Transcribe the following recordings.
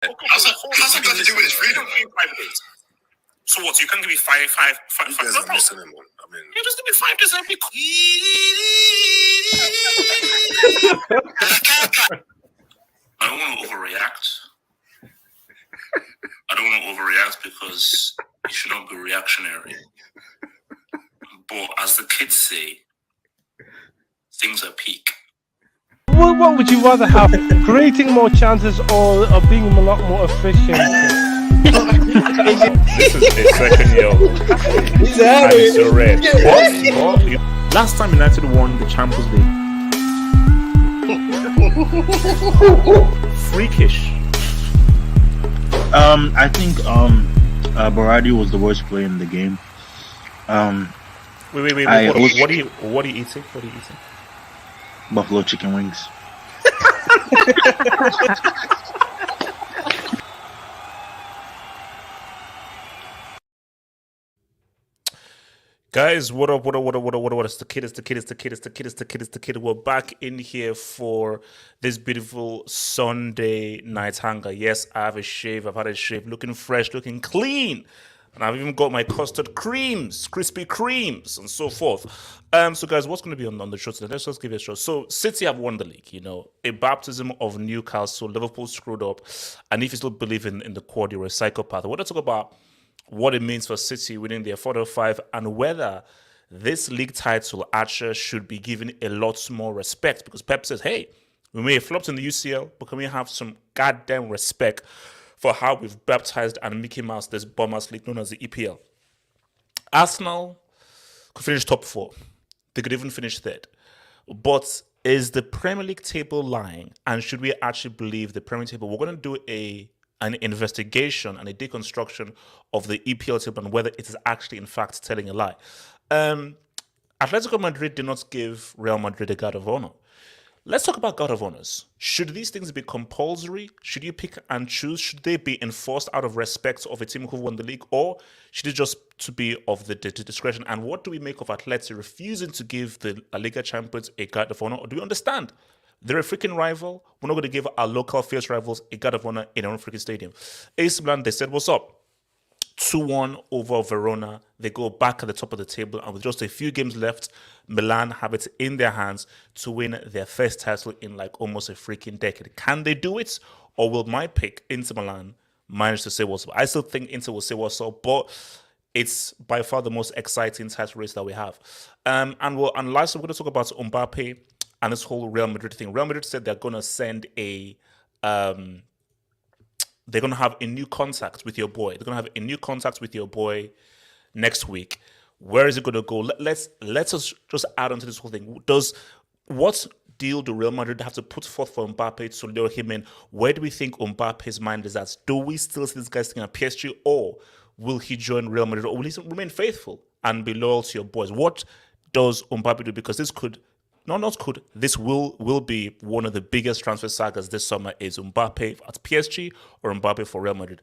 How's that got to do with his freedom? 5 days. So what? You can't give me five. You guys are missing him. I mean, You just give me 5 days and be I don't want to overreact. Because you should not be reactionary. But as the kids say, things are peak. What would you rather have? Creating more chances or being a lot more efficient? This is the second year. And it's a red. Last time United won the Champions League. Freakish. I think Baradi was the worst player in the game. Wait. What are you eating? Buffalo chicken wings. Guys, what up? It's the kid. We're back in here for this beautiful Sunday night hangout. Yes, I have a shave. I've had a shave. Looking fresh, looking clean. And I've even got my custard creams, crispy creams, and so forth. So guys, what's going to be on the show today? Let's just give it a shot. So City have won the league, a baptism of Newcastle. Liverpool screwed up. And if you still believe in the quad, you're a psychopath. I want to talk about what it means for City winning their 4-5 and whether this league title actually should be given a lot more respect, because Pep says, hey, we may have flopped in the UCL, but can we have some goddamn respect for how we've baptized and Mickey Mouse this bombers league known as the EPL. Arsenal could finish top 4. They could even finish third. But is the Premier League table lying? And should we actually believe the Premier League table? We're going to do an investigation and a deconstruction of the EPL table and whether it is actually, in fact, telling a lie. Atletico Madrid did not give Real Madrid a guard of honor. Let's talk about guard of honors. Should these things be compulsory? Should you pick and choose? Should they be enforced out of respect of a team who won the league? Or should it just to be of the discretion? And what do we make of Atleti refusing to give the La Liga champions a guard of honor? Or do we understand? They're a freaking rival. We're not going to give our local fierce rivals a guard of honor in our own freaking stadium. AC Milan, they said, what's up? 2-1 over Verona. They go back at the top of the table, and with just a few games left, Milan have it in their hands to win their first title in like almost a freaking decade. Can they do it? Or will my pick, Inter Milan, manage to say what's up? I still think Inter will say what's up, but it's by far the most exciting title race that we have. And last, we're going to talk about Mbappe and this whole Real Madrid thing. Real Madrid said they're going to send they're going to have a new contact with your boy. They're going to have a new contact with your boy next week. Where is it going to go? Let's just add on to this whole thing. What deal do Real Madrid have to put forth for Mbappe to lure him in? Where do we think Mbappe's mind is at? Do we still see this guy staying at PSG, or will he join Real Madrid, or will he remain faithful and be loyal to your boys? What does Mbappe do? Because this will be one of the biggest transfer sagas this summer. Is Mbappe at PSG or Mbappe for Real Madrid?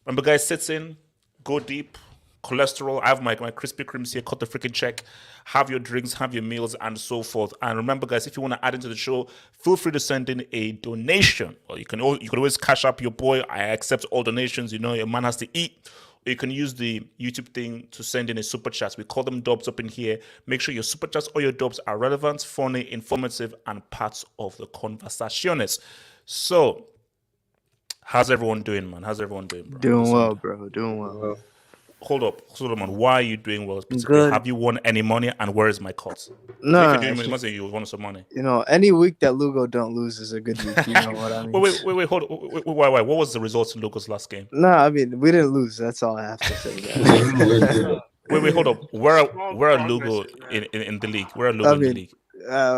Remember, guys, sit in, go deep, cholesterol. I have my Krispy Kremes here. Cut the freaking check. Have your drinks, have your meals, and so forth. And remember, guys, if you want to add into the show, feel free to send in a donation. Or you can always cash up your boy. I accept all donations. Your man has to eat. You can use the YouTube thing to send in a super chat. We call them dubs up in here. Make sure your super chats or your dubs are relevant, funny, informative, and parts of the conversaciones. So, how's everyone doing, man? How's everyone doing, bro? Doing well, bro. Doing well. Hold up, man. Why are you doing well? Good. Have you won any money, and where is my cut? No, if you're doing money, you won some money. Any week that Lugo don't lose is a good week. You know what I mean? Wait, hold on. Wait, what was the result in Lugo's last game? No, I mean, we didn't lose. That's all I have to say. Wait, hold up. Where are Lugo in the league? Where are Lugo in the league?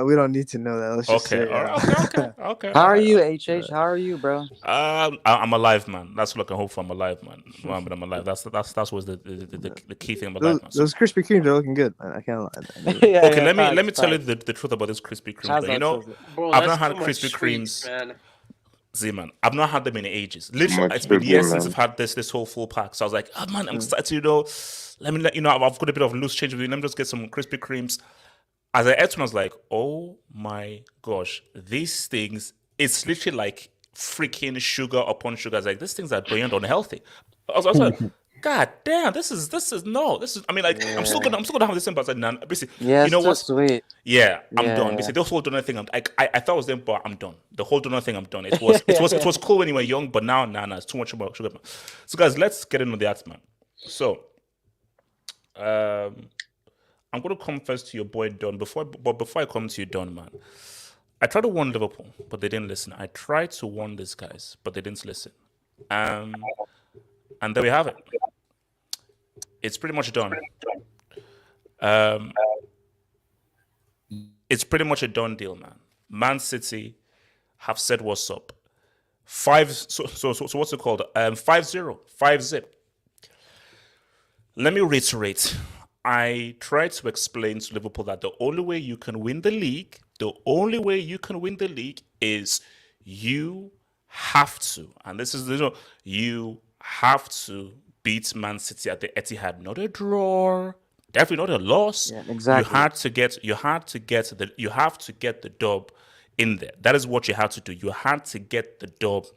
We don't need to know that. Let's just say. Okay. How are you, HH? How are you, bro? I'm alive, man. That's what I can hope for. I'm alive, man. But I'm alive. That's what's the key thing about life, man. Those Krispy Kremes are looking good, man. I can't lie. Let me tell you the truth about this Krispy Kreme. Bro, I've not had Krispy Kremes. See, man, I've not had them in ages. Literally, it's been years since I've had this whole full pack. So I was like, oh man, I'm excited. Let me let you know. I've got a bit of loose change with you. Let me just get some Krispy Kremes. As I ate one, I was like, oh my gosh, these things, it's literally like freaking sugar upon sugar. It's like, these things are beyond unhealthy. I was like, God damn, this is I mean, like, I'm still gonna have this thing, but I was like, basically, Yeah, you know it's too what? sweet. Yeah, I'm done. Yeah. Basically, the whole donut thing, I thought it was them, but I'm done. The whole donut thing, I'm done. It was cool when you were young, but now, it's too much about sugar. So, guys, let's get into the act, man. So, I'm going to come first to your boy Don. But before I come to you, Don, man, I tried to warn Liverpool, but they didn't listen. I tried to warn these guys, but they didn't listen. And there we have it. It's pretty much done. It's pretty much a done deal, man. Man City have said what's up. So what's it called? 5-0. 5-0. Let me reiterate. I tried to explain to Liverpool that the only way you can win the league, is you have to, and this is you have to beat Man City at the Etihad, not a draw, definitely not a loss. Yeah, exactly. You have to get the dub in there. That is what you have to do. You had to get the dub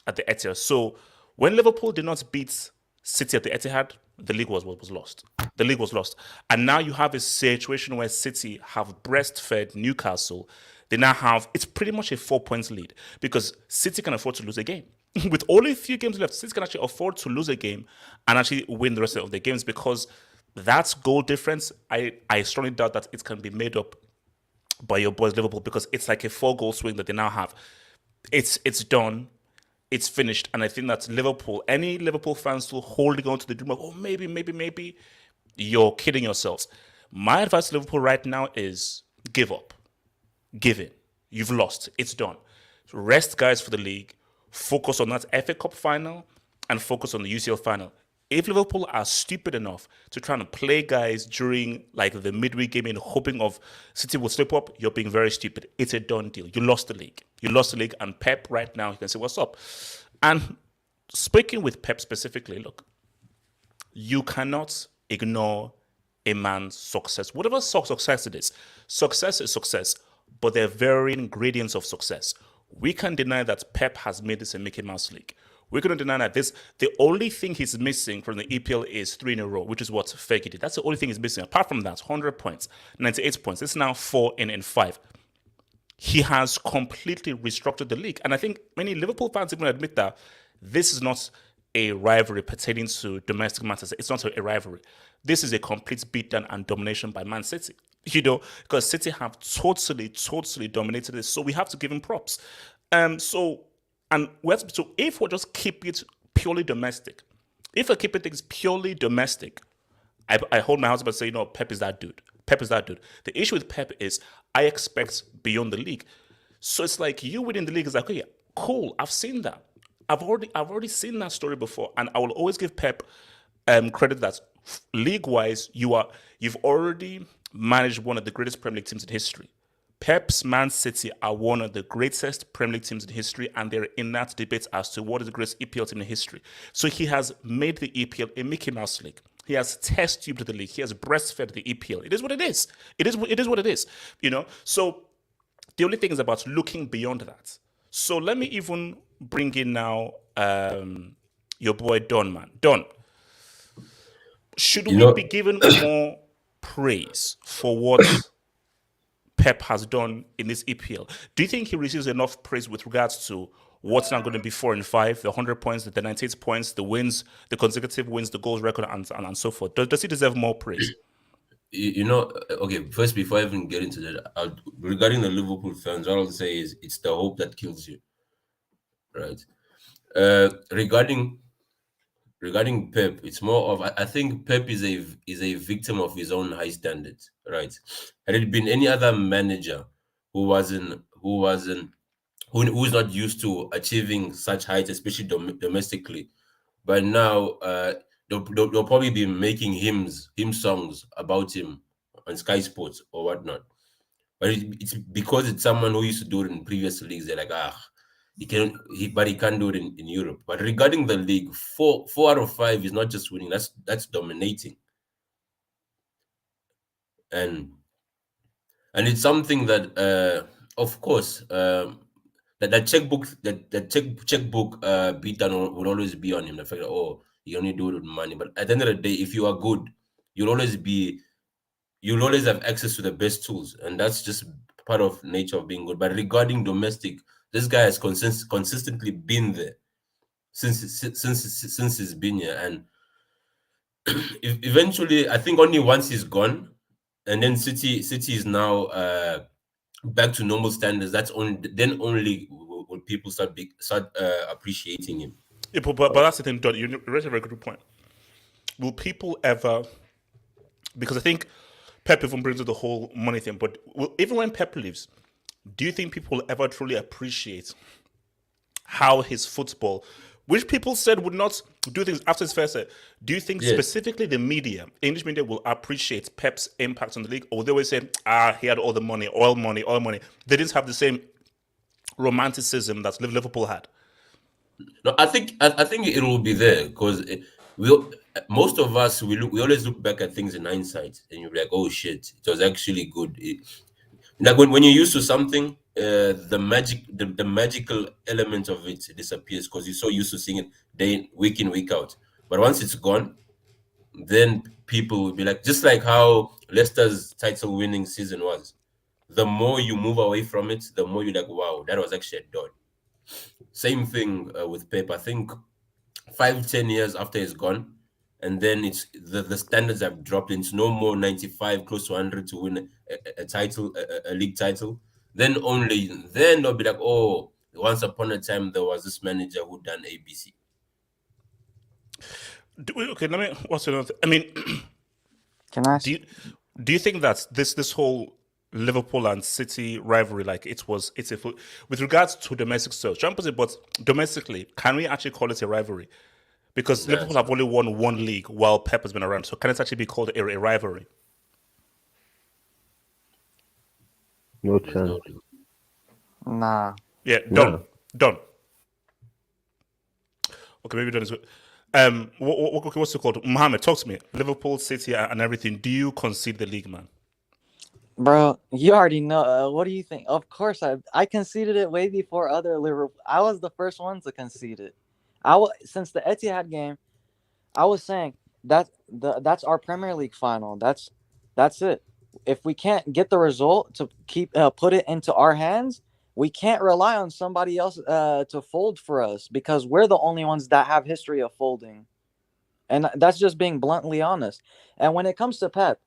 at the Etihad. So when Liverpool did not beat City at the Etihad, the league was lost. The league was lost. And now you have a situation where City have breastfed Newcastle. They now have, it's pretty much a 4 points lead because City can afford to lose a game. With only a few games left, City can actually afford to lose a game and actually win the rest of the games because that goal difference, I strongly doubt that it can be made up by your boys Liverpool because it's like a 4-goal swing that they now have. It's done. It's finished. And I think that any Liverpool fans still holding on to the dream of, maybe, you're kidding yourselves. My advice to Liverpool right now is give up. Give in. You've lost. It's done. So rest, guys, for the league. Focus on that FA Cup final and focus on the UCL final. If Liverpool are stupid enough to try and play guys during like the midweek game in hoping of City will slip up, you're being very stupid. It's a done deal. You lost the league. And Pep right now, you can say, what's up? And speaking with Pep specifically, look, you cannot ignore a man's success. Whatever success it is. Success is success, but there are varying ingredients of success. We can deny that Pep has made this a Mickey Mouse league. We couldn't deny that the only thing he's missing from the EPL is 3 in a row, which is what Fergie did. That's the only thing he's missing. Apart from that, 100 points, 98 points. It's now 4 in 5. He has completely restructured the league. And I think many Liverpool fans even admit that this is not a rivalry pertaining to domestic matters. It's not a rivalry. This is a complete beatdown and domination by Man City. Because City have totally dominated this. So we have to give him props. So if we just keep it purely domestic, if I keep it things purely domestic, I hold my house up and say, Pep is that dude. The issue with Pep is I expect beyond the league. So it's like you winning the league is like, okay, cool, I've seen that. I've already seen that story before, and I will always give Pep credit that league-wise, you've already managed one of the greatest Premier League teams in history. Pep's Man City are one of the greatest Premier League teams in history, and they're in that debate as to what is the greatest EPL team in history. So he has made the EPL a Mickey Mouse league. He has test tubed the league. He has breastfed the EPL. It is what it is. It is what it is. So the only thing is about looking beyond that. So let me even bring in now your boy Don, man. Don, should we be given more praise for what Pep has done in this EPL? Do you think he receives enough praise with regards to what's now going to be 4 and 5, the 100 points, the 98 points, the wins, the consecutive wins, the goals record, and so forth? Does he deserve more praise? Okay, first, before I even get into that, regarding the Liverpool fans, what I'll say is it's the hope that kills you, right? Regarding Pep, it's more of I think Pep is a victim of his own high standards, right? Had it been any other manager who's not used to achieving such heights, especially domestically, by now they'll probably be making hymn songs about him on Sky Sports or whatnot. But it's because it's someone who used to do it in previous leagues. They're like, he can't do it in Europe. But regarding the league, 4 out of 5 is not just winning. That's dominating, and it's something that, of course, that checkbook beat down will always be on him. The fact that, oh, you only do it with money. But at the end of the day, if you are good, you'll always have access to the best tools, and that's just part of nature of being good. But regarding domestic, this guy has consistently been there since he's been here, and eventually, I think only once he's gone, and then City is now back to normal standards. That's only will people start appreciating him. Yeah, but that's the thing, Don. You raised a very good point. Will people ever? Because I think Pep even brings up the whole money thing. But even when Pep leaves, do you think people will ever truly appreciate how his football, which people said would not do things after his first set, do you think specifically the media, English media, will appreciate Pep's impact on the league? Or they always say, he had all the money, oil money. They didn't have the same romanticism that Liverpool had. No, I think it will be there because most of us we always look back at things in hindsight and you're like, oh shit, it was actually good. Like when you're used to something, the magical element of it disappears because you're so used to seeing it week in, week out. But once it's gone, then people will be like, just like how Leicester's title winning season was. The more you move away from it, the more you're like, wow, that was actually a dud. Same thing with Pep. I think 5-10 years after he's gone, and then it's the standards have dropped. It's no more 95, close to 100 to win a title, a league title. Then they'll be like, oh, once upon a time there was this manager who done ABC. Okay, let me. What's another? I mean, Can I? Do you think that this whole Liverpool and City rivalry, like with regards to domestic sales, but domestically, can we actually call it a rivalry? Because Liverpool have only won one league while Pep has been around, so can it actually be called a rivalry? No chance. Nah. Yeah, done. Okay, maybe done is good. What's it called? Mohammed, talk to me. Liverpool, City, and everything. Do you concede the league, man? Bro, you already know. What do you think? Of course, I conceded it way before other Liverpool. I was the first one to concede it. Since the Etihad game, I was saying that's our Premier League final. That's it. If we can't get the result to put it into our hands, we can't rely on somebody else to fold for us because we're the only ones that have history of folding, and that's just being bluntly honest. And when it comes to Pep,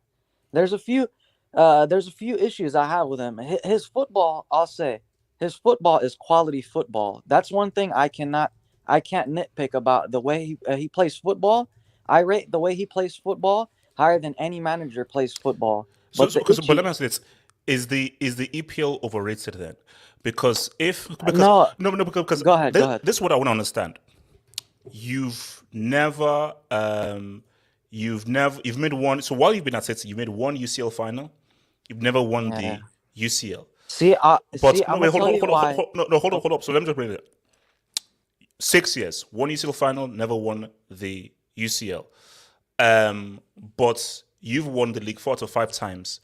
there's a few issues I have with him. His football, I'll say, his football is quality football. That's one thing I can't nitpick about the way he plays football. I rate the way he plays football higher than any manager plays football. But let me ask this: is the EPL overrated then? Because because go ahead. This is what I want to understand. You've made one. So while you've been at City, you made one UCL final. You've never won the UCL. Hold up. So let me just bring it. 6 years, one UCL final, never won the UCL. But you've won the league 4 to 5 times,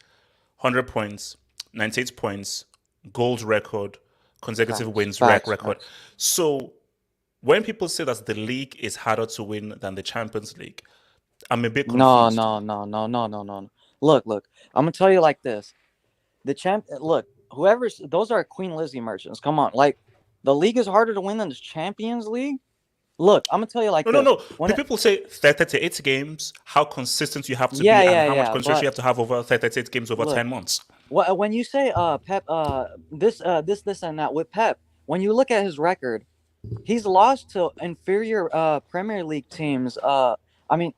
100 points, 98 points, gold record, consecutive wins record. So when people say that the league is harder to win than the Champions League, I'm a bit confused. No. Look. I'm gonna tell you like this: those are Queen Lizzie merchants. Come on, like the league is harder to win than the Champions League. Look, I'm gonna tell you like this. No. People say 38 games, how consistent you have to be, and how much consistency you have to have over 38 games over 10 months. Well, when you say Pep, this and that with Pep, when you look at his record, he's lost to inferior Premier League teams. I mean,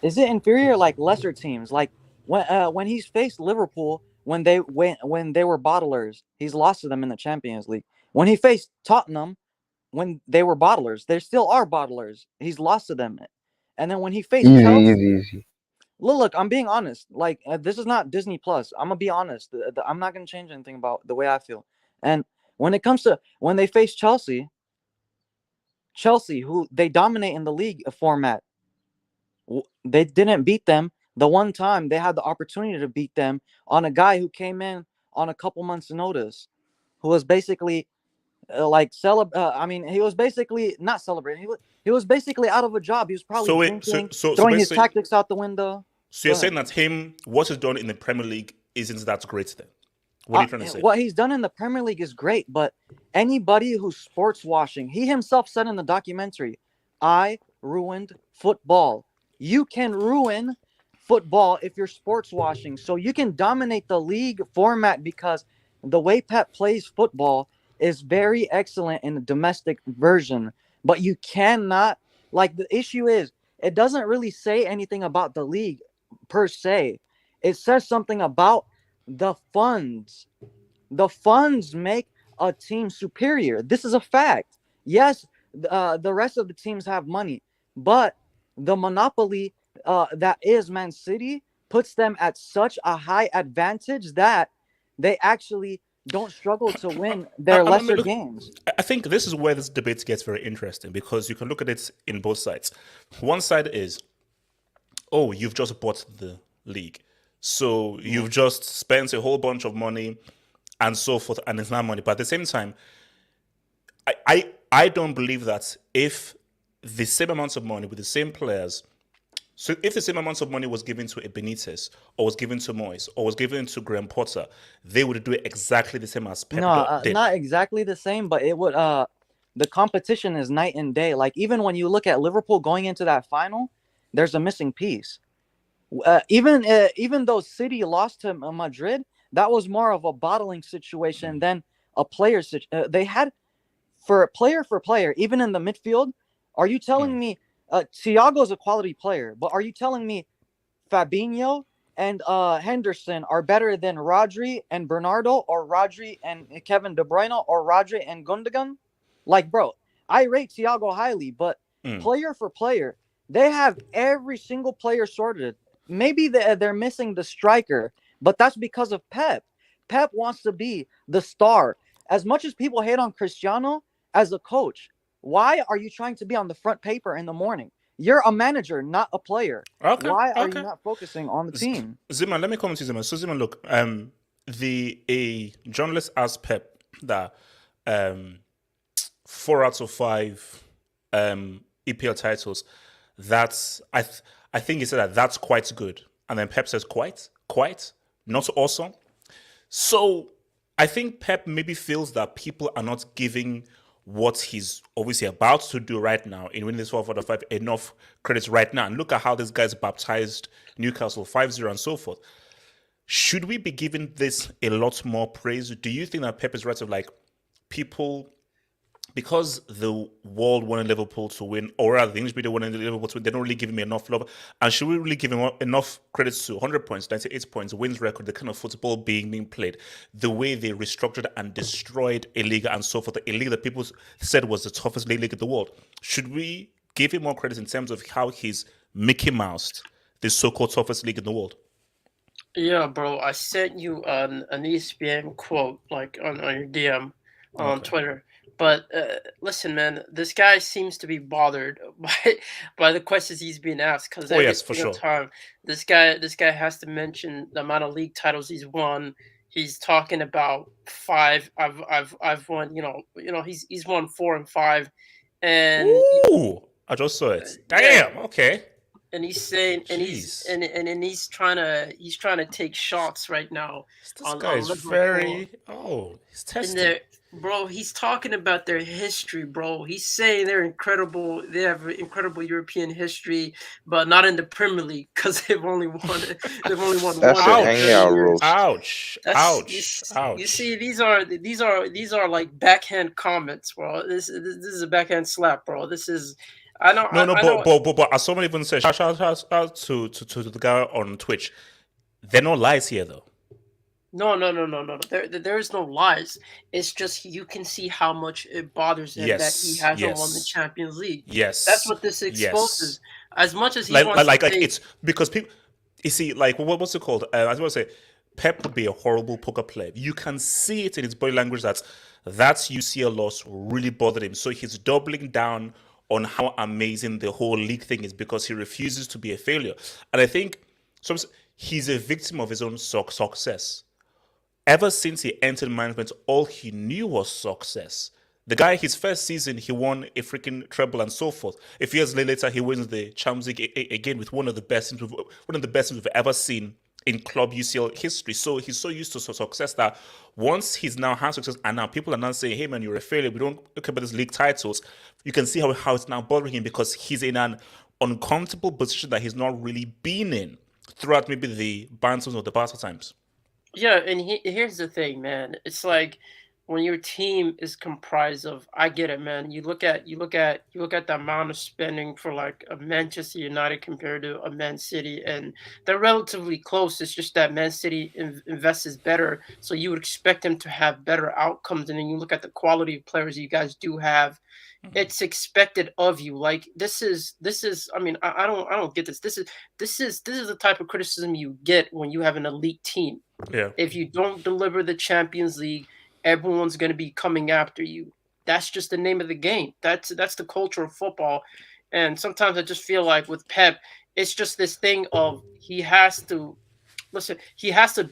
is it inferior, like lesser teams? Like when he's faced Liverpool when they were bottlers, he's lost to them in the Champions League. When he faced Tottenham when they were bottlers, they still are bottlers. He's lost to them. And then when he faced Chelsea, easy. Look, I'm being honest. Like this is not Disney Plus. I'm gonna be honest. I'm not gonna change anything about the way I feel. And when it comes to when they face Chelsea, who they dominate in the league format, they didn't beat them. The one time they had the opportunity to beat them on a guy who came in on a couple months' notice, who was basically I mean, he was basically not celebrating. He was basically out of a job. He was probably So drinking, so throwing his basically, tactics out the window. so you're Go saying ahead. that what he's done in the Premier League isn't that great then? What are you trying to say? What he's done in the Premier League is great, but anybody who's sports washing, he himself said in the documentary, "I ruined football." You can ruin football if you're sports washing. So you can dominate the league format because the way Pep plays football is very excellent in the domestic version. But you cannot, like, the issue is, it doesn't really say anything about the league per se. It says something about the funds. The funds make a team superior. This is a fact. Yes, the rest of the teams have money, but the monopoly that is Man City puts them at such a high advantage that they actually don't struggle to win their lesser look, games. I think this is where this debate gets very interesting because you can look at it in both sides. One side is, oh, you've just bought the league. So you've just spent a whole bunch of money and so forth, and it's not money. But at the same time, I don't believe that if the same amounts of money with the same players, so if the same amounts of money was given to a Benitez or was given to Moyes or was given to Graham Potter, they would do it exactly the same as Pep did. Not exactly the same, but it would. The competition is night and day. Like, even when you look at Liverpool going into that final, there's a missing piece. Even though City lost to Madrid, that was more of a bottling situation than a player. They had for player, even in the midfield. Are you telling me Thiago's a quality player, but are you telling me Fabinho and Henderson are better than Rodri and Bernardo, or Rodri and Kevin De Bruyne, or Rodri and Gundogan? Like, bro, I rate Thiago highly, but player for player, they have every single player sorted. Maybe they're missing the striker, but that's because of Pep. Pep wants to be the star. As much as people hate on Cristiano as a coach, why are you trying to be on the front paper in the morning? You're a manager, not a player. Okay, Why are you not focusing on the team? Zima, let me comment to Zima. So Zima, look, a journalist asked Pep that 4 out of 5 EPL titles. I think he said that's quite good, and then Pep says quite, not awesome. So I think Pep maybe feels that people are not giving what he's obviously about to do right now in winning this 4 out of 5 enough credits right now. And look at how this guy's baptized Newcastle 5-0 and so forth. Should we be giving this a lot more praise? Do you think that Pep is right of like people, because the world wanted Liverpool to win, or rather the English media wanted Liverpool to win, they don't really give him enough love? And should we really give him enough credits to 100 points, 98 points, wins record, the kind of football being played, the way they restructured and destroyed a Liga and so forth, a league that people said was the toughest league in the world? Should we give him more credit in terms of how he's Mickey Moused the so-called toughest league in the world? Yeah, bro, I sent you an ESPN quote like on your DM on Twitter. But listen, man, this guy seems to be bothered by the questions he's being asked, because every single time this guy has to mention the amount of league titles he's won. He's talking about 5. I've won. He's won 4 and 5, and I just saw it. Damn. Okay. And he's saying, and he's trying to take shots right now. This guy is very. He's testing. Bro, he's talking about their history, bro. He's saying they're incredible. They have incredible European history, but not in the Premier League because they've only won one. That's a hangout roast. Ouch! You see, these are like backhand comments, bro. This is a backhand slap, bro. This is. But as someone even said, shout out to the guy on Twitch. There are no lies here, though. No. There is no lies. It's just you can see how much it bothers him that he hasn't won the Champions League. Yes, that's what this exposes. As much as he wants like it's because people. You see, like what's it called? I was going to say, Pep would be a horrible poker player. You can see it in his body language that UCL loss really bothered him. So he's doubling down on how amazing the whole league thing is because he refuses to be a failure. And I think he's a victim of his own success. Ever since he entered management, all he knew was success. The guy, his first season, he won a freaking treble and so forth. A few years later, he wins the Champions League again with one of the best teams we've ever seen in club UCL history. So he's so used to success that once he's now had success, and now people are now saying, "Hey man, you're a failure. We don't look about these league titles." You can see how it's now bothering him because he's in an uncomfortable position that he's not really been in throughout maybe the bantams or the Barca times. Yeah, and here's the thing, man. It's like when your team is comprised of, I get it, man. You look at the amount of spending for like a Manchester United compared to a Man City, and they're relatively close. It's just that Man City invests better, so you would expect them to have better outcomes. And then you look at the quality of players you guys do have. It's expected of you. Like this is. I mean, I don't get this. This is the type of criticism you get when you have an elite team. Yeah. If you don't deliver the Champions League, everyone's going to be coming after you. That's just the name of the game. That's the culture of football. And sometimes I just feel like with Pep, it's just this thing of he has to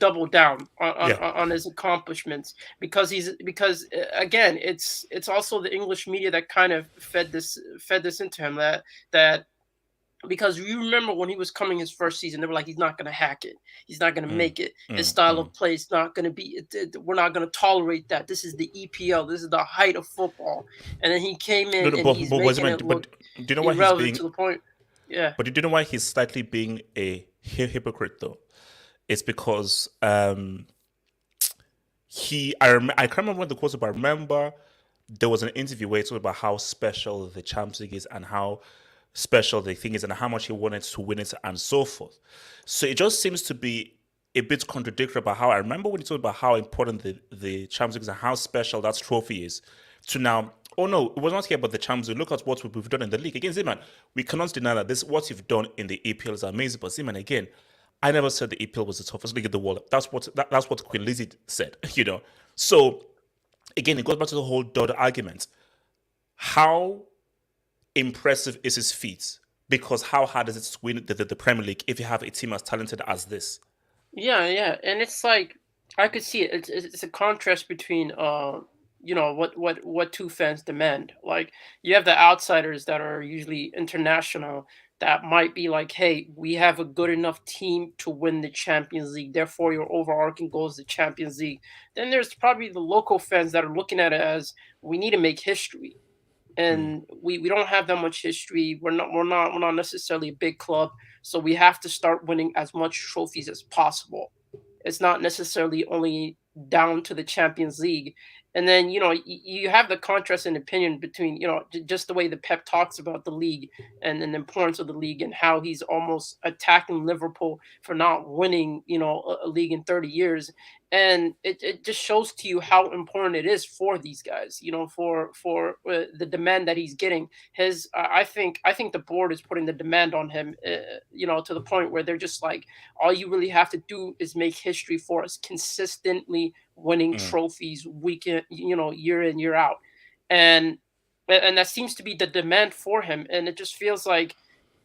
double down on his accomplishments because again, it's also the English media that kind of fed this into him that because you remember when he was coming his first season, they were like, he's not going to hack it. He's not going to make it. His style of play is not going to be, we're not going to tolerate that. This is the EPL. This is the height of football. And then he came in he's making it look do you know why irrelevant he's being, to the point. Yeah. But do you know why he's slightly being a hypocrite though? It's because I can't remember when the quote was, but I remember there was an interview where he talked about how special the Champions League is and how special the thing is and how much he wanted to win it and so forth. So it just seems to be a bit contradictory about how I remember when he talked about how important the Champions League is and how special that trophy is to now, oh no, it was not here about the Champions League. Look at what we've done in the league. Again, Zeman, we cannot deny that what you've done in the EPL is amazing. But Zeman, again, I never said the EPL was the toughest league in the world. That's what Queen Lizzie said, you know. So again, it goes back to the whole Dodd argument. How impressive is his feat? Because how hard is it to win the Premier League if you have a team as talented as this? Yeah, and it's like I could see it. It's a contrast between what two fans demand. Like you have the outsiders that are usually international that might be like, hey, we have a good enough team to win the Champions League. Therefore, your overarching goal is the Champions League. Then there's probably the local fans that are looking at it as we need to make history. And we don't have that much history. We're not necessarily a big club, so we have to start winning as much trophies as possible. It's not necessarily only down to the Champions League. And then, you have the contrast in opinion between, just the way the Pep talks about the league and the importance of the league and how he's almost attacking Liverpool for not winning, a league in 30 years. And it just shows to you how important it is for these guys, for the demand that he's getting. I think the board is putting the demand on him, to the point where they're just like, all you really have to do is make history for us, consistently winning trophies year in, year out. And that seems to be the demand for him. And it just feels like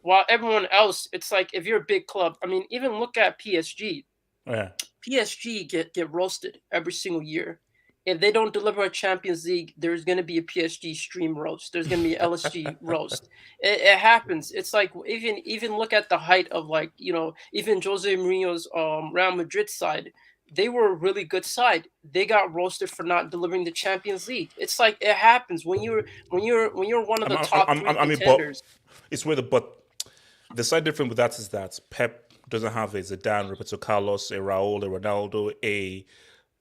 while everyone else, it's like if you're a big club, I mean, even look at PSG. Yeah. PSG get roasted every single year. If they don't deliver a Champions League, there's going to be a PSG stream roast. There's going to be an LSG roast. It happens. It's like even look at the height of even Jose Mourinho's Real Madrid side. They were a really good side. They got roasted for not delivering the Champions League. It's like it happens when you're one of the top three contenders. It's where the side difference with that is that Pep doesn't have a Zidane, Roberto Carlos, a Raul, a Ronaldo, a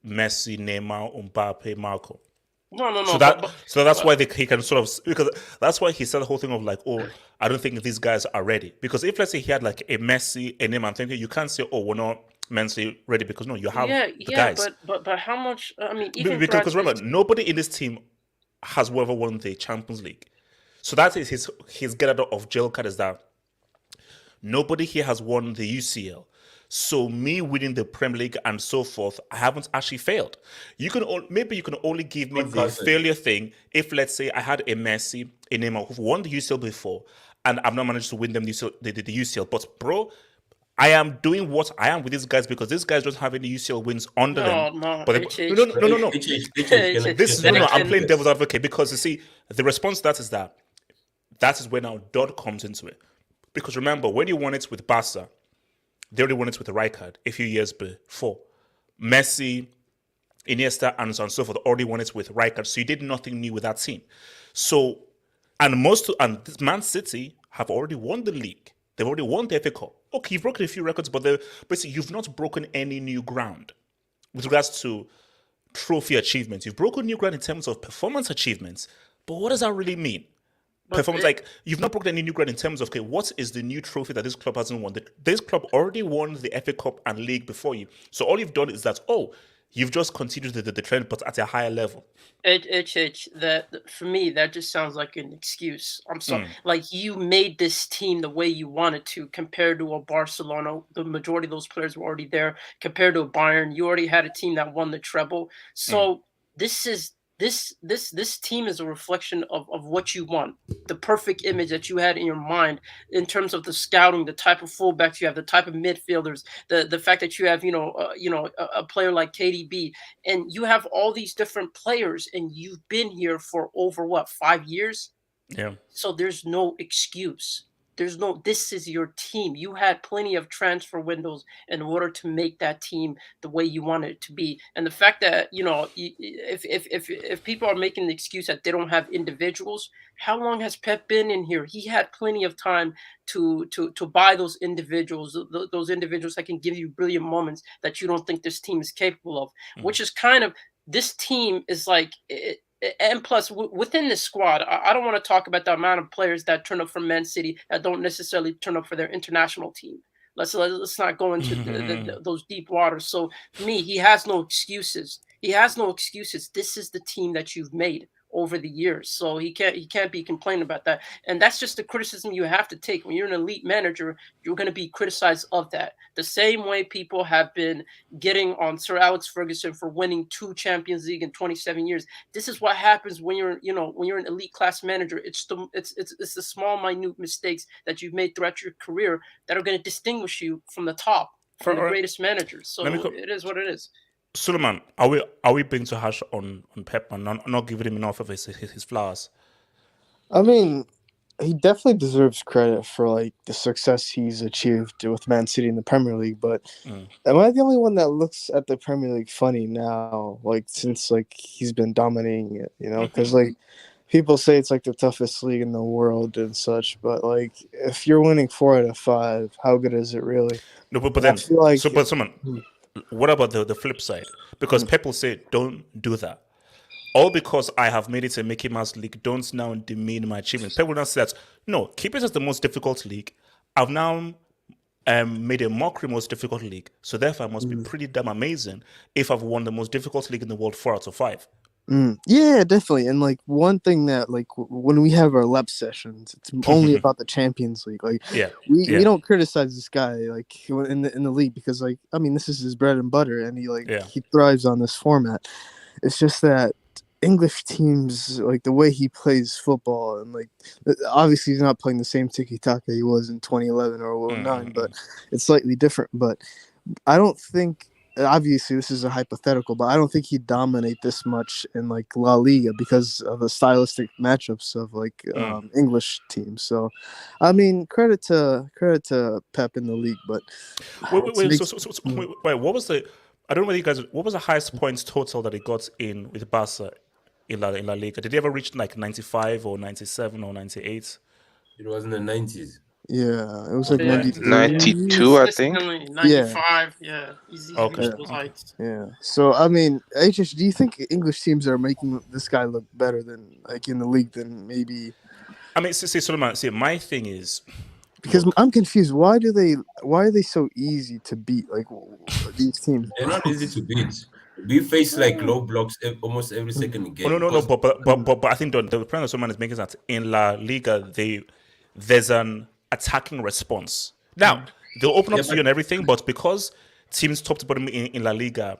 Messi, Neymar, Mbappe, Marco. No. So that's why he can sort of, because that's why he said the whole thing of like, oh, I don't think these guys are ready. Because if let's say he had like a Messi, a Neymar, I'm thinking you can't say, oh, we're not mentally ready, because no, you have the guys. But how much? I mean, even because remember, nobody in this team has ever won the Champions League. So that is his get out of jail card, is that nobody here has won the UCL. So me winning the Premier League and so forth, I haven't actually failed. Maybe you can only give me the failure thing if, let's say, I had a Messi, a Neymar who've won the UCL before, and I've not managed to win them the UCL. But bro, I am doing what I am with these guys because these guys don't have any UCL wins under them. No, But HH. no. This Then I'm again, playing devil's advocate because you see the response to that is where now Dodd comes into it. Because remember, when you won it with Barca, they already won it with the Rijkaard a few years before. Messi, Iniesta, and so on and so forth already won it with Rijkaard. So you did nothing new with that team. So, and Man City have already won the league. They've already won the FA Cup. Okay, you've broken a few records, but you've not broken any new ground with regards to trophy achievements. You've broken new ground in terms of performance achievements. But what does that really mean? Performance, like you've not broken any new ground in terms of, okay, what is the new trophy that this club hasn't won? This club already won the FA Cup and league before you. So all you've done is that, you've just continued the trend, but at a higher level. That for me, that just sounds like an excuse. I'm sorry. Like you made this team the way you wanted to, compared to a Barcelona. The majority of those players were already there. Compared to a Bayern, you already had a team that won the treble. So this team is a reflection of what you want, the perfect image that you had in your mind in terms of the scouting, the type of fullbacks you have, the type of midfielders, the fact that you have a player like KDB, and you have all these different players, and you've been here for over 5 years. Yeah. So there's no excuse. This is your team. You had plenty of transfer windows in order to make that team the way you want it to be. And the fact that, if people are making the excuse that they don't have individuals, how long has Pep been in here? He had plenty of time to buy those individuals that can give you brilliant moments that you don't think this team is capable of, which is kind of, this team is like, and plus, within this squad, I don't want to talk about the amount of players that turn up from Man City that don't necessarily turn up for their international team. Let's not go into those deep waters. So for me, he has no excuses. This is the team that you've made over the years, so he can't be complaining about that. And that's just the criticism you have to take when you're an elite manager. You're going to be criticized of that, the same way people have been getting on Sir Alex Ferguson for winning 2 Champions League in 27 years. This is what happens when you're an elite class manager. It's the small, minute mistakes that you've made throughout your career that are going to distinguish you from the top, from the greatest managers. So it is what it is. Suleiman, are we being too harsh on Pep and not giving him enough of his flowers? I mean, he definitely deserves credit for like the success he's achieved with Man City in the Premier League. But am I the only one that looks at the Premier League funny now? Like since like he's been dominating it, because like people say it's like the toughest league in the world and such. But like if you're winning 4 out of 5, how good is it really? No, but then I feel like what about the flip side? Because people say, don't do that. All because I have made it a Mickey Mouse league, don't now demean my achievements. People now say that, no, keep it as the most difficult league. I've now made a mockery most difficult league. So therefore, I must be pretty damn amazing if I've won the most difficult league in the world 4 out of 5. Yeah, definitely. And like one thing that like when we have our lab sessions, it's only about the Champions League. Like we don't criticize this guy like in the league because like I mean this is his bread and butter and he thrives on this format. It's just that English teams, like the way he plays football, and like obviously he's not playing the same tiki-taka he was in 2011 or 2009, but it's slightly different. But I don't think, obviously this is a hypothetical, but I don't think he'd dominate this much in like La Liga because of the stylistic matchups of like English teams. So I mean credit to Pep in the league. But wait, what was the, I don't know whether you guys, what was the highest points total that he got in with Barca in La Liga? Did he ever reach like 95 or 97 or 98? It was in the 90s. Yeah, it was like 92, I think. 95, easy. Okay. Yeah. So I mean, HH, do you think English teams are making this guy look better than like in the league than maybe? I mean, Suleiman, my thing is, because I'm confused. Why are they so easy to beat? Like these teams, they're not easy to beat. We face like low blocks almost every second game. No. But I think the point that someone is making is that in La Liga there's an attacking response. Now they'll open up to you and everything, but because teams top to bottom in La Liga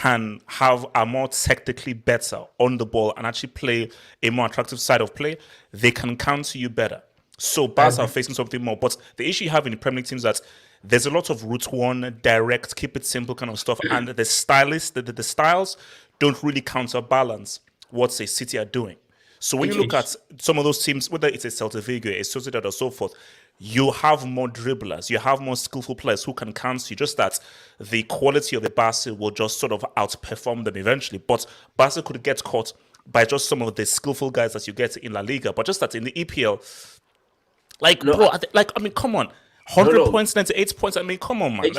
are more technically better on the ball and actually play a more attractive side of play, they can counter you better. So Barca are facing something more. But the issue you have in the Premier League teams is that there's a lot of route one, direct, keep it simple kind of stuff, and the stylists, the styles don't really counterbalance what say City are doing. So when you look at some of those teams, whether it's a Celta Vigo, a Sociedad, or so forth, you have more dribblers, you have more skillful players who can counter you. Just that the quality of the Barca will just sort of outperform them eventually. But Barca could get caught by just some of the skillful guys that you get in La Liga. But just that in the EPL, like, bro, I mean, come on. 100 points, 98 points. I mean, come on, man.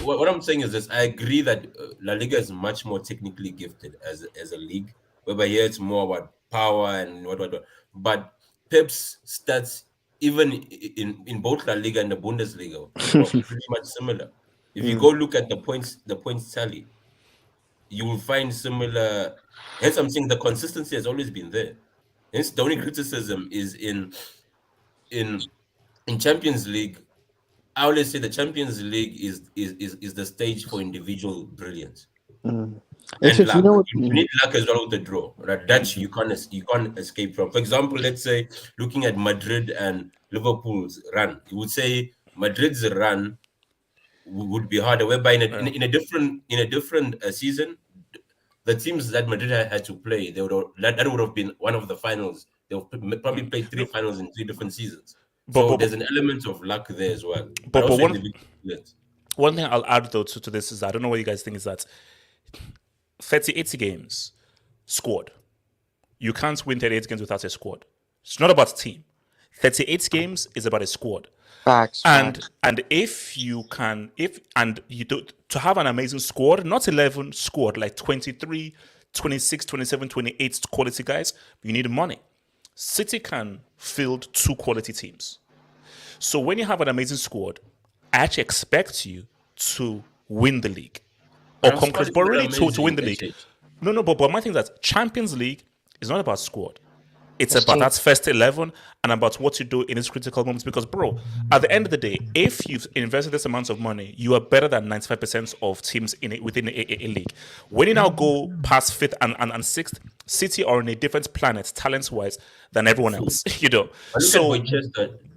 What I'm saying is this. I agree that La Liga is much more technically gifted as a league, whereby here it's more about power and what. But Pep's stats, even in both La Liga and the Bundesliga, are pretty much similar. If you go look at the points tally, you will find similar. Hence, I'm saying the consistency has always been there. Hence, the only criticism is in Champions League. I always say the Champions League is the stage for individual brilliance. And luck. You need luck as well with the draw. Right? That you can't escape from. For example, let's say looking at Madrid and Liverpool's run, you would say Madrid's run would be harder. Whereby in a different season, the teams that Madrid had to play, that would have been one of the finals. They'll probably play 3 finals in 3 different seasons. So there's an element of luck there as well. But one thing I'll add though to this is, I don't know what you guys think, is that 30-80 games squad. You can't win 38 games without a squad. It's not about team. 38 games is about a squad. Facts. And if you do to have an amazing squad, not 11 squad, like 23, 26, 27, 28 quality guys, you need money. City can field 2 quality teams. So when you have an amazing squad, I actually expect you to win the league. Or come close, but really to win the league. No, but my thing is that Champions League is not about squad. It's about that first 11 and about what you do in these critical moments. Because, bro, at the end of the day, if you've invested this amount of money, you are better than 95% of teams within a league. When you now go past 5th and 6th, City are on a different planet, talent-wise, than everyone else. You know. So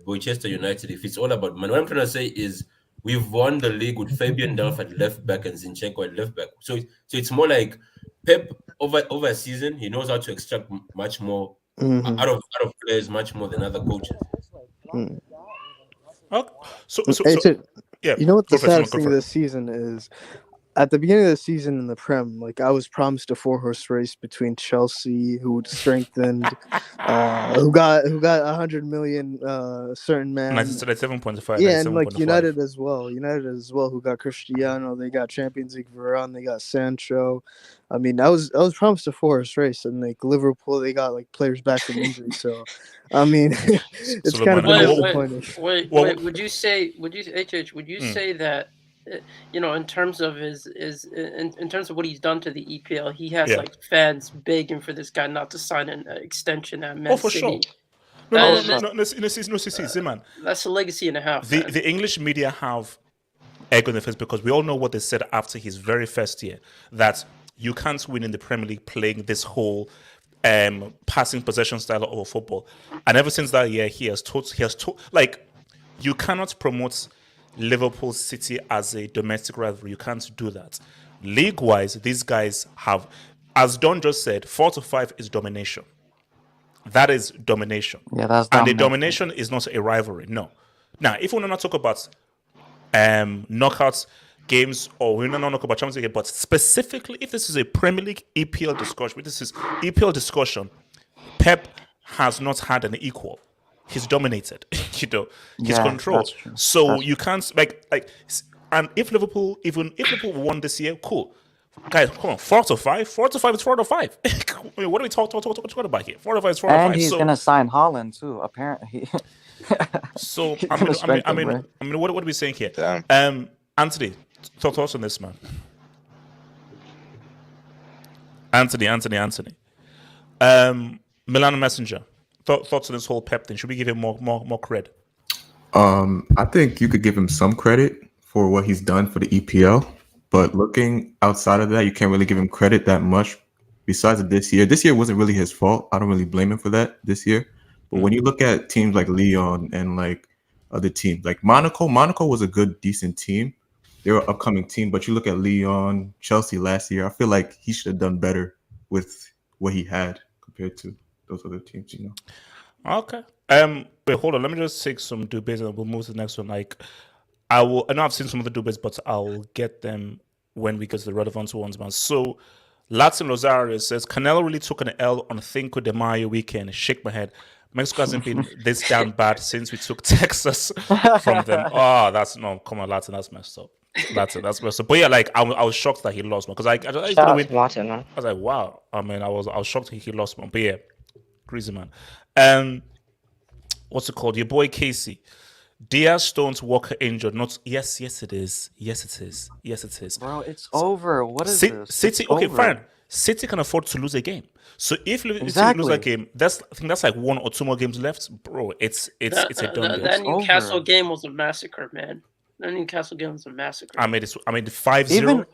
Manchester United, if it's all about money, what I'm trying to say is we've won the league with Fabian Delph at left back and Zinchenko at left back. So it's more like Pep over a season, he knows how to extract much more out of players, much more than other coaches. Yeah, you know what the saddest thing of this season is? At the beginning of the season in the Prem, like, I was promised a 4-horse race between Chelsea, who strengthened, who got 100 million, certain man. 97.5. Yeah, and like United as well, who got Cristiano, they got Champions League Varane, they got Sancho. I mean, I was promised a 4-horse race, and like Liverpool, they got like players back from injury. So, I mean, it's kind of disappointing. Wait, would you say that? You know, in terms of in terms of what he's done to the EPL, he has like fans begging for this guy not to sign an extension at Man City. Sure. No, man. That's a legacy and a half. The English media have egg on their face because we all know what they said after his very first year, that you can't win in the Premier League playing this whole passing possession style of football. And ever since that year, he has taught like, you cannot promote Liverpool City as a domestic rivalry. You can't do that. League-wise, these guys have, as Don just said, 4-5 is domination. That is domination. Yeah, that's and the domination is not a rivalry. No. Now, if we want to talk about knockouts games, or we don't talk about Champions League, but specifically, if this is a Premier League EPL discussion, Pep has not had an equal. He's dominated, you know. He's controlled. So you can't and if Liverpool won this year, cool. Guys, come on, 4-5 is 4-5. I mean, what are we talking about here? 4-5 is 4-5. And he's gonna sign Haaland too, apparently. So I mean, what are we saying here? Damn. Anthony, thoughts on this, man? Anthony. Milan Messenger. Thoughts on this whole Pep thing? Should we give him more credit? I think you could give him some credit for what he's done for the EPL, but looking outside of that, you can't really give him credit that much. Besides this year wasn't really his fault. I don't really blame him for that this year. But when you look at teams like Lyon and like other teams. Like Monaco was a good, decent team. They were an upcoming team, but you look at Lyon, Chelsea last year. I feel like he should have done better with what he had compared to those other teams. Okay. Wait, hold on. Let me just take some debates and we'll move to the next one. Like, I know I've seen some of the debates, but I'll get them when we get to the relevant ones, man. So, Latin Rosario says Canelo really took an L on Cinco de Mayo weekend. Shake my head. Mexico hasn't been this damn bad since we took Texas from them. Oh, come on, Latin, that's messed up. That's messed up. But yeah, like I was shocked that he lost, man. Because I Martin, man. was like, wow. I mean, I was shocked he lost, man. But yeah, crazy, man. What's it called? Your boy Casey. Diaz, Stones, Walker injured. Not yes, it is. Yes, it is. Bro, it's over. What is this? City, okay, fine. City can afford to lose a game. So if City lose that game, I think that's like 1 or 2 more games left, bro. It's a done deal. That Newcastle game was a massacre, man. That Newcastle game was a massacre. I made the 5-0.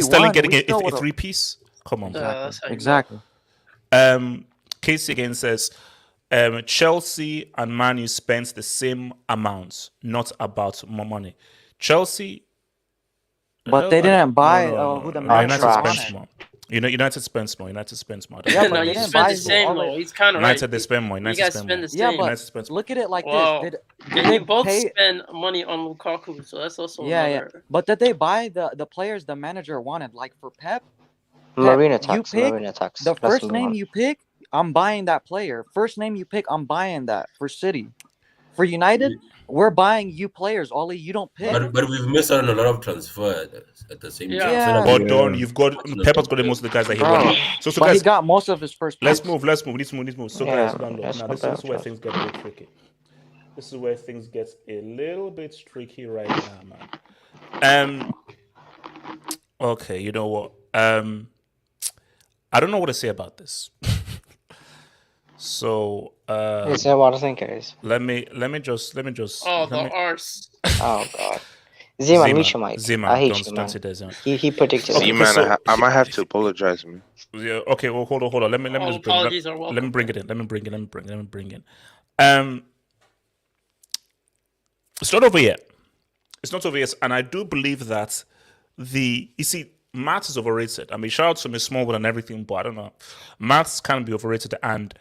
Sterling getting a 3-piece. Come on, exactly. Casey again says. Chelsea and Man U spent the same amount, not about more money. Chelsea, but they didn't buy who the United spends more. United spends more. Yeah, no, you spend the same though. He's kind of right. United they spend more. You guys spend the same. Yeah, but look at it like this. Did you both spend money on Lukaku, so that's also yeah. But did they buy the players the manager wanted? Like for Pep, Marina tax. The first name you pick, I'm buying that player. First name you pick, I'm buying that. For City. For United, we're buying you players. Ollie, you don't pick. But we've missed out on a lot of transfer at the same time. Yeah. But Don, you've got Pepper's got most of the guys that he wanted. So but guys, he got most of his first picks. Let's move. We need to move. So guys, now this is where things get a bit tricky. This is where things get a little bit tricky right now, man. Okay, you know what? I don't know what to say about this. So is that what I think it is? Let me just the arse. Oh god. Zeman, mute your mic. Zeman, I hate you, man. He predicted Zeman, I might have to apologize, man. Yeah, okay, well hold on. Let me bring it in. It's not over yet. And I do believe that maths is overrated. I mean, shout out to Miss Smallwood and everything, but I don't know. Maths can be overrated, and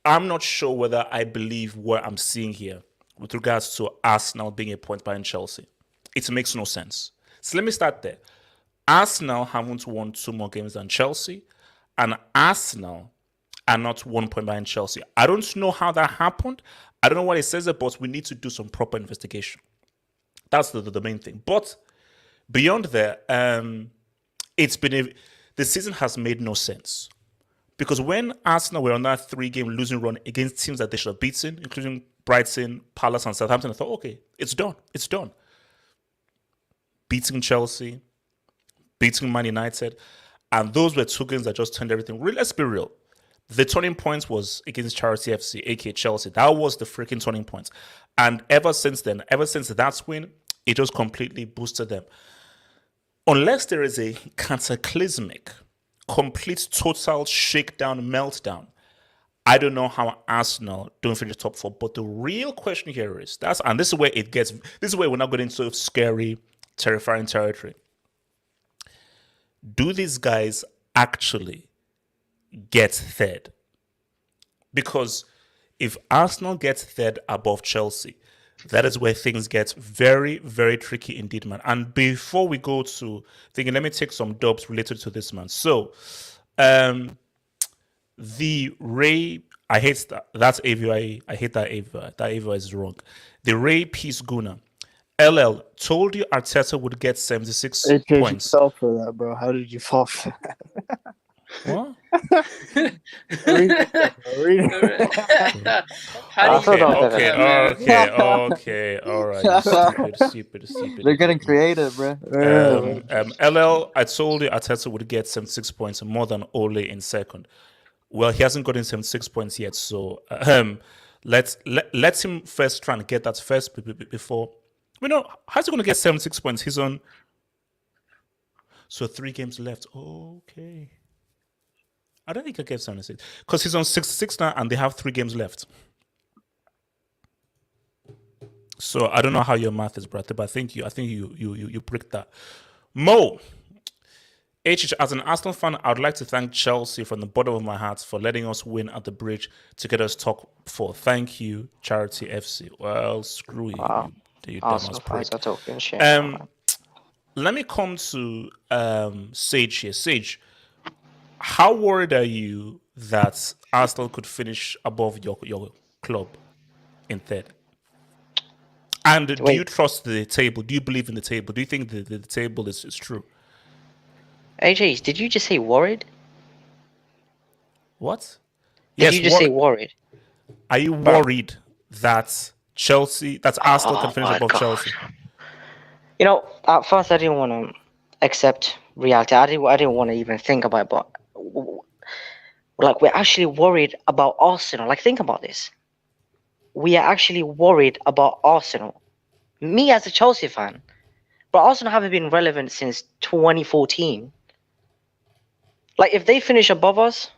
I'm not sure whether I believe what I'm seeing here with regards to Arsenal being a point behind Chelsea. It makes no sense. So let me start there. Arsenal haven't won 2 more games than Chelsea, and Arsenal are not 1 point behind Chelsea. I don't know how that happened. I don't know what it says, but we need to do some proper investigation. That's the main thing. But beyond there, the season has made no sense. Because when Arsenal were on that 3-game losing run against teams that they should have beaten, including Brighton, Palace, and Southampton, I thought, okay, it's done. Beating Chelsea, beating Man United, and those were 2 games that just turned everything. Really, let's be real. The turning point was against Charity FC, aka Chelsea. That was the freaking turning point. And ever since that win, it just completely boosted them. Unless there is a cataclysmic, complete, total shakedown, meltdown, I don't know how Arsenal don't finish top 4. But the real question here is this is where we're not going into scary, terrifying territory. Do these guys actually get third? Because if Arsenal gets third above Chelsea, that is where things get very, very tricky indeed, man. And before we go to thinking, let me take some dubs related to this, man. So, the Ray, I hate that. That's AVI. I hate that AVI. That AVI is wrong. The Ray Peace Guna. LL told you Arteta would get 76 points. You fell for that, bro. How did you fall for that? What? Okay, all right. Stupid. They're getting creative, bro. LL, I told you Arteta would get 76 points, more than Ole in second. Well, he hasn't gotten 76 points yet, so let him first try and get that first before. How's he going to get 76 points? He's on. So 3 games left. Okay. I don't think he'll get 76 because he's on 66 now and they have 3 games left. So I don't know how your math is, brother, but I think you pricked that. Mo, as an Arsenal fan, I would like to thank Chelsea from the bottom of my heart for letting us win at the bridge to get us top 4. Thank you, Charity FC. Well, screw you. Wow. You Arsenal fans are talking shit. Let me come to Sage here. Sage, how worried are you that Arsenal could finish above your club in third? And do you trust the table? Do you believe in the table? Do you think the table is true? AJ, did you just say worried? What? Did you just say worried? Are you worried that Arsenal can finish above Chelsea? You know, at first I didn't want to accept reality. I didn't want to even think about it, but like we're actually worried about Arsenal. Like think about this. We are actually worried about Arsenal. Me as a Chelsea fan, but Arsenal haven't been relevant since 2014. Like if they finish above us,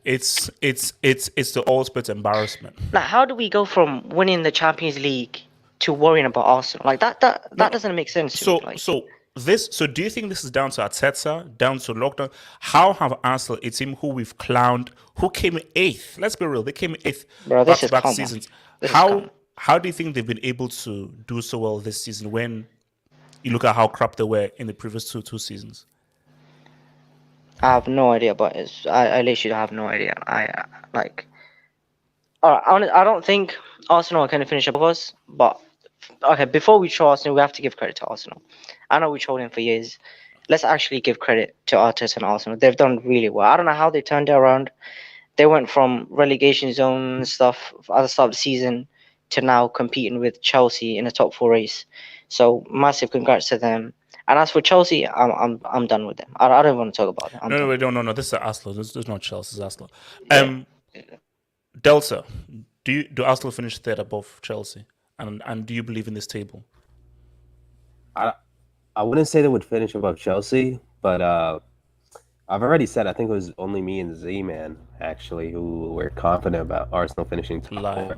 it's the ultimate embarrassment. like how do we go from winning the Champions League to worrying about Arsenal? Like that doesn't make sense. So do you think this is down to Arteta, down to lockdown? How have Arsenal, a team who we've clowned, who came 8th? Let's be real, they came 8th back-to-back seasons. How do you think they've been able to do so well this season when you look at how crap they were in the previous two seasons? I have no idea, but I literally have no idea. I don't think Arsenal are going to finish above us, but okay, before we show Arsenal, we have to give credit to Arsenal. I know we showed them for years. Let's actually give credit to Arteta and Arsenal. They've done really well. I don't know how they turned it around. They went from relegation zone and stuff at the start of the season to now competing with Chelsea in a top 4 race. So massive congrats to them. And as for Chelsea, I'm done with them. I don't want to talk about it. No. This is Arsenal. This is not Chelsea. This is Arsenal. Delta, do Arsenal finish third above Chelsea? And do you believe in this table? I wouldn't say they would finish above Chelsea, but I've already said I think it was only me and Z-Man actually who were confident about Arsenal finishing top 4.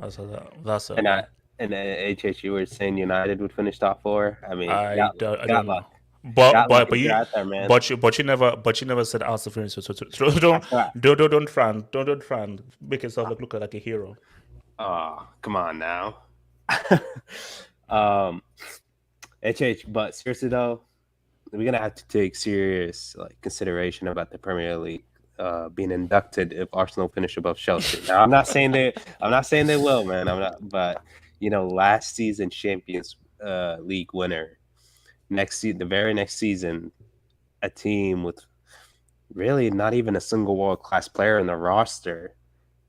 And HH, you were saying United would finish top 4. I mean, I don't know. But you never said Arsenal finish. So don't try and make yourself look like a hero. Oh, come on now. HH, but seriously though, we're gonna have to take serious consideration about the Premier League being inducted if Arsenal finish above Chelsea. Now, I'm not saying they will, man. But last season Champions League winner, the very next season, a team with really not even a single world-class player in the roster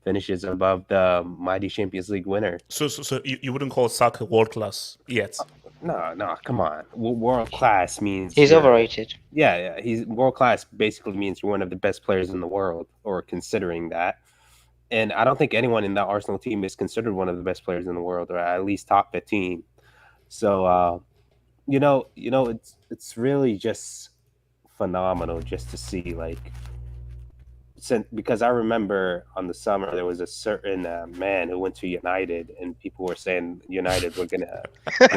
finishes above the mighty Champions League winner. So you wouldn't call Saka world-class yet? No, come on. World-class means he's overrated. Yeah. He's world-class basically means you're one of the best players in the world, or considering that. And I don't think anyone in that Arsenal team is considered one of the best players in the world, or at least top 15. So, it's really just phenomenal just to see, because I remember on the summer there was a certain man who went to United, and people were saying United were gonna win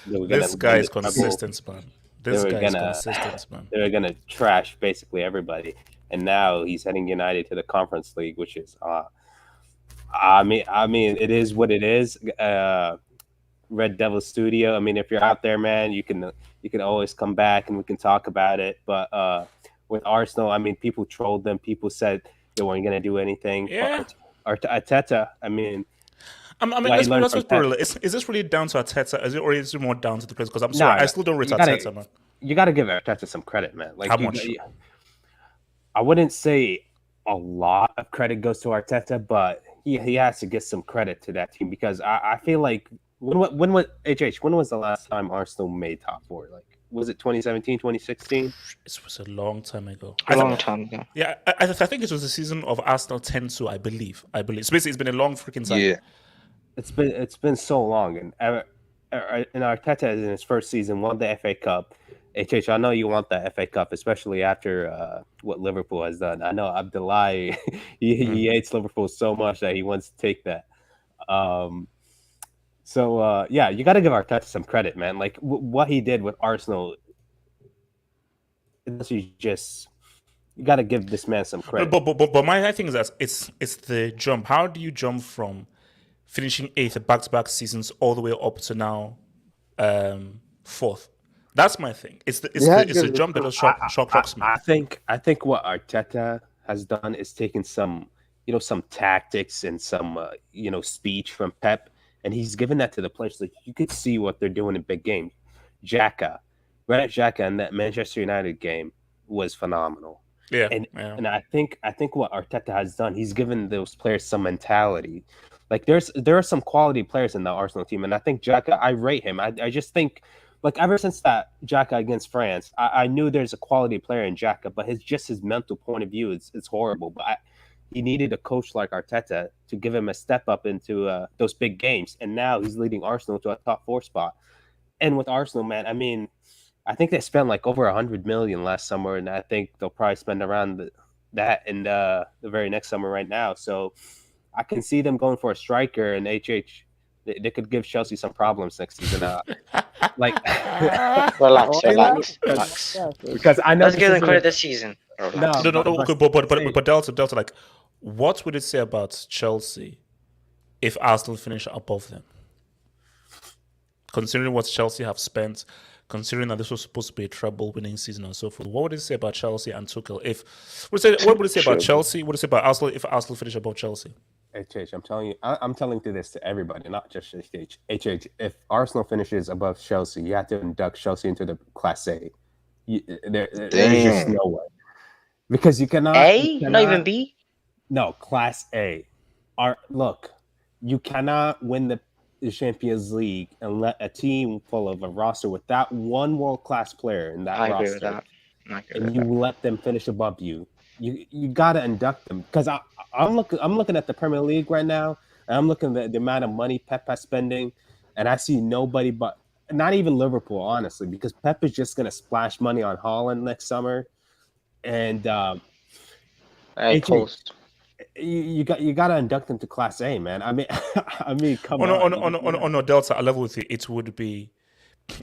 the league. This guy is consistent, man. They were gonna trash basically everybody, and now he's heading United to the Conference League, which is, I mean, it is what it is. Red Devil Studio. I mean, if you're out there, man, you can always come back and we can talk about it. But with Arsenal, I mean, people trolled them. People said they weren't going to do anything. Yeah. Arteta, I mean, let's be real. Is this really down to Arteta? Or is it more down to the players? Because I'm sorry, I still don't rate Arteta, man. You got to give Arteta some credit, man. How much? I wouldn't say a lot of credit goes to Arteta, but he has to get some credit to that team, because I feel like when was the last time Arsenal made top 4? Was it 2017, 2016? It was a long time ago. Yeah, I think it was the season of Arsenal 10-2, I believe. So basically, it's been a long freaking time. Yeah. It's been so long, and Arteta in his first season won the FA Cup. HH, I know you want the FA Cup, especially after what Liverpool has done. I know Abdullahi, he hates Liverpool so much that he wants to take that. So yeah, you got to give Arteta some credit, man. Like what he did with Arsenal, you got to give this man some credit. But my thing is that it's the jump. How do you jump from finishing 8th back-to-back seasons all the way up to now 4th? That's my thing. It's the jump that shocks me. I think what Arteta has done is taken some tactics and some speech from Pep, and he's given that to the players. Like you could see what they're doing in big games. Granit Xhaka in that Manchester United game was phenomenal. Yeah, and I think what Arteta has done, he's given those players some mentality. Like there are some quality players in the Arsenal team, and I think Xhaka, I rate him. I just think, like, ever since that Xhaka against France, I knew there's a quality player in Xhaka, but his mental point of view is horrible. But he needed a coach like Arteta to give him a step up into those big games, and now he's leading Arsenal to a top 4 spot. And with Arsenal, man, I mean, I think they spent like over 100 million last summer, and I think they'll probably spend around that in the very next summer right now. So I can see them going for a striker, and they could give Chelsea some problems next season. Relax. Because I know let's give them credit this season. No. Okay, but Delta, like, what would it say about Chelsea if Arsenal finish above them? Considering what Chelsea have spent, considering that this was supposed to be a treble-winning season and so forth, what would it say about Chelsea and Tuchel? What would it say about Chelsea? What would it say about Arsenal if Arsenal finish above Chelsea? HH, I'm telling you, I'm telling this to everybody, not just HH. HH, if Arsenal finishes above Chelsea, you have to induct Chelsea into the Class A. There's just no way. Because you cannot... Not even B? No, Class A. Look, you cannot win the Champions League and let a team full of a roster with that one world-class player in that roster, agree with that. and you let them finish above you. You got to induct them, because I'm looking at the Premier League right now, and I'm looking at the amount of money Pep is spending, and I see nobody but not even Liverpool, honestly, because Pep is just going to splash money on Haaland next summer, and you got to induct them to Class A, man. I mean, come on. On a Delta, I level with you. It would be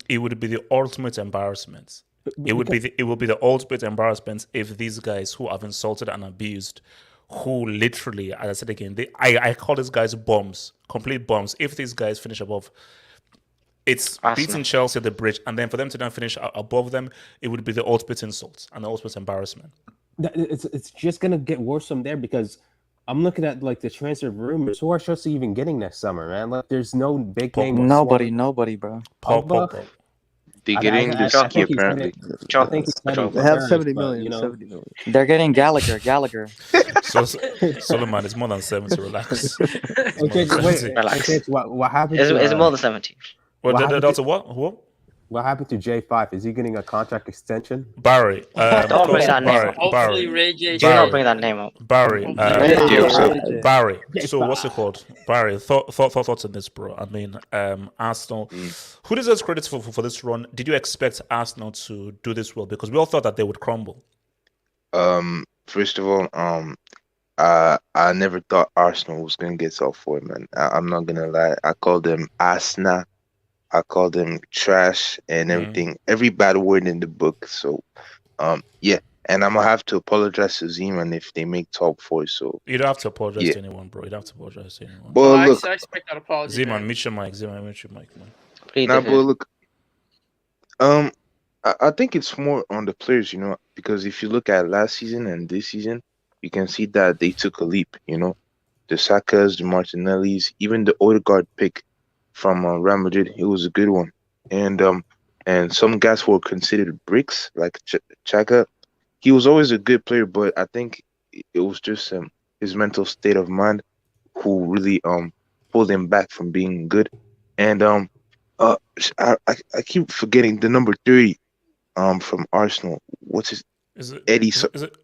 the ultimate embarrassment. It would be the ultimate embarrassment if these guys who have insulted and abused, who literally, as I said again, I call these guys bums, complete bums. If these guys finish above, it's beating Chelsea at the bridge, and then for them to then finish above them, it would be the ultimate insult and the ultimate embarrassment. It's just gonna get worse from there, because I'm looking at like the transfer rumors. Who are Chelsea even getting next summer, man? Like, there's no big name. Nobody, bro. Pogba. They're getting Luski apparently. They have 70 million. 70 million. They're getting Gallagher. So Solomon, it's more than 70. Relax. Relax. What happened? It's more than 70. What? What happened to J5? Is he getting a contract extension? Barry. Don't bring that name up. Hopefully, Ray J. Do not bring that name up. Barry. Barry. So what's it called? Barry. Thoughts on this, bro? I mean, Arsenal. Who deserves credit for this run? Did you expect Arsenal to do this well? Because we all thought that they would crumble. First of all, I never thought Arsenal was gonna get top 4, man. I'm not gonna lie. I called them Arsenal. I called them trash and everything, every bad word in the book. So, yeah. And I'm going to have to apologize to Zeman if they make top 4. So you don't have to apologize to anyone, bro. You don't have to apologize to anyone. But look, I expect that apology. Zeman, mute your mic. Man. Nah, but look, I think it's more on the players, because if you look at last season and this season, you can see that they took a leap, the Sakas, the Martinellis, even the Odegaard pick from Real Madrid, it was a good one, and some guys were considered bricks like Xhaka. He was always a good player, but I think it was just his mental state of mind who really pulled him back from being good. And I keep forgetting the number 30 from Arsenal. What's his? Is it Eddie? Is it?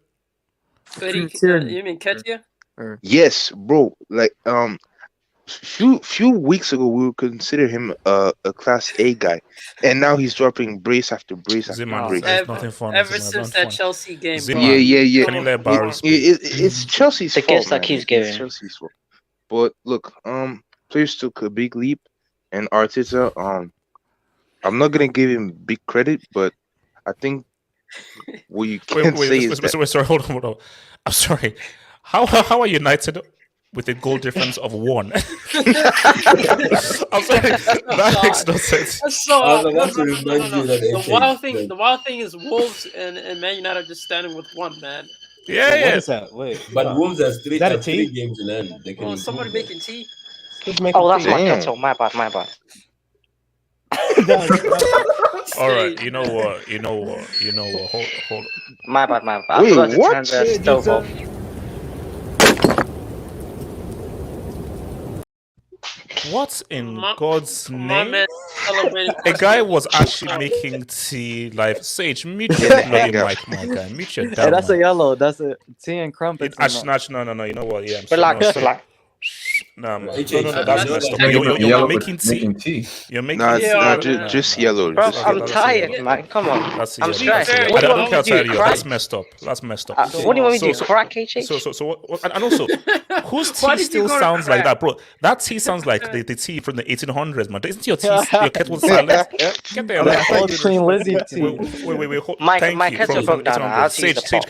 Eddie, you mean Nketiah? Yes, bro. Like few weeks ago, we would consider him a Class A guy, and now he's dropping brace after brace after brace. Nothing fun. Ever since that Chelsea game, bro. Yeah. Can you let Barry speak? It's Chelsea's fault. The gifts that keeps giving. It's Chelsea's fault. But look, players took a big leap, and Arteta, I'm not gonna give him big credit, but I think what you can say is that sorry, hold on. I'm sorry. How are United with a goal difference of 1? I'm sorry, that makes no sense. So, I was about to remind you that The wild thing is Wolves and Man United just standing with 1, man. Yeah, What yeah. is that? Wait, But Wolves has is that a three tea? games in hand. They can Somebody improve that. making tea. Who's making Oh, that's tea? my Damn. kettle. My bad. All right, you know what? Hold. My bad. I Wait, forgot to what? turn the stove off. What in God's name? man celebrating A guy was actually making tea live. Sage, mute your bloody mic, my guy. Mute your Hey, damn that's a mic. yellow. That's a tea and crumpets. No. You know what? Yeah, I'm Relax. No, man. HH, No, that's you know messed up. that- You're making tea. Making tea. You're making Nah, tea. nah, man. just yellow. Bro, Just I'm yellow. tired, man. Come on. That's I'm yellow. stressed. fair, What do you I want don't me care to do? how Crack? That's messed up. What do you want me to do? Crack, HH? So what? And also, whose Why tea did you still go to sounds like crack? that, bro? That tea sounds like the tea from the 1800s, man. Isn't your kettle silent? Get there, That's man. old Queen Lizzie tea. Wait. My Thank you. kettle From broke down. 1800s. I had to use the Sage, pot.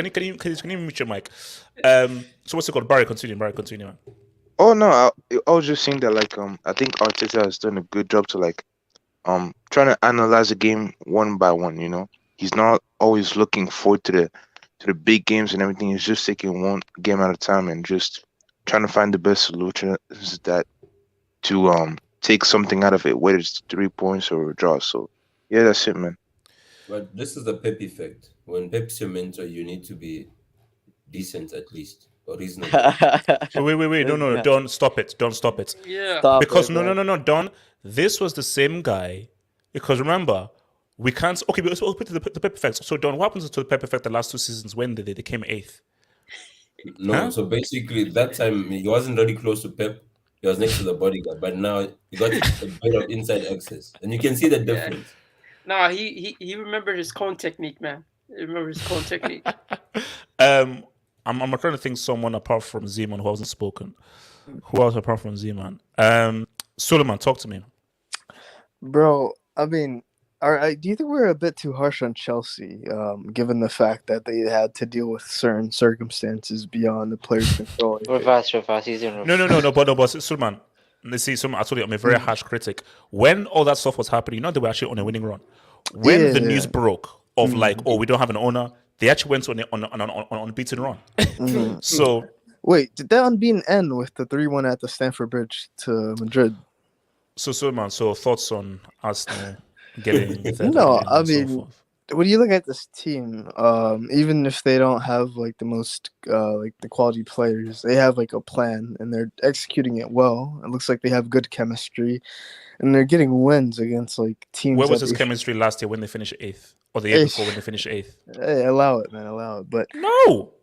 can you mute your mic? So what's it called? Barry, continue, man. Oh no, I was just saying that I think Arteta has done a good job to trying to analyze the game one by one. You know, he's not always looking forward to the big games and everything. He's just taking one game at a time and just trying to find the best solutions that to take something out of it, whether it's 3 points or a draw. So yeah, that's it, man. But this is the Pep effect. When Pep's your mentor, you need to be decent at least, or reasonable. Wait. No. Don't stop it. Yeah. Stop Because it, no, bro. Don. This was the same guy. Because remember, we can't. Okay, but we'll put the Pep effect. So Don, what happens to the Pep effect the last 2 seasons when they came 8th? No, Huh? so basically that time he wasn't very close to Pep. He was next to the bodyguard, but now he got a bit of inside access, and you can see the difference. No, he remembered his cone technique, man. He remembered his cone technique. I'm trying to think someone apart from Z-Man who hasn't spoken. Who else apart from Z-Man? Suleiman, talk to me. Bro, I mean, do you think we're a bit too harsh on Chelsea, given the fact that they had to deal with certain circumstances beyond the player's control? Reverse. He's in reverse. No, but Suleiman, let's see, I told you I'm a very harsh critic. When all that stuff was happening, they were actually on a winning run. When the news broke of we don't have an owner, they actually went on an unbeaten run. So wait, did that unbeaten end with the 3-1 at the Stamford Bridge to Madrid? So Suleiman, thoughts on Arsenal getting third? No, I mean, when you look at this team, even if they don't have the most the quality players, they have a plan and they're executing it well. It looks like they have good chemistry, and they're getting wins against teams. Where was this chemistry last year when they finished 8th, or the year before when they finished 8th? Hey, allow it, man, allow it. But no.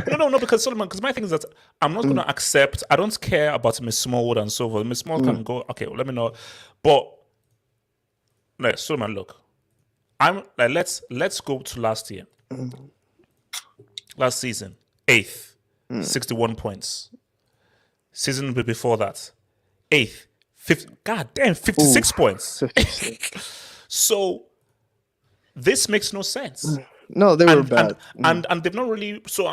No, because Suleiman, because my thing is that I'm not going to accept. I don't care about Miss Smallwood and so forth. Miss Small can go. Okay, well, let me know. But Suleiman, look, I'm let's go to last year. Last season, 8th, 61 points. Season before that, 8th, 56 points. So this makes no sense. No, they were bad. And they've not really. So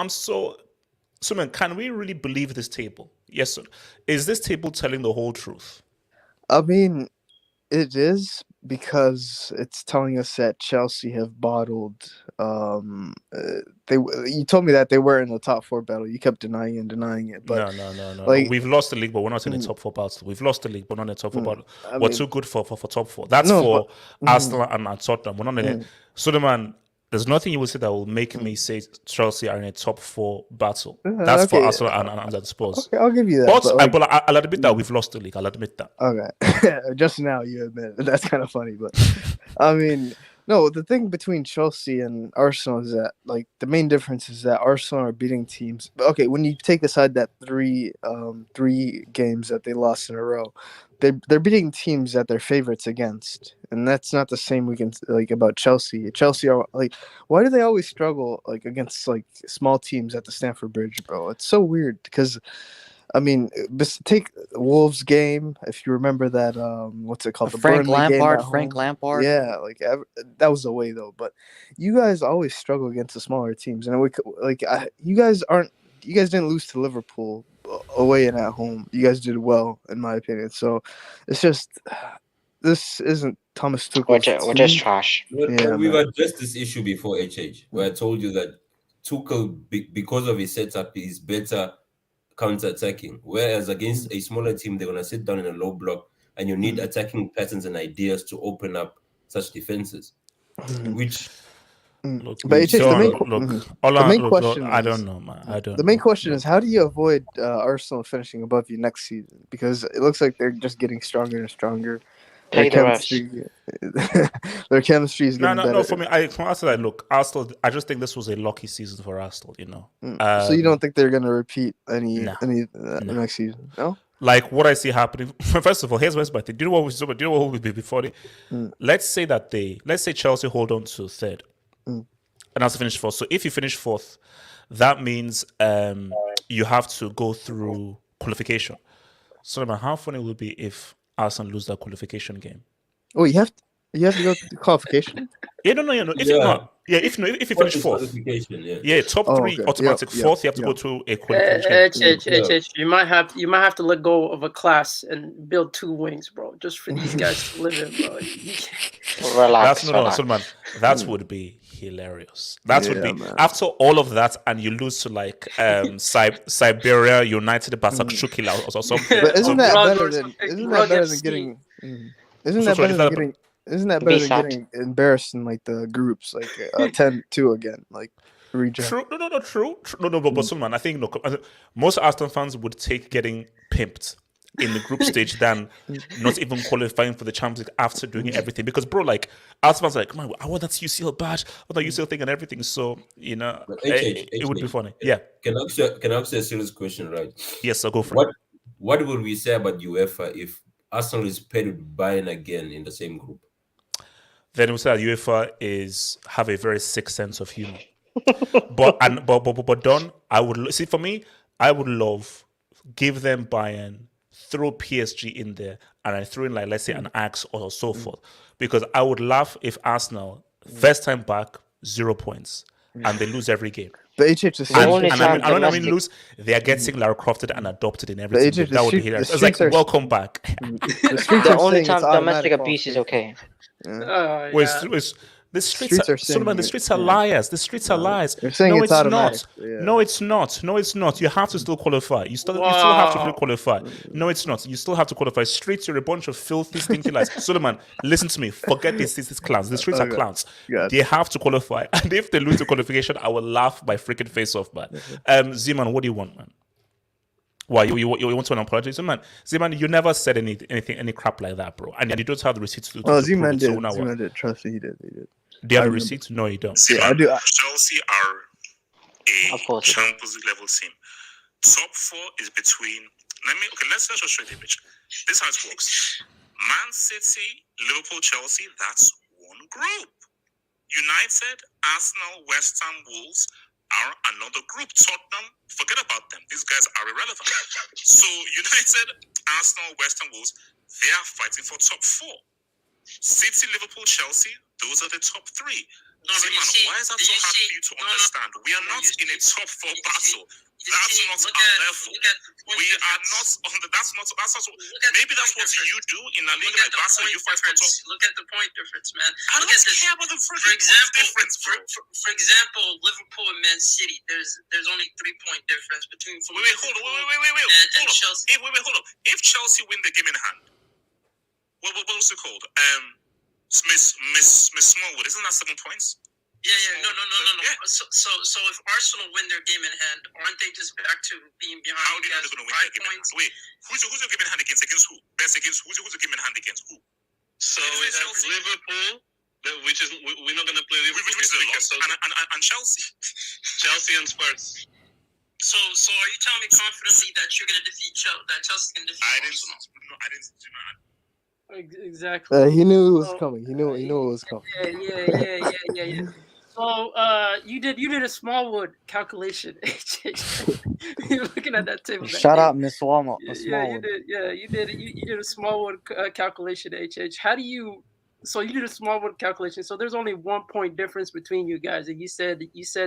man, can we really believe this table? Yes. Is this table telling the whole truth? I mean, it is, because it's telling us that Chelsea have bottled. You told me that they were in the top 4 battle. You kept denying it. But no. We've lost the league, but we're not in the top 4 battle. We've lost the league, but not in the top 4 battle. We're too good for top 4. That's for Arsenal and Tottenham. We're not in it. Suleiman, there's nothing you will say that will make me say Chelsea are in a top 4 battle. That's for Arsenal and Spurs. Okay, I'll give you that. But I'll admit that we've lost the league. I'll admit that. Okay. Just now you admit it. That's kind of funny, but I mean, no, the thing between Chelsea and Arsenal is that the main difference is that Arsenal are beating teams. Okay, when you take aside that three games that they lost in a row, they're beating teams that they're favorites against, and that's not the same we can about Chelsea. Chelsea are why do they always struggle against small teams at the Stamford Bridge, bro? It's so weird because I mean, take Wolves game. If you remember that, what's it called? The Frank Burnley game Lampard. at Frank home. Lampard. Yeah, like that was away though. But you guys always struggle against the smaller teams, and you guys didn't lose to Liverpool away and at home. You guys did well, in my opinion. So it's just this isn't Thomas Tuchel's We're just trash. Yeah, We've man. addressed this issue before, HH, where I told you that Tuchel, because of his setup, is better counter-attacking. Whereas against a smaller team, they're going to sit down in a low block, and you need attacking patterns and ideas to open up such defenses. Which, look, but it's just the main question. I don't know, man. I don't. The main question is, how do you avoid Arsenal finishing above you next season? Because it looks like they're just getting stronger and stronger. Play Their the chemistry, their chemistry is getting better. No. For me, I can answer that. Look, Arsenal. I just think this was a lucky season for Arsenal. So you don't think they're going to repeat any next season? No. Like what I see happening. First of all, here's my thing. Do you know what would be before? Let's say Chelsea hold on to third, and Arsenal finish fourth. So if you finish fourth, that means you have to go through qualification. So how funny will it be if Arsenal lose that qualification game? Oh, you have to go to qualification. Yeah, no. If you finish fourth, top three automatic. Fourth, you have to go to a qualification. You might have to let go of a class and build 2 wings, bro, just for these guys to live in, bro. Relax. That would be hilarious. That would be after all of that, and you lose to like Siberia United, Basakshukila or something. But isn't that better than getting? Isn't that better than getting embarrassed in like the groups, like 10-2 again, like reject? True. No. But Sulman, I think most Arsenal fans would take getting pimped in the group stage than not even qualifying for the Champions League after doing everything. Because bro, like Arsenal fans are like, man, I want that UCL badge, I want that UCL thing and everything. So it would be funny. Yeah. Can I ask you a serious question, right? Yes, I'll go for it. What would we say about UEFA if Arsenal is paired with Bayern again in the same group? Then we say that UEFA have a very sick sense of humor. but Don, I would see, for me, I would love give them Bayern, throw PSG in there, and I throw in like, let's say, an Ajax or so forth, because I would laugh if Arsenal first time back 0 points and they lose every game. The HH is lose. They are getting Lara Crofted and adopted in everything. That would be hilarious. It's like welcome back. The only time domestic abuse is okay. The streets are liars. The streets are liars. They're saying it's automatic. No, it's not. You have to still qualify. You still have to qualify. No, it's not. You still have to qualify. Streets are a bunch of filthy, stinky lies. Suleiman, listen to me. Forget these clowns. The streets are clowns. They have to qualify. And if they lose the qualification, I will laugh my freaking face off, man. Zeman, what do you want, man? Why you want to apologize, man? Zeman, you never said any crap like that, bro. And you don't have the receipts to. Zeman did. Zeman did. Trust me, he did. Do you have the receipts? No, you don't. Yeah, I do. Chelsea are a Champions League level team. Top 4 is between. Let's just show you the image. This is how it works. Man City, Liverpool, Chelsea. That's one group. United, Arsenal, West Ham, Wolves are another group. Tottenham, forget about them. These guys are irrelevant. So United, Arsenal, West Ham, Wolves, they are fighting for top 4. City, Liverpool, Chelsea, those are the top 3. Why is that so hard for you to understand? We are not in a top 4 battle. That's not our level. We are not on the. That's not. Maybe that's what you do in a Liga like Barca. You fight for top. Look at the point difference, man. I don't care about the difference. For example, Liverpool and Man City. There's only 3-point difference between. Wait, hold on. Chelsea. Hold on. If Chelsea win the game in hand, what was it called? Miss Smallwood, isn't that 7 points? Yeah. No. Yeah. So if Arsenal win their game in hand, aren't they just back to being behind? How do you know they're going to win their game in hand? Wait, who's your game in hand against? Against who? Best against who's your game in hand against who? So we have Liverpool, which is we're not going to play Liverpool this weekend, and Chelsea, Chelsea and Spurs. So are you telling me confidently that you're going to defeat Chelsea? That Chelsea can defeat Arsenal? I didn't. Exactly. He knew it was coming. He knew it was coming. Yeah. So you did a Smallwood calculation. You're looking at that table. Shout out Miss Smallwood. You did a Smallwood calculation. How do you? So you did a Smallwood calculation. So there's only 1 point difference between you guys, and you said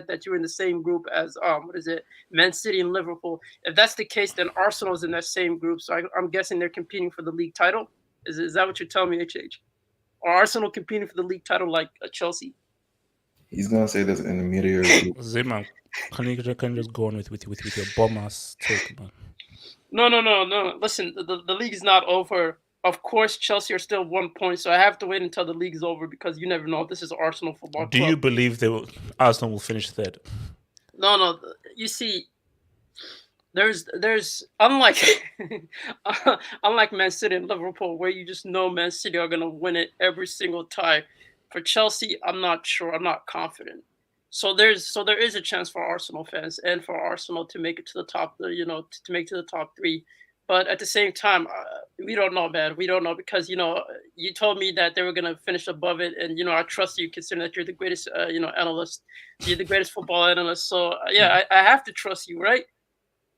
that you're in the same group as what is it, Man City and Liverpool. If that's the case, then Arsenal's in that same group. So I'm guessing they're competing for the league title. Is that what you're telling me, HH? Or Arsenal competing for the league title like Chelsea? He's gonna say there's an intermediary group. Zima, can you just go on with your bomb ass take, man? No. Listen, the league is not over. Of course, Chelsea are still 1 point, so I have to wait until the league is over because you never know. This is Arsenal Football Club. Do you believe Arsenal will finish third? No. You see, there's unlike unlike Man City and Liverpool, where you just know Man City are gonna win it every single time. For Chelsea, I'm not sure. I'm not confident. So there is a chance for Arsenal fans and for Arsenal to make it to the top. To make it to the top 3. But at the same time, we don't know, man. We don't know because you told me that they were gonna finish above it, and I trust you considering that you're the greatest analyst. You're the greatest football analyst. So I have to trust you, right?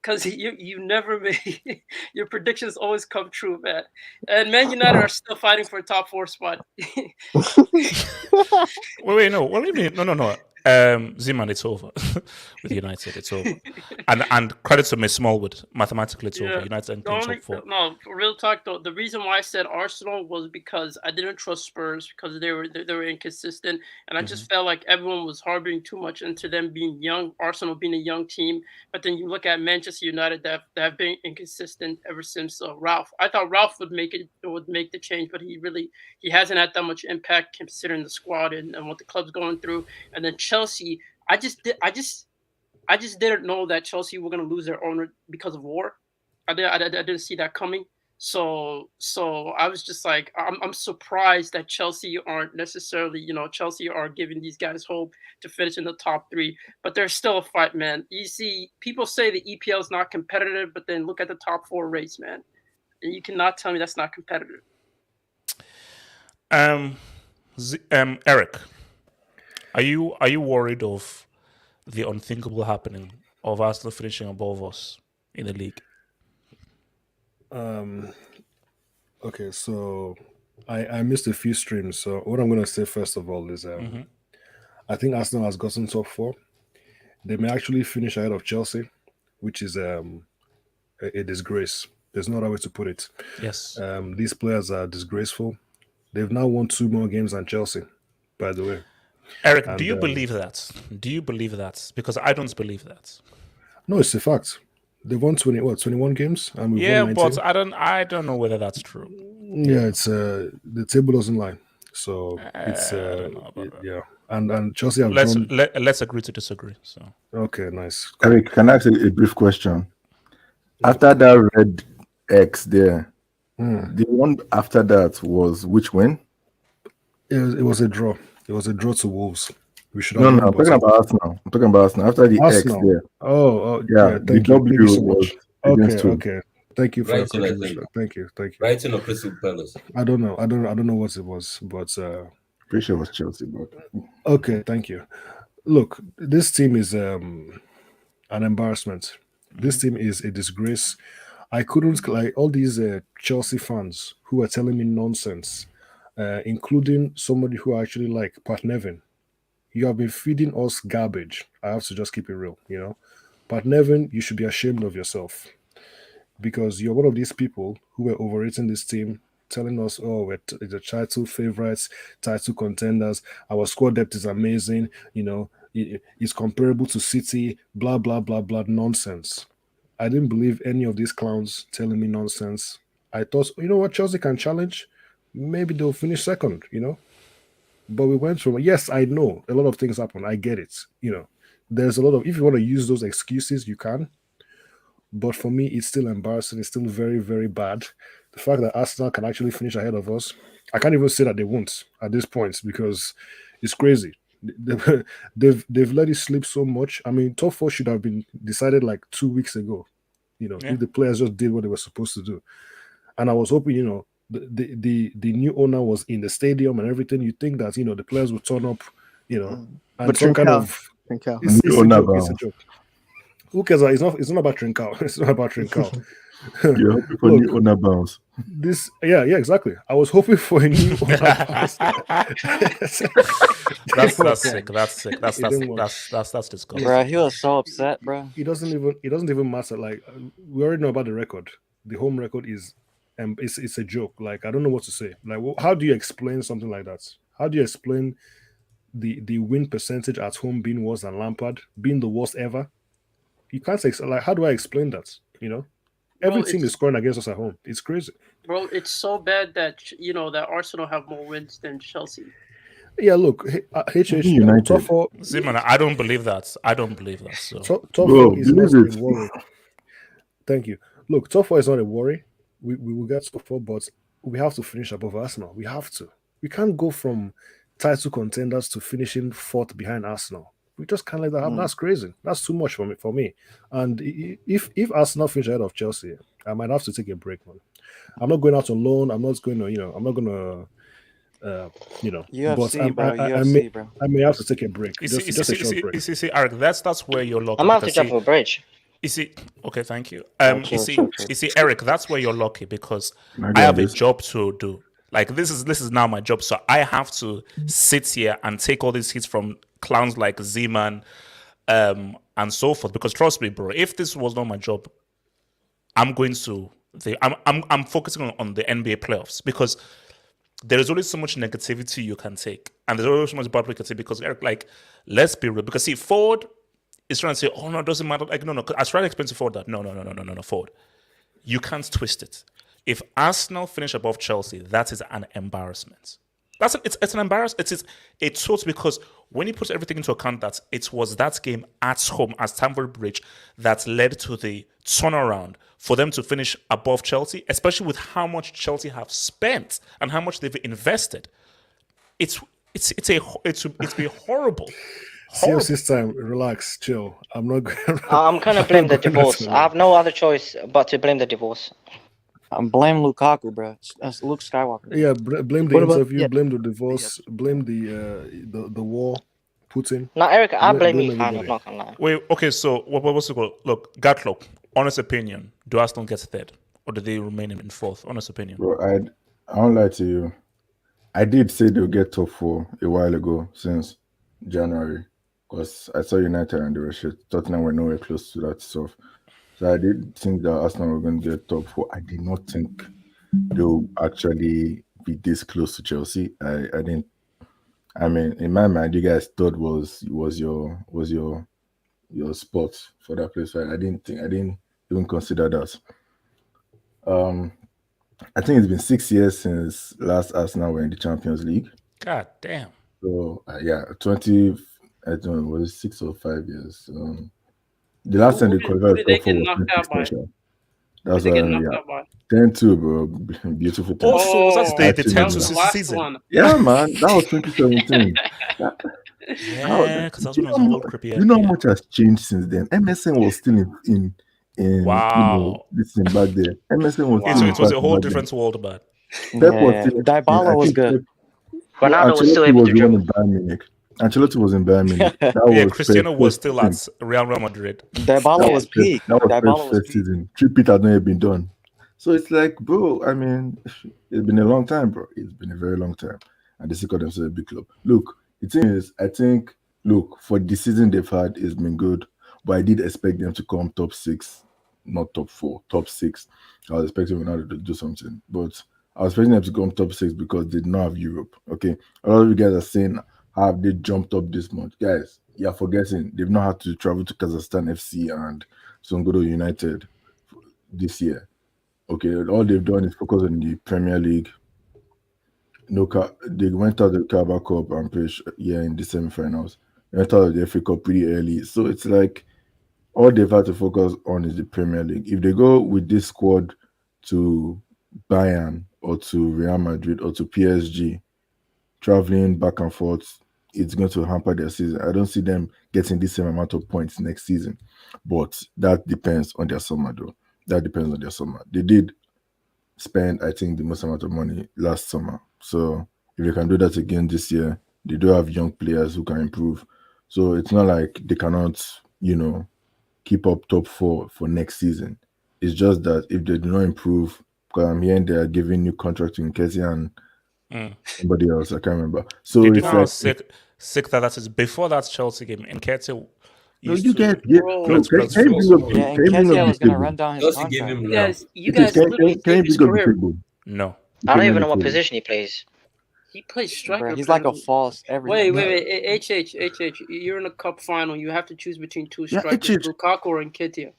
Because you never made your predictions always come true, man. And Man United are still fighting for a top 4 spot. Wait, no. What do you mean? No. Zeman, it's over with United. It's over, and credit to Miss Smallwood. Mathematically, it's over. United in top 4. No, for real talk though. The reason why I said Arsenal was because I didn't trust Spurs because they were inconsistent, and I just felt like everyone was harboring too much into them being young. Arsenal being a young team, but then you look at Manchester United that have been inconsistent ever since Ralph. I thought Ralph would make the change, but he hasn't had that much impact considering the squad and what the club's going through. And then Chelsea, I just didn't know that Chelsea were going to lose their owner because of war. I didn't see that coming. So I was just like, I'm surprised that Chelsea aren't necessarily, Chelsea are giving these guys hope to finish in the top 3, but there's still a fight, man. You see, people say the EPL is not competitive, but then look at the top 4 race, man. And you cannot tell me that's not competitive. Eric, are you worried of the unthinkable happening of Arsenal finishing above us in the league? Okay, so I missed a few streams. So what I'm going to say first of all is I think Arsenal has gotten top 4. They may actually finish ahead of Chelsea, which is a disgrace. There's no other way to put it. Yes. These players are disgraceful. They've now won 2 more games than Chelsea, by the way. Eric, do you believe that? Do you believe that? Because I don't believe that. No, it's a fact. They've won 21 games, and we've won 19. But I don't know whether that's true. Yeah, it's the table doesn't lie, so it's yeah. And Chelsea have let's agree to disagree. So okay, nice. Eric, can I ask a brief question? After that red X there, the one after that was which win? It was a draw. It was a draw to Wolves. We should. No, I'm talking about Arsenal. After the Arsenal. X there. Oh, yeah. The W so was okay. Thank you for your contribution. Thank you. Brighton or Crystal Palace? I don't know what it was, but pretty sure it was Chelsea. But okay, thank you. Look, this team is an embarrassment. This team is a disgrace. I couldn't like all these Chelsea fans who are telling me nonsense, including somebody who I actually like, Pat Nevin. You have been feeding us garbage. I have to just keep it real, Pat Nevin, you should be ashamed of yourself because you're one of these people who were overrating this team, telling us, oh, we're the title favorites, title contenders. Our squad depth is amazing. It's comparable to City, blah, blah, blah, blah, nonsense. I didn't believe any of these clowns telling me nonsense. I thought, you know what, Chelsea can challenge. Maybe they'll finish second, But we went from, yes, I know a lot of things happen. I get it. There's a lot of, if you want to use those excuses, you can. But for me, it's still embarrassing. It's still very, very bad. The fact that Arsenal can actually finish ahead of us, I can't even say that they won't at this point because it's crazy. They've let it slip so much. I mean, top 4 should have been decided like 2 weeks ago, if the players just did what they were supposed to do. And I was hoping, the new owner was in the stadium and everything. You think that the players would turn up, and But some kind Trincao, of Trincao. it's a Owner joke. It's a bounce. joke. Who cares? It's not about Trincao. It's not about Trincao. You're hoping for Look, new owner bounce. this yeah, exactly. I was hoping for a new owner bounce. That's sick. That's sick. That's It didn't work. that's disgusting. Bro, he was so upset, bro. It doesn't even matter. Like we already know about the record. The home record is it's a joke. Like I don't know what to say. Like how do you explain something like that? How do you explain the win percentage at home being worse than Lampard, being the worst ever? You can't say, like, how do I explain that? You know, every team is scoring against us at home. It's crazy, bro. It's so bad that that Arsenal have more wins than Chelsea. Yeah, look, United. Top four. See, man, I don't believe that. I don't believe that. So top four is not a worry. Thank you. Look, top four is not a worry. We will get top four, but we have to finish above Arsenal. We have to. We can't go from title contenders to finishing fourth behind Arsenal. We just can't let that happen. That's crazy. That's too much for me. And if Arsenal finish ahead of Chelsea, I might have to take a break, man. I'm not going out on loan. I'm not going to, I'm not going to, UFC, but I may have to take a break. Just a short break. You see, Eric, that's where you're lucky. I'm going to jump a bridge. You see, okay, thank you. You see, Eric, that's where you're lucky because I have a job to do. Like this is now my job, so I have to sit here and take all these hits from clowns like Z-Man, and so forth. Because trust me, bro, if this was not my job, I'm focusing on the NBA playoffs because there is only so much negativity you can take, and there's always so much bad negativity. Because Eric, like, let's be real. Because see, Ford is trying to say, "Oh no, it doesn't matter." Like, no. I try to explain to Ford that no, Ford, you can't twist it. If Arsenal finish above Chelsea, that is an embarrassment. It's an embarrassment. It's total because when you put everything into account, that it was that game at home at Stamford Bridge that led to the turnaround for them to finish above Chelsea, especially with how much Chelsea have spent and how much they've invested. It's been horrible. See you this time. Relax, chill. I'm not going. I'm gonna blame the divorce. I have no other choice but to blame the divorce. Blame Lukaku, bro. That's Luke Skywalker. Yeah, blame the interview, blame the divorce, blame the war, Putin. No, Eric, I blame you. I'm not gonna lie. Wait, okay, so what's it called? Look, Gatlock, honest opinion, do Arsenal get third? Or do they remain in fourth? Honest opinion. Bro, I won't lie to you. I did say they'll get top four a while ago, since January. Because I saw United and they were shit. Tottenham were nowhere close to that stuff. So I did think that Arsenal were going to get top four. I did not think they'll actually be this close to Chelsea. I didn't. I mean, in my mind, you guys thought was your spot for that place. Right? I didn't even consider that. I think it's been 6 years since last Arsenal were in the Champions League. God damn. So 20. I don't know, was it 6 or 5 years? The last time they qualified they get knocked out by? That's why 10-2, bro. Beautiful. Oh, so that's the 10-2 season. One. Yeah, man. That was 2017. Yeah, because that's when I was a little creepy. You know how much has changed since then? MSN was still in wow. This thing back there. MSN was still it was a whole different world, but Dybala was good. Ronaldo was still able to dribble. Ancelotti was in Bayern Munich. Cristiano was still at Real Madrid. Dybala was peak. That was first season. 3 peat had not yet been done. So it's like, bro, I mean, it's been a long time, bro. It's been a very long time. And they still call themselves a big club. Look, the thing is, I think, for the season they've had, it's been good. But I did expect them to come top 6, not top 4, top 6. I was expecting Ronaldo to do something. But I was expecting them to come top 6 because they did not have Europe. Okay? A lot of you guys are saying, have they jumped up this month? Guys, you're forgetting they've not had to travel to Kazakhstan FC and Songodo United this year. Okay, all they've done is focus on the Premier League. They went out of the Carabao Cup and played in the semi-finals. They went out of the FA Cup pretty early. So it's like all they've had to focus on is the Premier League. If they go with this squad to Bayern or to Real Madrid or to PSG, traveling back and forth, it's going to hamper their season. I don't see them getting the same amount of points next season. But that depends on their summer, though. That depends on their summer. They did spend, I think, the most amount of money last summer. So if they can do that again this year, they do have young players who can improve. So it's not like they cannot, keep up top 4 for next season. It's just that if they do not improve, because I'm hearing they are giving new contract to Nketiah and somebody else, I can't remember. So Did you it's know how like sick that is? Before that Chelsea game, Nketiah used you to guys can you bring up Yeah, can and you bring up Nketiah the was gonna table? run down his Chelsea gave contract. him You love. guys, you It is, guys literally can you saved his bring up the career. table? No. You I can don't even bring know the what table. position he plays. He plays striker. Bro, he's like a apparently. false everything. Wait. HH. You're in a cup final. You have to choose between two Yeah, strikers, Lukaku or Nketiah.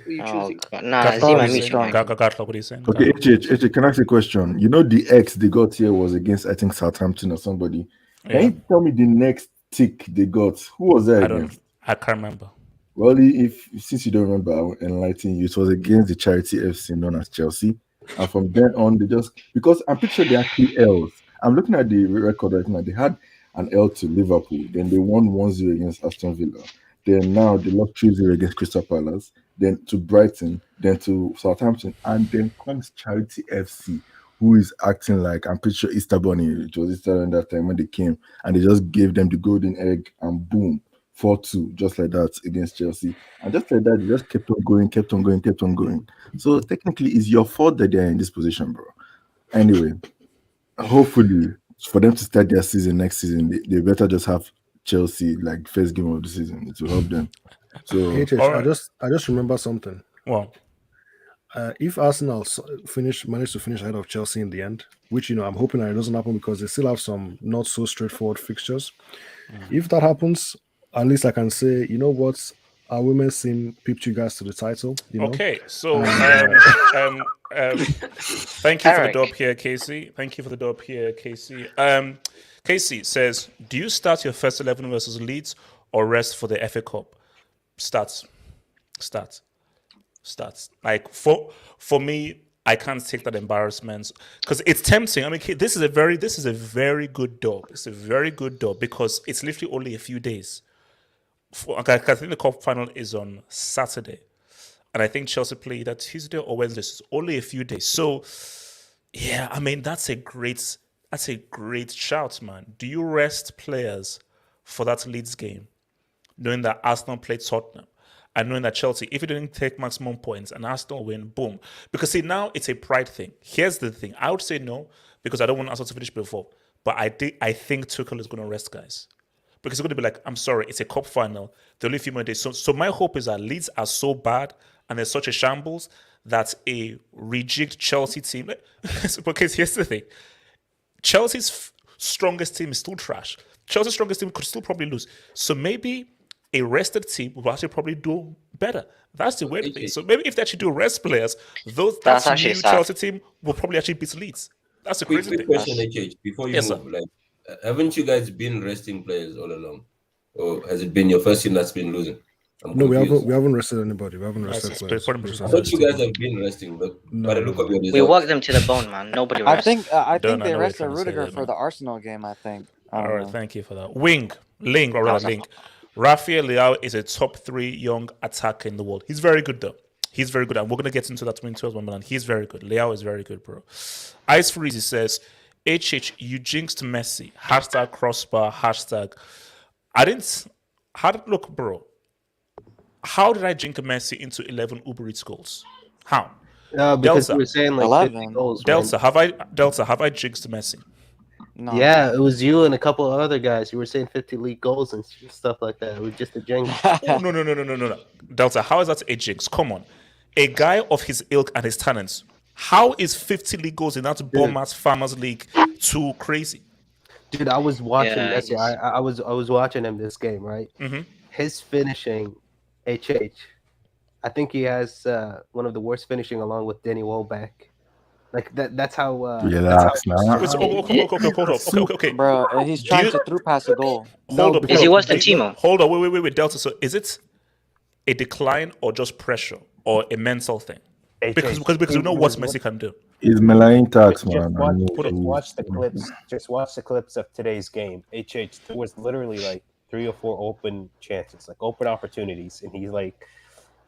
Who are you Oh, choosing? God. Nah, Gatla, Zima what are and you me saying? strong. Gatla, what are you saying? Okay, Gatla. HH, can I ask a question? The X they got here was against, I think, Southampton or somebody. Can Yeah. you tell me the next tick they got? Who was that against? I can't remember. Well, if since you don't remember, I'll enlighten you. It was against the charity FC known as Chelsea. And from then on, they just, because I'm pretty sure they actually L's. I'm looking at the record right now. They had an L to Liverpool. Then they won 1-0 against Aston Villa. Then now they lost 3-0 against Crystal Palace. Then to Brighton. Then to Southampton. And then comes Charity FC, who is acting like, I'm pretty sure Easter Bunny. It was Easter at that time when they came. And they just gave them the golden egg and boom. 4-2, just like that against Chelsea. And just like that, they just kept on going. So technically, it's your fault that they're in this position, bro. Anyway, hopefully, for them to start their season next season, they better just have Chelsea like first game of the season. It will help them. So, I just remember something. Well, if Arsenal manage to finish ahead of Chelsea in the end, which I'm hoping that it doesn't happen because they still have some not so straightforward fixtures. If that happens, at least I can say, you know what, our women's team pipped you guys to the title. Okay, so thank you for the dub here, Casey. Thank you for the dub here, Casey. Casey says, do you start your first 11 versus Leeds or rest for the FA Cup? Starts. Like for me, I can't take that embarrassment because it's tempting. I mean, this is a very good dub. It's a very good dub because it's literally only a few days. I think the cup final is on Saturday, and I think Chelsea play either Tuesday or Wednesday. So it's only a few days. So, yeah, I mean that's a great shout, man. Do you rest players for that Leeds game, knowing that Arsenal played Tottenham, and knowing that Chelsea, if you didn't take maximum points and Arsenal win, boom? Because see, now it's a pride thing. Here's the thing: I would say no because I don't want Arsenal to finish before, but I think Tuchel is going to rest guys. Because it's going to be like, I'm sorry, it's a cup final. The only few more days. So my hope is that Leeds are so bad and there's such a shambles that a rejigged Chelsea team. Because here's the thing: Chelsea's strongest team is still trash. Chelsea's strongest team could still probably lose. So maybe a rested team will actually probably do better. That's the weird thing. So maybe if they actually do rest players, that new Chelsea team will probably actually beat Leeds. That's the crazy thing. Question, HH, before you move. Haven't you guys been resting players all along, or has it been your first team that's been losing? No, we haven't rested anybody. We haven't rested players. I thought you guys have been resting, but by the look of your results, we worked them to the bone, man. Nobody rested. I think they rested Rudiger for the Arsenal game. I think. All right, thank you for that. Link. Rafael Leao is a top 3 young attacker in the world. He's very good though. He's very good, and we're gonna get into that when 12 Milan. He's very good. Leao is very good, bro. Ice Freezy says, HH, you jinxed Messi. # crossbar. #. Look, bro. How did I jinx Messi into 11 Uber Eats goals? How? Because you were saying like 50 goals. Delta, have I jinxed Messi? No. Yeah, it was you and a couple of other guys. You were saying 50 league goals and stuff like that. It was just a jinx. Oh, no. Delta, how is that a jinx? Come on. A guy of his ilk and his talents. How is 50 league goals in that Bournemouth Farmers League too crazy? Dude, I was watching Messi. I was watching him this game, right? Mm-hmm. His finishing, HH. I think he has one of the worst finishing along with Danny Welbeck. Like that's how. Relax now. Okay. Bro, he's trying to through pass a goal. Hold up. Is he worse than Timo? Hold on. Wait, Delta. So is it a decline or just pressure or a mental thing? Because we know what Messi can do. It's Milan tax, man. Watch the clips. Just watch the clips of today's game. HH, there was literally like 3 or 4 open chances, like open opportunities, and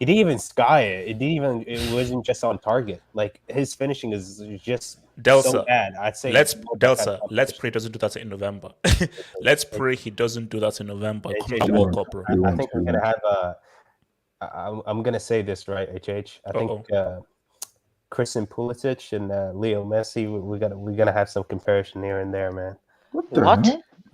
He didn't even sky it. It wasn't just on target. Like his finishing is just so bad. I'd say let's pray he doesn't do that in November. Let's pray he doesn't do that in November. Come to the World Cup, bro. I think we're gonna have I'm gonna say this right, HH. I think Christian Pulisic and Leo Messi. We're gonna have some comparison here and there, man.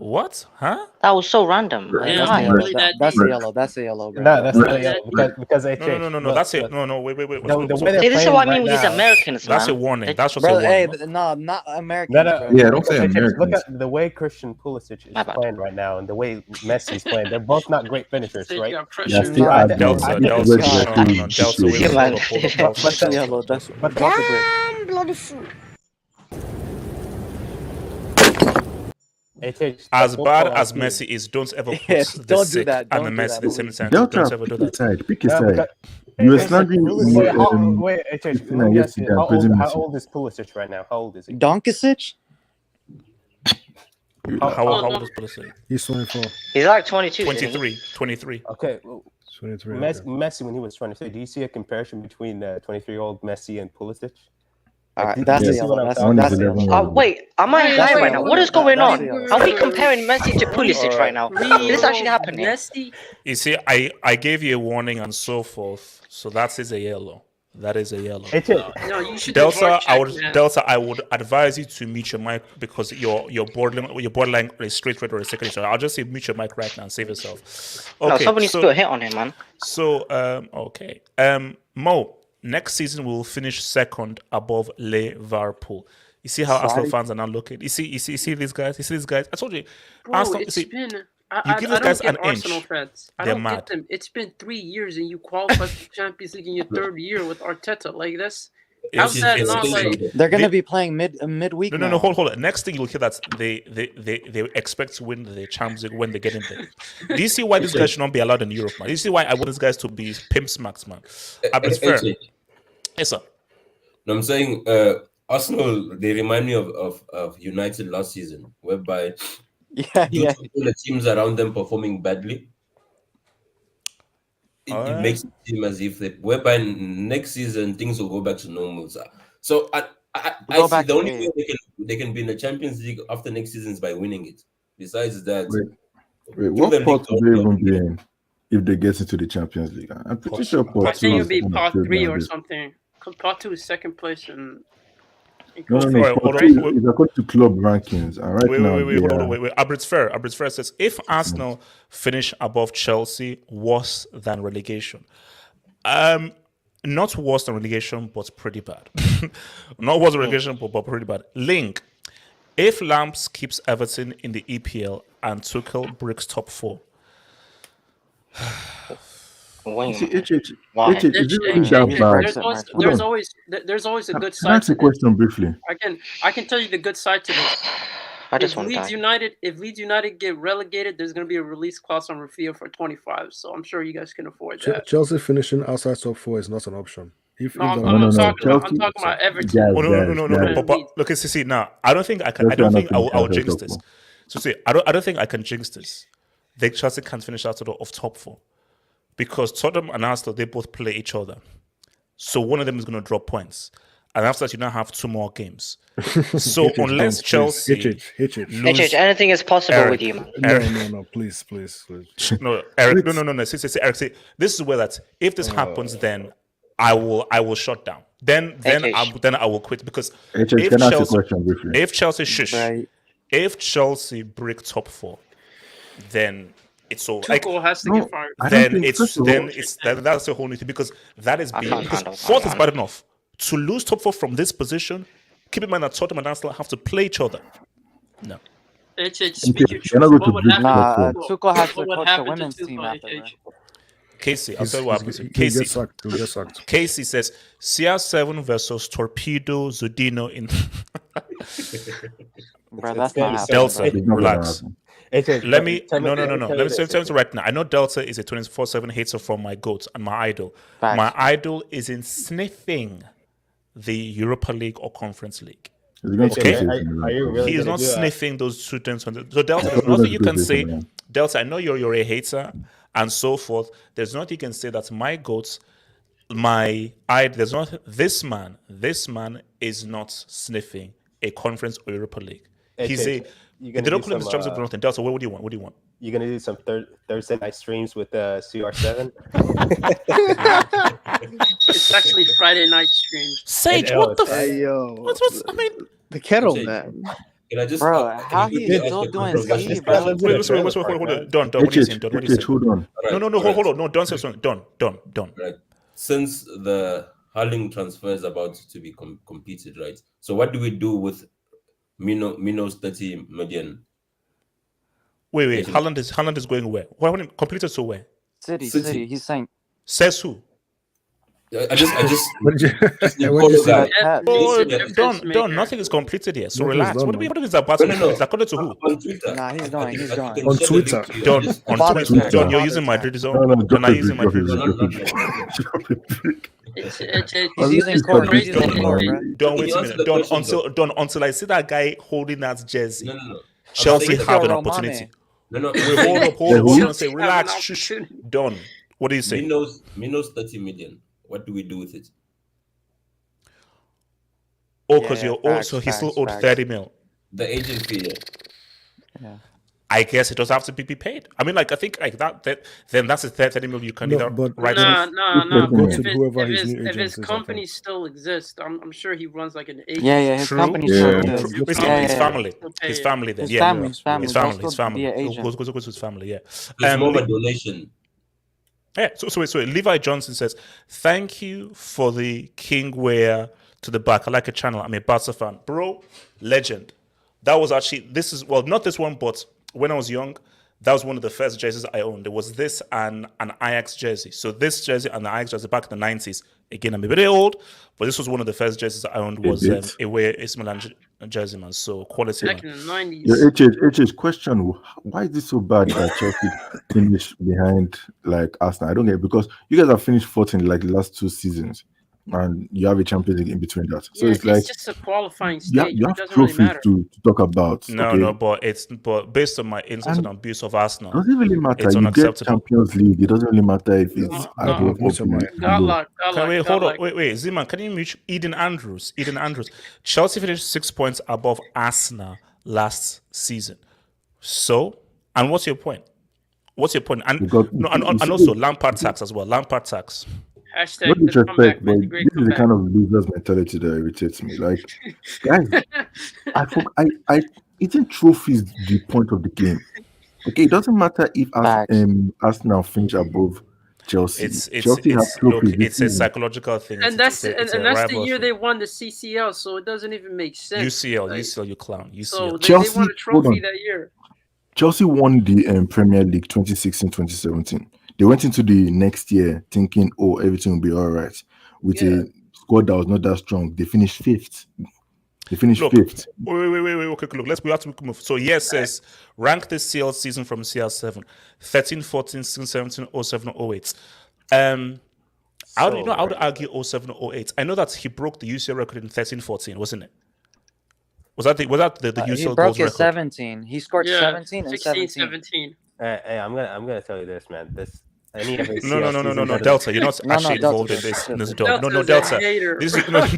What? Huh? That was so random. That's a yellow. That's a yellow. Bro. No, that's not a yellow because HH. No. That's it. No. Wait. See, this is what I mean with these Americans, That's man. a warning. That's just bro, a warning. hey, no, not Americans. No. Yeah, don't say Americans. Look at the way Christian Pulisic is playing right now and the way Messi's playing. They're both not great finishers, right? Yeah, still add Delta. Yellow. That's Bloody fool. As bad as Messi is, don't ever put the sick and the Messi at the same time. Don't ever do that. Pick a side. You were slandering Wait, how old is Pulisic right now? How old is he? Donkisic? How old is Pulisic? He's 24. He's like 22. 23. Okay. 23. Messi, when he was 23, do you see a comparison between 23-year-old Messi and Pulisic? That's a yellow. Wait, am I high right now? What is going on? Are we comparing Messi to Pulisic right now? Is this actually happening? You see, I gave you a warning and so forth, so that is a yellow. That is a yellow. No, you should Delta, I would advise you to mute your mic because you're borderline a straight red or a second. So I'll just say mute your mic right now and save yourself. Okay, no, somebody needs to put a hit on him, man. So okay, Mo. Next season we will finish second above Liverpool. You see how Arsenal fans are now looking. You see these guys. I told you, bro, Arsenal. It's been. I give these guys an Arsenal inch. fans. I They're don't mad. get them. It's been 3 years and you qualified for the Champions League in your third year with Arteta. Like that's how's that not like? They're gonna be playing midweek. No, hold on. Next thing you'll hear that they expect to win the Champions League when they get in there. Do you see why these guys should not be allowed in Europe, man? Do you see why I want these guys to be pimp smacks, man? It's fair. Yes, sir. No, I'm saying Arsenal, they remind me of United last season, whereby the teams around them performing badly. It makes it seem as if whereby next season things will go back to normal. So I see the only way they can be in the Champions League after next season is by winning it. Besides that, wait what part would they even be in if they get into the Champions League? I'm pretty sure I think it would be part 3 or something. Part 2 is second place and No. It's according to club rankings. And wait. Abrit's fair says if Arsenal finish above Chelsea, worse than relegation. Not worse than relegation, but pretty bad. Not worse than relegation, but pretty bad. Link. If Lamps keeps Everton in the EPL and Tuchel breaks top 4. There's always a good side. Can I ask a question briefly? I can tell you the good side to this. If Leeds United get relegated, there's going to be a release clause on Rafia for 25. So I'm sure you guys can afford that. Chelsea finishing outside top 4 is not an option. I'm talking about Everton. No. But look, see now. I don't think I'll jinx this. So see, I don't think I can jinx this. Chelsea can't finish out of top 4. Because Tottenham and Arsenal, they both play each other. So one of them is going to drop points. And after that, you now have 2 more games. So unless Chelsea... anything is possible with you, man. No, please. No, Eric, no. See, Eric, see, this is where that if this happens, then I will shut down. Then I will quit. Because if Chelsea break top 4, then... It's so Tuchel has to get fired. That's the whole new thing because that is big. Because fourth is bad enough to lose top 4 from this position. Keep in mind that Tottenham and Arsenal have to play each other. No. Tuchel has to coach the women's team after that. Casey, I'll tell you what happens. Casey says CR7 versus Torpedo Zodino in. Bro, that's not Delta. Relax. Let me say right now. I know Delta is a 24/7 hater from my goat and my idol. My idol is in sniffing the Europa League or Conference League. Okay, he is not sniffing those 2 teams. So Delta, there's nothing you can say. Delta, I know you're a hater and so forth. There's nothing you can say that my goats there's not this man is not sniffing a conference or Europa League. He's a they don't call him the champions of nothing. Delta, what do you want? You're gonna do some Thursday night streams with CR7. It's actually Friday night streams. Sage, what the what's I mean the kettle man. Can I just, bro, how he's still doing C, bro? Hold on. Don, what are you saying? Don, what are you saying? Hold on. No, hold on. No, Don says something. Don. Right. Since the Haaland transfer is about to be completed, right? So what do we do with Mino's 30 million? Wait. Haaland is going where? What completed to where? City. He's saying. Says who? I just Don, nothing is completed here. So relax. What is about? Is according to who? On Twitter. Nah, he's going. On Twitter. Don, on Twitter. Don, you're using Madridism. Don, are you using Madridism? He's using core. Don, wait a minute. Don, until I see that guy holding that jersey, Chelsea have an opportunity. No. Wait, hold on. Say, relax. Shush. Don, what do you say? Mino's 30 million. What do we do with it? Oh, because he's still owed 30 mil. The agent fee. Yeah. I guess it does have to be paid. I mean, I think that then that's a 30 mil you can either write. No. If his company still exists, I'm sure he runs like an agent. Yeah. His company still exists. His family. Then his family. His family. Goes to his family. Yeah. It's more of a donation. Yeah. So Levi Johnson says, "Thank you for the King wear to the back. I like a channel. I'm a Barca fan, bro. Legend. That was actually not this one, but." When I was young, that was one of the first jerseys I owned. There was this and an Ajax jersey. So this jersey and the Ajax jersey back in the 90s. Again, I'm a bit old, but this was one of the first jerseys I owned was a Milan jersey, man. So quality, back man. in the 90s. Yeah, HH, question, why is it so bad that Chelsea finished behind Arsenal? I don't get it, because you guys have finished fourth in the last 2 seasons. And you have a Champions League in between that, so it's just a qualifying stage. You have it doesn't trophies really matter. to talk about. No, but based on my insults and abuse of Arsenal, does it really matter? It's You get unacceptable. Champions League. It doesn't really matter if it's Wait, Zima, can you mute Eden Andrews? Chelsea finished 6 points above Arsenal last season. So, and what's your point? And also Lampard tax as well. Lampard tax. Hashtag no disrespect, but this is the kind of losers mentality that irritates me. Guys, I isn't trophies the point of the game? Okay, it doesn't matter if Arsenal finish above Chelsea. Chelsea has trophies. It's a psychological thing. And that's the year they won the CCL, so it doesn't even make sense. UCL, you clown. UCL. So they won a trophy that year. Chelsea won the Premier League 2016-2017. They went into the next year thinking, everything will be all right. With a squad that was not that strong. They finished fifth. Wait. Okay, look, we have to move. So yes, says rank this CL season from CL7. 13, 14, 16, 17, 07, 08. I would argue 07, 08. I know that he broke the UCL record in 13, 14, wasn't it? Was that the UCL he goals broke his record? 17. He scored 17 and 16, 17. Hey, I'm gonna tell you this, man. No, Delta. You're not actually involved in this dog. No, Delta.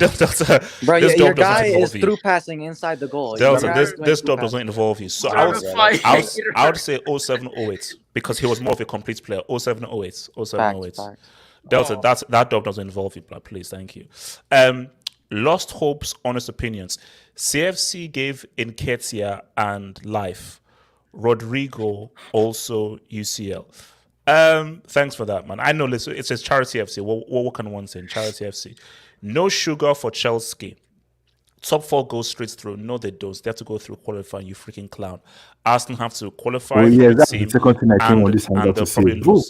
Delta. Bro, your guy is through passing inside the goal. Delta, this dog doesn't involve you. So I would say 07-08 because he was more of a complete player. 07-08. Delta, that dog doesn't involve you, but please, thank you. Lost hopes, honest opinions. CFC gave Nketiah and Life. Rodrigo also UCL. Thanks for that, man. I know it says Charity FC. What can one say? Charity FC. No sugar for Chelsea. Top 4 goes straight through. No, they don't. They have to go through qualifying, you freaking clown. Arsenal have to qualify. That's the second thing I came on this Hangout to say. Bro,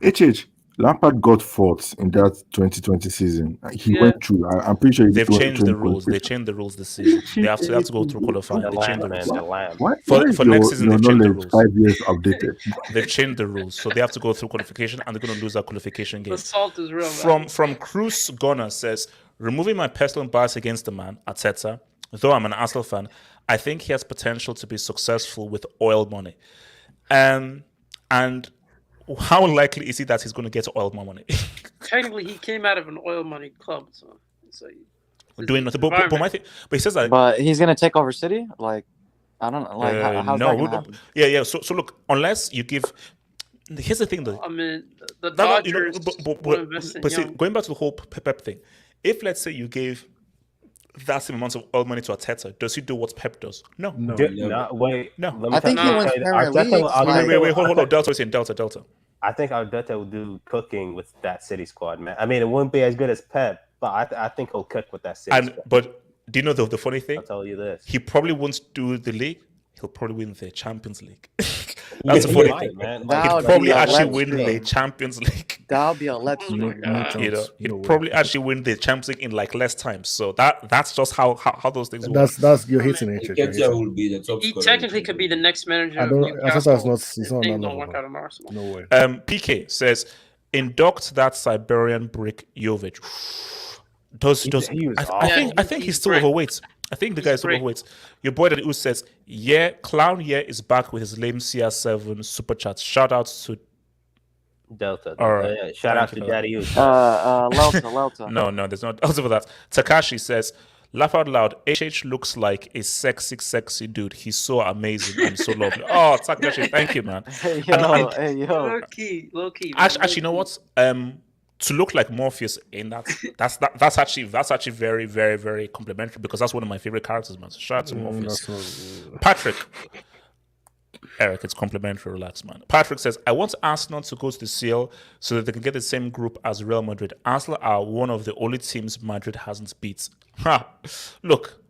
HH, Lampard got fourth in that 2020 season. He went through. I'm pretty sure they've changed the rules. They changed the rules this season. They have to go through qualifying. They changed the rules. For next season, they've changed the rules. 5 years updated. They've changed the rules, so they have to go through qualification, and they're going to lose that qualification game. The salt is real. From Cruz Gunner says, removing my personal bias against the man, Arteta, though I'm an Arsenal fan, I think he has potential to be successful with oil money. And how likely is it that he's going to get oil money? technically he came out of an oil money club, so doing nothing. But my thing, but he says that. But he's gonna take over City. Like, I don't know. Like, how's no, that gonna happen? Yeah. So look, unless you give. Here's the thing, though. I mean, the Dodgers. But see, going back to the whole Pep thing, if let's say you gave that same amount of oil money to Arteta, does he do what Pep does? No. Wait. No. I think he wins Premier League. Wait, hold on. Delta is saying Delta. I think Arteta will do cooking with that City squad, man. I mean, it wouldn't be as good as Pep, but I think he'll cook with that City squad. But do you know the funny thing? I'll tell you this. He probably won't do the league. He'll probably win the Champions League. That's the funny thing. Man. He'd probably actually win the Champions League. That'll be a let's he'd probably actually win the Champions League in like less time. So that's just how those things work. That's you're hitting it. Nketiah will be the top He scorer. technically could be the next manager. I of don't. Newcastle. It's not Things that don't work out level. in Arsenal. No way. PK says, induct that Siberian brick Jovic. I think he's still overweight. I think the guy is still overweight. Your boy that says, yeah, Clown is back with his lame CR7 super chat. Shout out to Delta. All right. Yeah, shout out to Daddy Us. Lelta. No, there's not. Also for that, Takashi says, laugh out loud. HH looks like a sexy dude. He's so amazing and so lovely. Oh, Takashi, thank you, man. Hey yo. Low key. Actually, you know what? To look like Morpheus in that's actually very, very, very complimentary because that's one of my favorite characters, man. So shout out to Morpheus. Patrick. Eric, it's complimentary, relax, man. Patrick says, I want Arsenal to go to the CL so that they can get the same group as Real Madrid. Arsenal are one of the only teams Madrid hasn't beat. Look,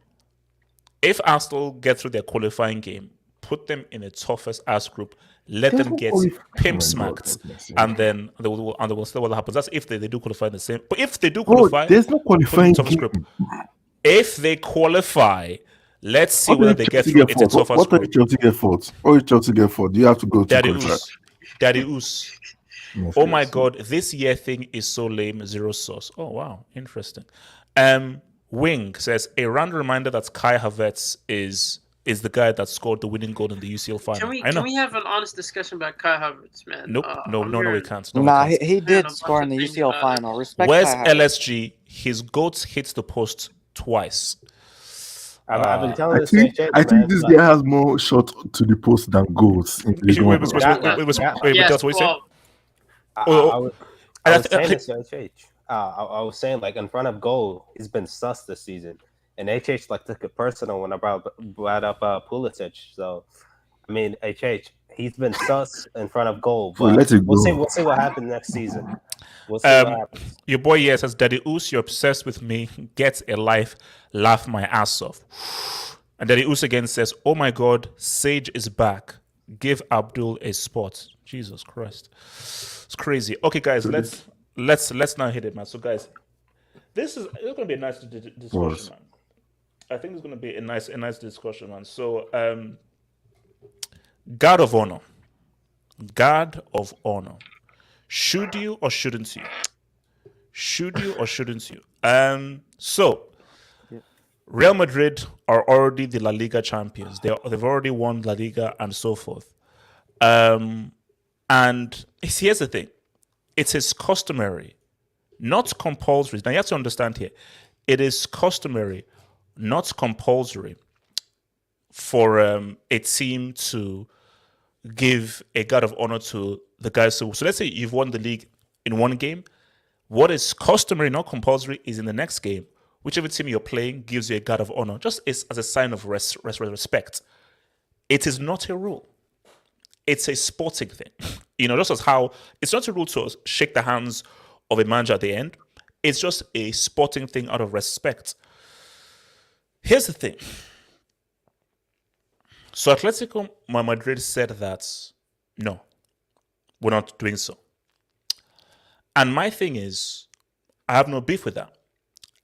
if Arsenal get through their qualifying game, put them in the toughest ass group, let them get pimp smacked, and then they will see what happens. That's if they do qualify in the same. But if they do qualify, there's no qualifying group. If they qualify, let's see whether they get through into the toughest group. What group. Chelsea get fault? Or Chelsea get fault? You have to go to Daddy Us. Oh my God, this year thing is so lame. Zero sauce. Oh wow, interesting. Wing says a random reminder that Kai Havertz is the guy that scored the winning goal in the UCL final. Can we have an honest discussion about Kai Havertz, man? Nope. No, we can't. He did score in the UCL final. Respect. Where's LSG? His goats hits the post twice. I've been telling I think this guy has more shot to the post than goals. I was saying, like, in front of goal, he's been sus this season. And HH like took it personal when I brought up Pulisic. So, I mean, HH, he's been sus in front of goal. But we'll see what happens next season. We'll see what happens. Your boy here says, Daddy Us, you're obsessed with me. Get a life. Laugh my ass off. And Daddy Us again says, oh my God, Sage is back. Give Abdul a spot. Jesus Christ. It's crazy. Okay, guys, let's now hit it, man. So, guys, it's going to be a nice discussion, man. I think it's going to be a nice discussion, man. So, Guard of Honor. Should you or shouldn't you? So, Real Madrid are already the La Liga champions. They've already won La Liga and so forth. And here's the thing. It is customary, not compulsory. Now, you have to understand here. It is customary, not compulsory, for a team to give a guard of honor to the guys. So let's say you've won the league in one game. What is customary, not compulsory, is in the next game, whichever team you're playing gives you a guard of honor, just as a sign of respect. It is not a rule. It's a sporting thing. Just as how it's not a rule to shake the hands of a manager at the end. It's just a sporting thing out of respect. Here's the thing. So Atletico Madrid said that, no, we're not doing so. And my thing is, I have no beef with that.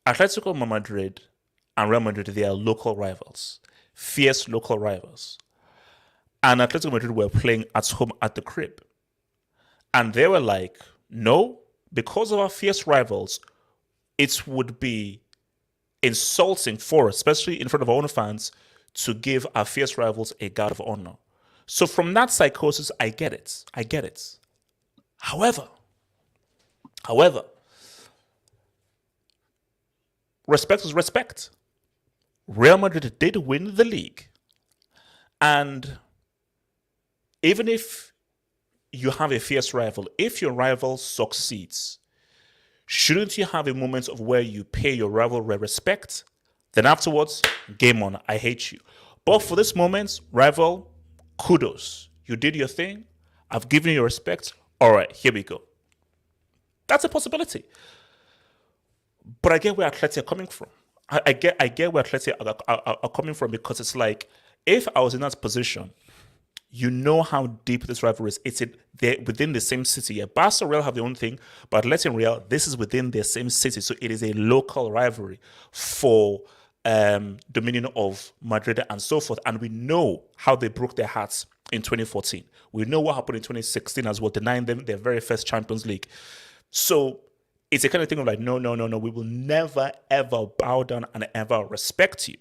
Atletico Madrid and Real Madrid, they are local rivals, fierce local rivals. And Atletico Madrid were playing at home at the crib. And they were like, no, because of our fierce rivals, it would be insulting for us, especially in front of our own fans, to give our fierce rivals a guard of honor. So from that psychosis, I get it. However, respect is respect. Real Madrid did win the league. And even if you have a fierce rival, if your rival succeeds, shouldn't you have a moment of where you pay your rival respect? Then afterwards, game on, I hate you. But for this moment, rival, kudos. You did your thing. I've given you your respect. All right, here we go. That's a possibility. But I get where Atleti are coming from. I get where Atleti are coming from, because it's like, if I was in that position, you know how deep this rivalry is. They're within the same city. Yeah, Barca and Real have their own thing, but Atleti and Real, this is within their same city. So it is a local rivalry for dominion of Madrid and so forth. And we know how they broke their hearts in 2014. We know what happened in 2016 as well, denying them their very first Champions League. So it's a kind of thing of like, no, we will never, ever bow down and ever respect you.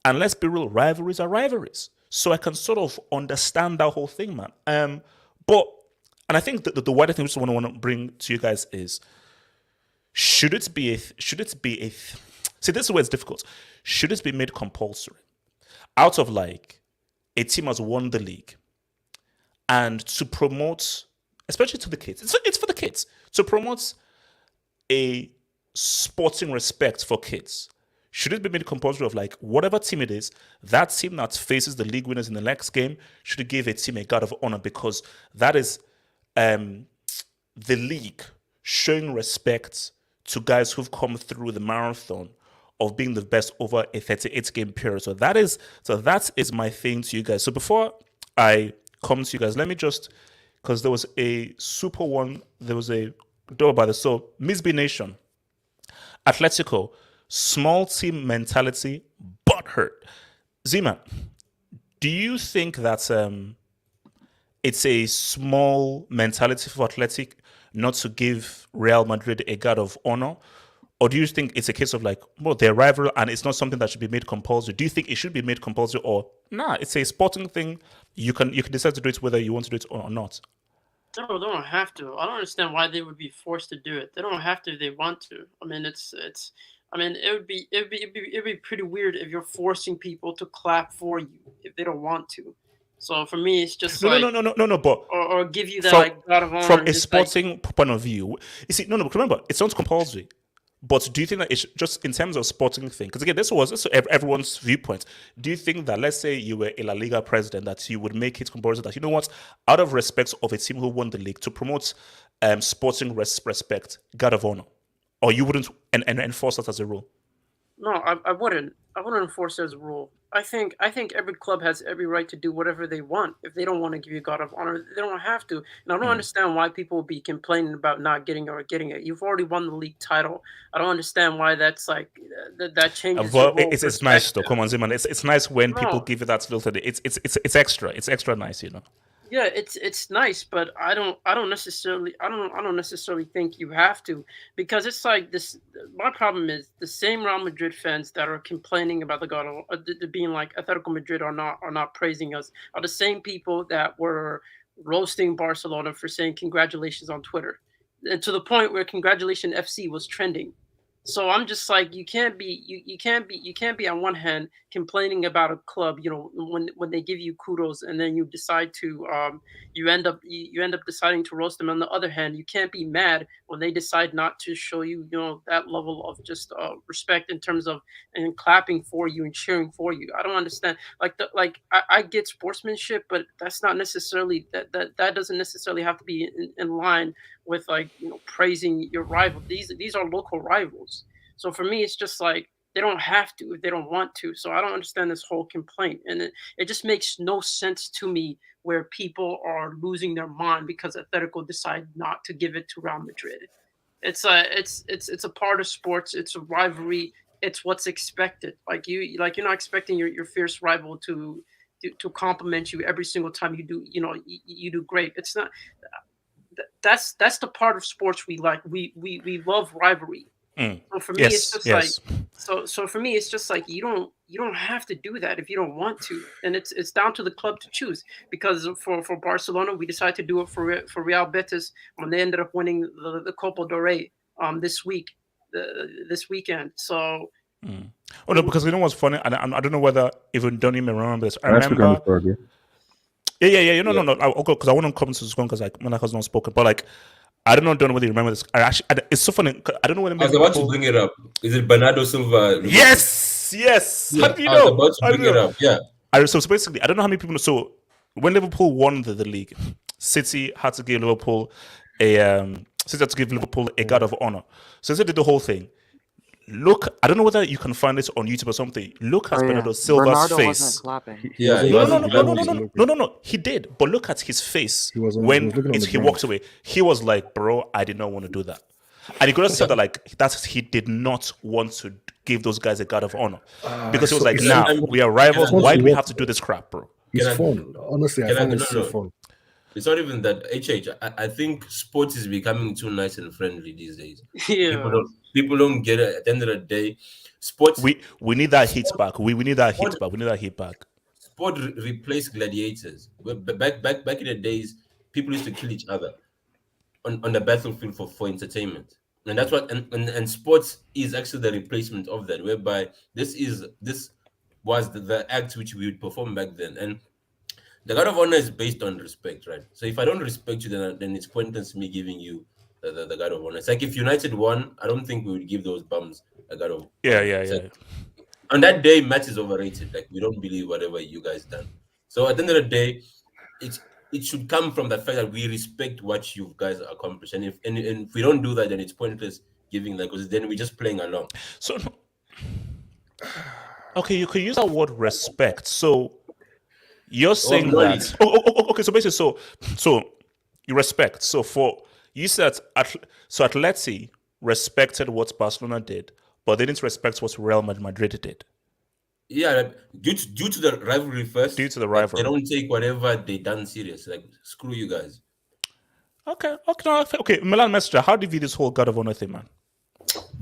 And let's be real, rivalries are rivalries. So I can sort of understand that whole thing, man. And I think that the wider thing which I want to bring to you guys is, should it be a see, this is where it's difficult. Should it be made compulsory? Out of like, a team has won the league, and to promote, especially to the kids, it's for the kids, to promote a sporting respect for kids, should it be made compulsory of like, whatever team it is, that team that faces the league winners in the next game should give a team a guard of honor, because that is the league showing respect to guys who've come through the marathon of being the best over a 38-game period. So that is my thing to you guys. So before I come to you guys, let me just, because there was a super one, there was a door by the, so Miss B Nation, Atletico, small team mentality, butthurt. Zima, do you think that it's a small mentality for Athletic not to give Real Madrid a guard of honor? Or do you think it's a case of like, well, they're rival and it's not something that should be made compulsory? Do you think it should be made compulsory, or nah, it's a sporting thing, you can decide to do it whether you want to do it or not? No, they don't have to. I don't understand why they would be forced to do it. They don't have to if they want to. I mean, it'd be pretty weird if you're forcing people to clap for you if they don't want to. So for me, it's just no. But or give you that like God of honor from a sporting point of view. You see, no. Remember, it's not compulsory. But do you think that it's just in terms of sporting thing? Because again, this was everyone's viewpoint. Do you think that, let's say you were a La Liga president, that you would make it compulsory that, you know what, out of respect of a team who won the league, to promote sporting respect, guard of honor, or you wouldn't enforce that as a rule? No, I wouldn't. I wouldn't enforce it as a rule. I think every club has every right to do whatever they want. If they don't want to give you God of honor, they don't have to. And I don't understand why people will be complaining about not getting it. You've already won the league title. I don't understand why that's like that changes. Well, it's nice though. Come on, Ziman. It's nice when people give you that little. It's extra. It's extra nice, you know. Yeah, it's nice, but I don't necessarily think you have to, because it's like this. My problem is the same Real Madrid fans that are complaining about the God of being like Atletico Madrid are not praising us are the same people that were roasting Barcelona for saying congratulations on Twitter, and to the point where congratulations FC was trending. So I'm just like, you can't be on one hand complaining about a club, you know, when they give you kudos, and then you decide to you end up deciding to roast them. On the other hand, you can't be mad when they decide not to show you, you know, that level of just respect in terms of and clapping for you and cheering for you. I don't understand. I get sportsmanship, but that's not necessarily that doesn't necessarily have to be in line with, like, you know, praising your rival. These are local rivals. So for me, it's just like, they don't have to if they don't want to. So I don't understand this whole complaint, and it just makes no sense to me where people are losing their mind because Atletico decide not to give it to Real Madrid. It's a part of sports. It's a rivalry. It's what's expected. You're not expecting your fierce rival to compliment you every single time you do. You know, you do great. It's not. That's the part of sports we like. We love rivalry. So for me, it's just like so for me, it's just like you don't have to do that if you don't want to, and it's down to the club to choose. Because for Barcelona, we decided to do it for Real Betis when they ended up winning the Copa del Rey this week. this weekend. So. Oh no, because you know what's funny, and I don't know whether even Donny may remember this. I Can I speak on remember. this for again? Yeah. No. Because I want to come to this one because like Monaco has not spoken, but like I don't know whether you remember this. It's so funny. I don't know whether I was about to bring it up. Is it Bernardo Silva? Yes. Yeah, How do you I was know? about to bring it up. Yeah. So basically, I don't know how many people know. So when Liverpool won the league, City had to give Liverpool a guard of honor. So they did the whole thing. Look, I don't know whether you can find this on YouTube or something. Look at Bernardo Silva's Bernardo face. wasn't clapping. No. He did, but look at his face when he walked away. He was like, "Bro, I did not want to do that," and he could have said that like he did not want to give those guys a guard of honor because he was like, "Nah, we are rivals. Why do we have to do this crap, bro?" It's fun. Honestly, I find it so fun. It's not even that. I think sports is becoming too nice and friendly these days. Yeah. People don't get it. At the end of the day, sports. We need that heat back. We need that heat back. We need that heat back. Sport replaced gladiators. Back in the days, people used to kill each other on the battlefield for entertainment, and that's what. And sports is actually the replacement of that, whereby this was the act which we would perform back then, and the guard of honor is based on respect, right? So if I don't respect you, then it's pointless me giving you the guard of honor. It's like if United won, I don't think we would give those bums a guard of honor. Yeah. On that day, match is overrated. Like we don't believe whatever you guys done. So at the end of the day, it should come from the fact that we respect what you guys accomplished. And if we don't do that, then it's pointless giving that because then we're just playing along. So okay, you could use that word respect. So you're saying that okay, so basically so you respect. So you said Atleti respected what Barcelona did, but they didn't respect what Real Madrid did. Yeah, due to the rivalry first. Due to the rivalry. They don't take whatever they done serious. Like screw you guys. Okay. Milan Messenger, how do you view this whole God of Honor thing, man?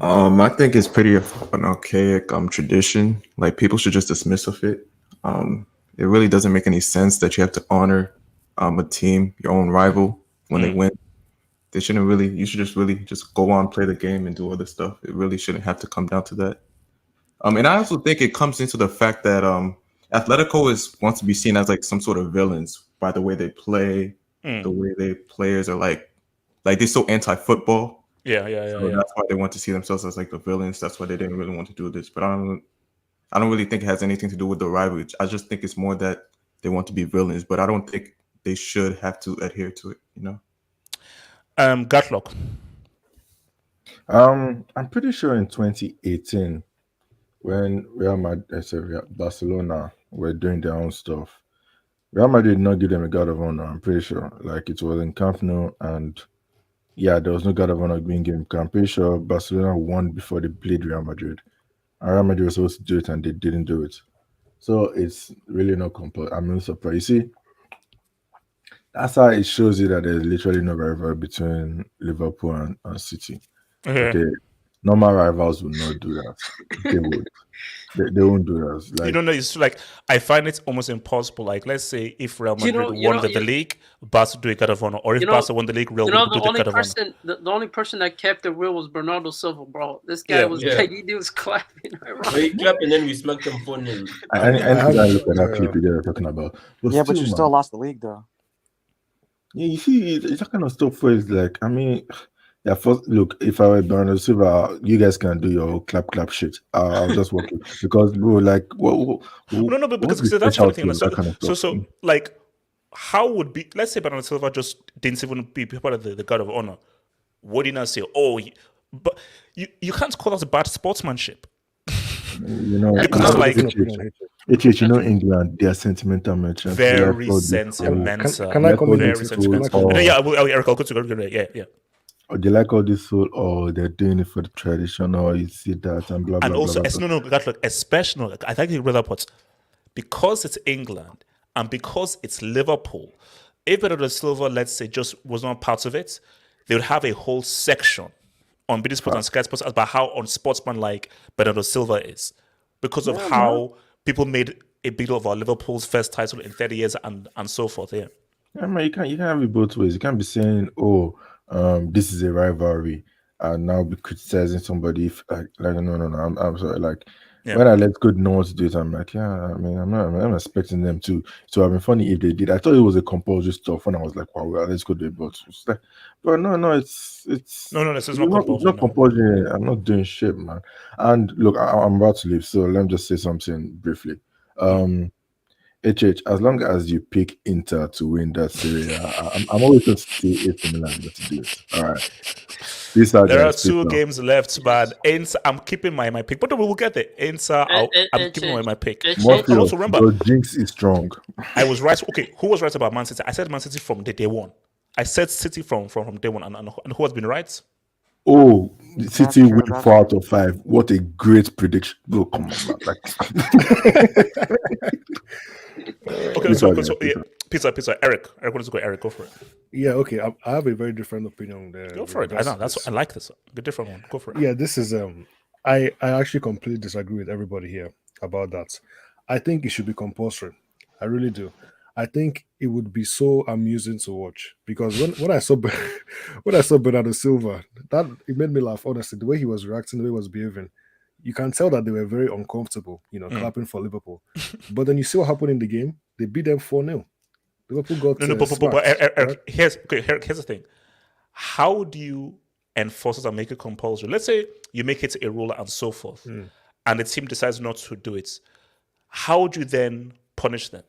I think it's pretty an archaic tradition. Like people should just dismiss of it. It really doesn't make any sense that you have to honor a team, your own rival, when they win. They shouldn't really. You should just go on, play the game, and do other stuff. It really shouldn't have to come down to that. And I also think it comes into the fact that Atletico wants to be seen as like some sort of villains by the way they play, the way their players are like they're so anti-football. Yeah. That's why they want to see themselves as like the villains. That's why they didn't really want to do this. But I don't really think it has anything to do with the rivalry. I just think it's more that they want to be villains, but I don't think they should have to adhere to it, you know? Gatlock. I'm pretty sure in 2018, when Barcelona were doing their own stuff, Real Madrid did not give them a guard of honor. I'm pretty sure. Like it was in Camp Nou, and yeah, there was no guard of honor being given. I'm pretty sure Barcelona won before they played Real Madrid. And Real Madrid was supposed to do it, and they didn't do it. So it's really not compulsory. I'm not surprised. You see, that's how it shows you that there's literally no rivalry between Liverpool and City. Okay, normal rivals would not do that. They would. They won't do that. Like, you don't know. It's like I find it almost impossible. Like let's say if Real Madrid won the league, Barca do a guard of honor, or if Barca won the league, Real Madrid do the guard of honor. The only person that kept the real was Bernardo Silva, bro. This guy was like he was clapping. He clapped and then we smacked him for him. I look at that clip they're talking about. But you still lost the league though. Yeah, you see, that kind of stuff where it's like, I mean, yeah, first, look, if I were Bernardo Silva, you guys can do your clap shit. I'll just walk you. Because, bro, like, no, because that's the thing. So, like, how would be, let's say Bernardo Silva just didn't even be part of the guard of honor. What do you not say? But you can't call that bad sportsmanship. You know, because like you know, England, they are sentimental merchants. Very sentimental. Can I comment? Very sentimental. Yeah, Eric, I'll go to yeah. They like all this whole, they're doing it for the tradition, or you see that and blah blah. And also, blah. especially, I think you rather put because it's England and because it's Liverpool. If Bernardo Silva, let's say, just was not part of it, they would have a whole section on BT Sports and Sky Sports about how unsportsmanlike Bernardo Silva is because of how people made a big deal of our Liverpool's first title in 30 years and so forth. Yeah. Yeah, man, you can't have it both ways. You can't be saying, this is a rivalry, and now be criticizing somebody. If like no, I'm sorry. Like Yeah. when I let good know what to do it, I'm like, yeah. I mean, I'm expecting them to. So I've been funny if they did. I thought it was a compulsory stuff when I was like, wow, well, let's go do it. But it's like, but no, it's no, this is not not compulsory. Not compulsory. I'm not doing shit, man. And look, I'm about to leave, so let me just say something briefly. HH, as long as you pick Inter to win that Serie, I'm always going to say AC Milan to do it. All right. Peace out, there guys. are two games left, but Inter, I'm keeping my pick. But we'll get there. Inter, I'm keeping my pick. Morpheus, Also, remember, your jinx is strong. I was right. Okay, who was right about Man City? I said Man City from the day one. I said City from day one, and who has been right? Oh, City win 4 out of 5. What a great prediction! Oh, come on, man. Like... Okay, so yeah, pizza. Eric, wants to go. Eric, go for it. Yeah, okay. I have a very different opinion there. Go for it. I know I like this. A different one. Go for it. Yeah, this is I actually completely disagree with everybody here about that. I think it should be compulsory. I really do. I think it would be so amusing to watch because when I saw Bernardo Silva, that it made me laugh. Honestly, the way he was reacting, the way he was behaving, you can tell that they were very uncomfortable. Clapping for Liverpool. But then you see what happened in the game. They beat them 4-0. Liverpool got but here's the thing. How do you enforce it and make it compulsory? Let's say you make it a rule and so forth, and the team decides not to do it. How do you then punish them?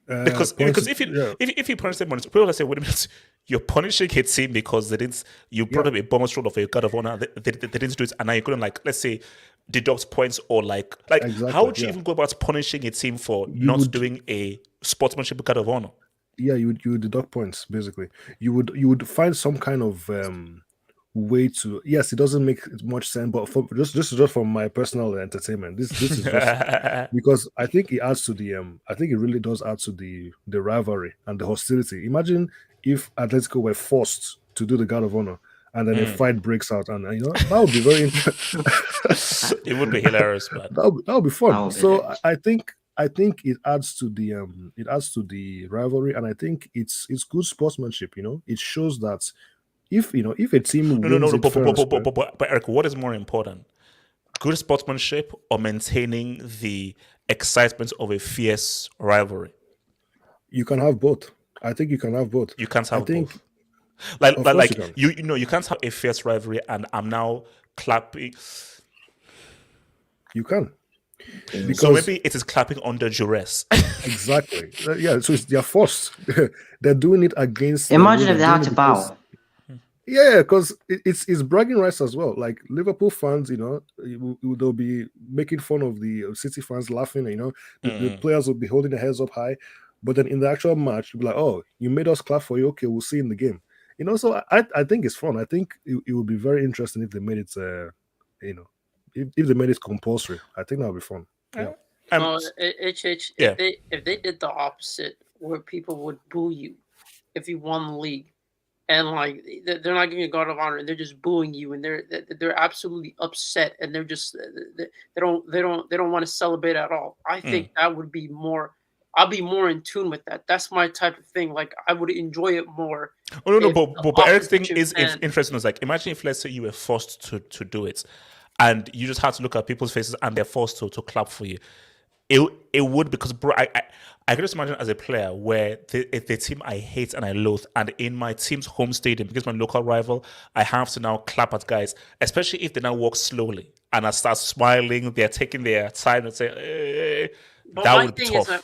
Because if you punish them, people say, wait a minute, you're punishing a team because they didn't. You brought up a bonus rule of a guard of honor. They didn't do it, and now you couldn't let's say deduct points or exactly, how would you even go about punishing a team for doing a sportsmanship guard of honor? Yeah, you would deduct points basically. You would find some kind of way to. Yes, it doesn't make much sense, but just from my personal entertainment, this is just because I think it adds to the I think it really does add to the rivalry and the hostility. Imagine if Atletico were forced to do the guard of honor and then a fight breaks out, and that would be very interesting. It would be hilarious, man. That would be fun. So I think it adds to the rivalry, and I think it's good sportsmanship. It shows that if a team but Eric, what is more important, good sportsmanship or maintaining the excitement of a fierce rivalry? You can have both. I think you can have both. You can't have both. You can't have a fierce rivalry and I'm now clapping. You can. Because so maybe it is clapping under duress. Exactly. Yeah, so they're forced. They're doing it against. Imagine if they had to bow. Yeah, because it's bragging rights as well. Like Liverpool fans, they'll be making fun of the City fans, laughing. The players will be holding their heads up high, but then in the actual match, you'll be like, "Oh, you made us clap for you. Okay, we'll see in the game." So I think it's fun. I think it would be very interesting if they made it. If they made it compulsory, I think that would be fun. Yeah. If they did the opposite, where people would boo you if you won the league, and they're not giving you a guard of honor, and they're just booing you, and they're absolutely upset, and they're just they don't want to celebrate at all. I think that would be more. I'll be more in tune with that. That's my type of thing. I would enjoy it more. Oh no, but Eric's thing is interesting. It's imagine if, let's say, you were forced to do it, and you just have to look at people's faces and they're forced to clap for you. It would, because bro, I can just imagine as a player where the team I hate and I loathe, and in my team's home stadium, because my local rival, I have to now clap at guys, especially if they now walk slowly and I start smiling, they're taking their time and say, hey. But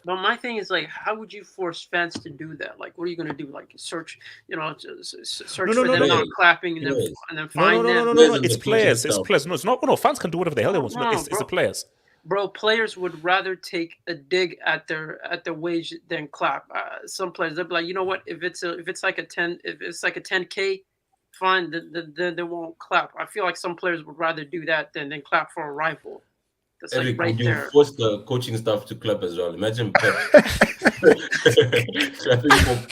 my thing is how would you force fans to do that? What are you going to do? Search for them not clapping and then find them? No. It's players. It's players. No, it's not. No, fans can do whatever the hell they want. No, it's the players. Bro, players would rather take a dig at their wage than clap. Some players, they'll be like, you know what? If it's like a 10K, fine. Then they won't clap. I feel like some players would rather do that than clap for a rival. That's Eric, right you there. Force the coaching staff to clap as well. Imagine Pep.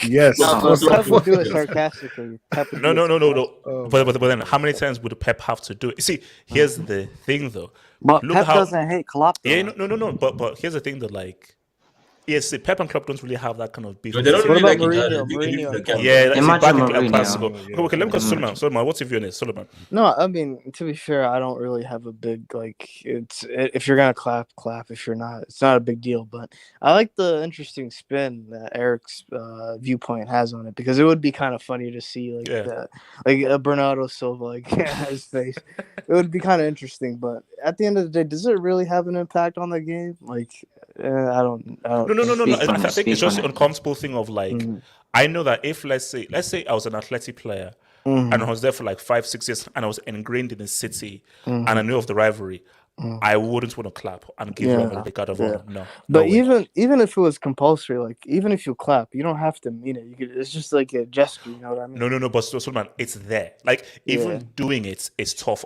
Yes. Pep would do it sarcastically. No. But then, how many times would Pep have to do it? You see, here's the thing, though. But Pep doesn't hate clap. Yeah, no. But here's the thing, though. Yes, Pep and Klopp don't really have that kind of beef. No, they don't What really about like each other. Mourinho? Mourinho and Pep. Yeah, it's Imagine back in El Mourinho. Clasico. Okay, let me go to Suleiman. Suleiman, what's your view on this? Suleiman. No, I mean, to be fair, I don't really have a big it's if you're gonna clap. If you're not, it's not a big deal. But I like the interesting spin that Eric's viewpoint has on it, because it would be kind of funny to see a Bernardo Silva his face. It would be kind of interesting. But at the end of the day, does it really have an impact on the game? I don't. No. I think it's just an uncomfortable thing of I know that if let's say I was an Atleti player and I was there for 5-6 years and I was ingrained in the city and I knew of the rivalry, I wouldn't want to clap and give them the God of honor. No. But even if it was compulsory, even if you clap, you don't have to mean it. It's just like a gesture. You know what I mean? No. But Suleiman, it's there. Even doing it is tough.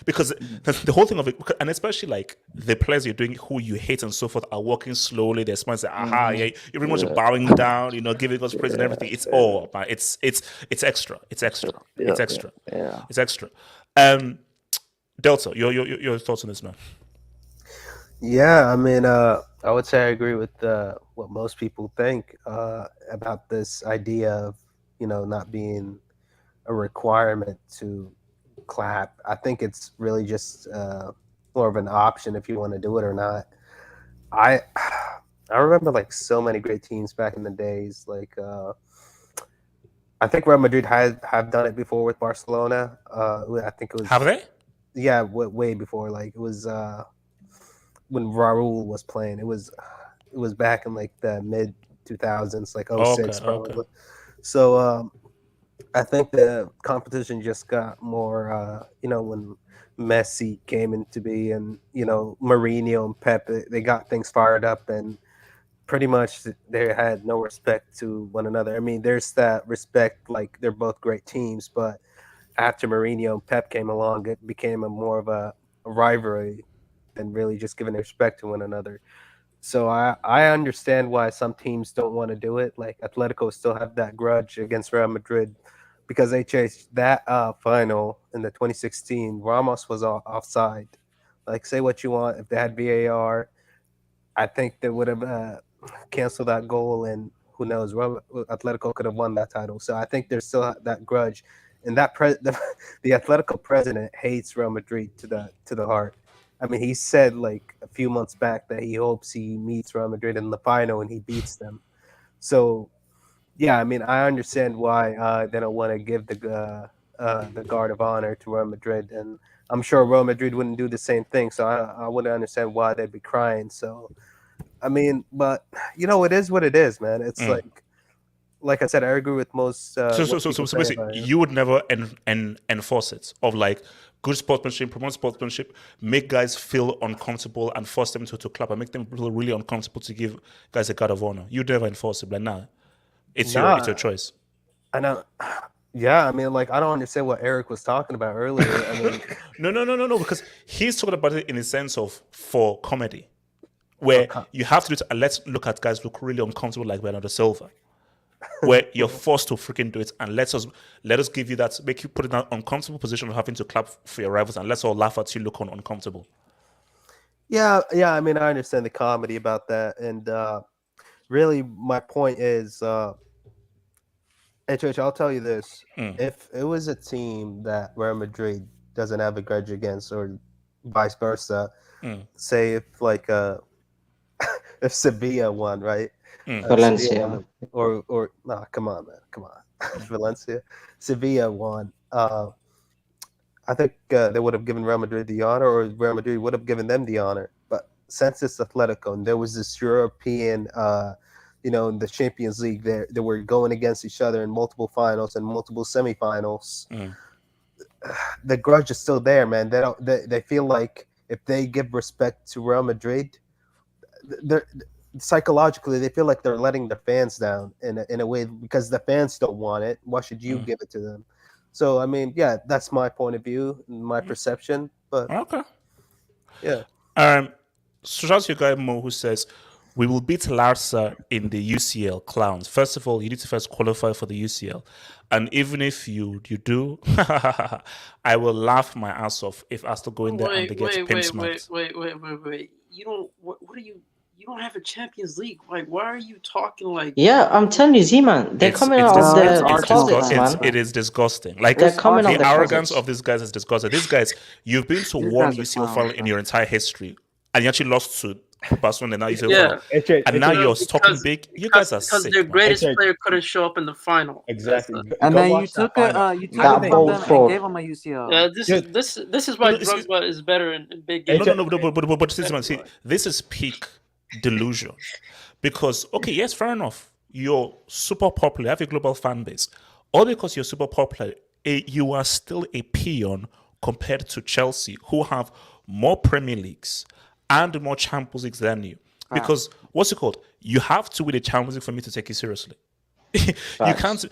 Because the whole thing of it, and especially the players you're doing who you hate and so forth are walking slowly. They're smiling, you're very much bowing down, giving us praise and everything. It's all, man. It's extra. It's extra. It's extra. Yeah. It's extra. Delta, your thoughts on this, man? Yeah, I mean, I would say I agree with what most people think about this idea of not being a requirement to clap. I think it's really just more of an option if you want to do it or not. I remember so many great teams back in the days. I think Real Madrid have done it before with Barcelona. I think it was. Have they? Yeah, way before. It was when Raúl was playing. It was back in the mid 2000s, 06 probably. Okay. So I think the competition just got more. When Messi came into be, and Mourinho and Pep, they got things fired up, and pretty much they had no respect to one another. I mean, there's that respect, they're both great teams, but after Mourinho and Pep came along, it became more of a rivalry than really just giving respect to one another. So I understand why some teams don't want to do it. Atletico still have that grudge against Real Madrid because they chased that final in the 2016. Ramos was offside. Say what you want. If they had VAR, I think they would have canceled that goal, and who knows, Atletico could have won that title. So I think there's still that grudge. And that the Atletico president hates Real Madrid to the heart. I mean, he said a few months back that he hopes he meets Real Madrid in the final and he beats them. So, yeah, I mean, I understand why they don't want to give the guard of honor to Real Madrid, and I'm sure Real Madrid wouldn't do the same thing. So I wouldn't understand why they'd be crying. So, I mean, but it is what it is, man. It's like I said, I agree with most. So basically, you would never enforce it of good sportsmanship, promote sportsmanship, make guys feel uncomfortable and force them to clap and make them feel really uncomfortable to give guys a guard of honor. You'd never enforce it, but it's your choice. I know. Yeah, I mean, I don't understand what Eric was talking about earlier. I mean, no, because he's talking about it in the sense of for comedy, where you have to do it. And let's look at guys look really uncomfortable like Bernardo Silva. Where you're forced to freaking do it, and let us give you that, make you put in that uncomfortable position of having to clap for your rivals, and let's all laugh at you look uncomfortable. Yeah. I mean, I understand the comedy about that, and really, my point is, HH, I'll tell you this: if it was a team that Real Madrid doesn't have a grudge against, or vice versa, say if if Sevilla won, right? Valencia. Or no, come on, Valencia. Sevilla won. I think they would have given Real Madrid the honor, or Real Madrid would have given them the honor. But since it's Atletico, and there was this European, in the Champions League, they were going against each other in multiple finals and multiple semifinals. The grudge is still there, man. They feel like if they give respect to Real Madrid, they're psychologically they feel like they're letting their fans down in a way, because the fans don't want it. Why should you give it to them? So I mean, yeah, that's my point of view, my perception. But yeah. So that's your guy Mo, who says we will beat Larsa in the UCL. Clowns. First of all, you need to first qualify for the UCL, and even if you do, I will laugh my ass off if I still go in there and they get pin smacked. Wait. You don't. What are you? you don't have a Champions League. Like, why are you talking like? Yeah, I'm telling you, Z-Man, they're coming out of the closets, man. It is disgusting. Like they're coming the out the arrogance closets. of these guys is disgusting. These guys, you've been to one UCL final in your entire history, and you actually lost to Barcelona. Now UCL final, and now you're talking big. You guys are sick. Because their greatest player couldn't show up in the final. Exactly. And then you took it from them and gave them a UCL. Yeah, this is why Drogba is better in big games. No, but see, this is peak delusion. Because, okay, yes, fair enough. You're super popular, you have a global fan base. All because you're super popular, you are still a peon compared to Chelsea, who have more Premier Leagues and more Champions Leagues than you. Because, what's it called? You have to win a Champions League for me to take you seriously. You can't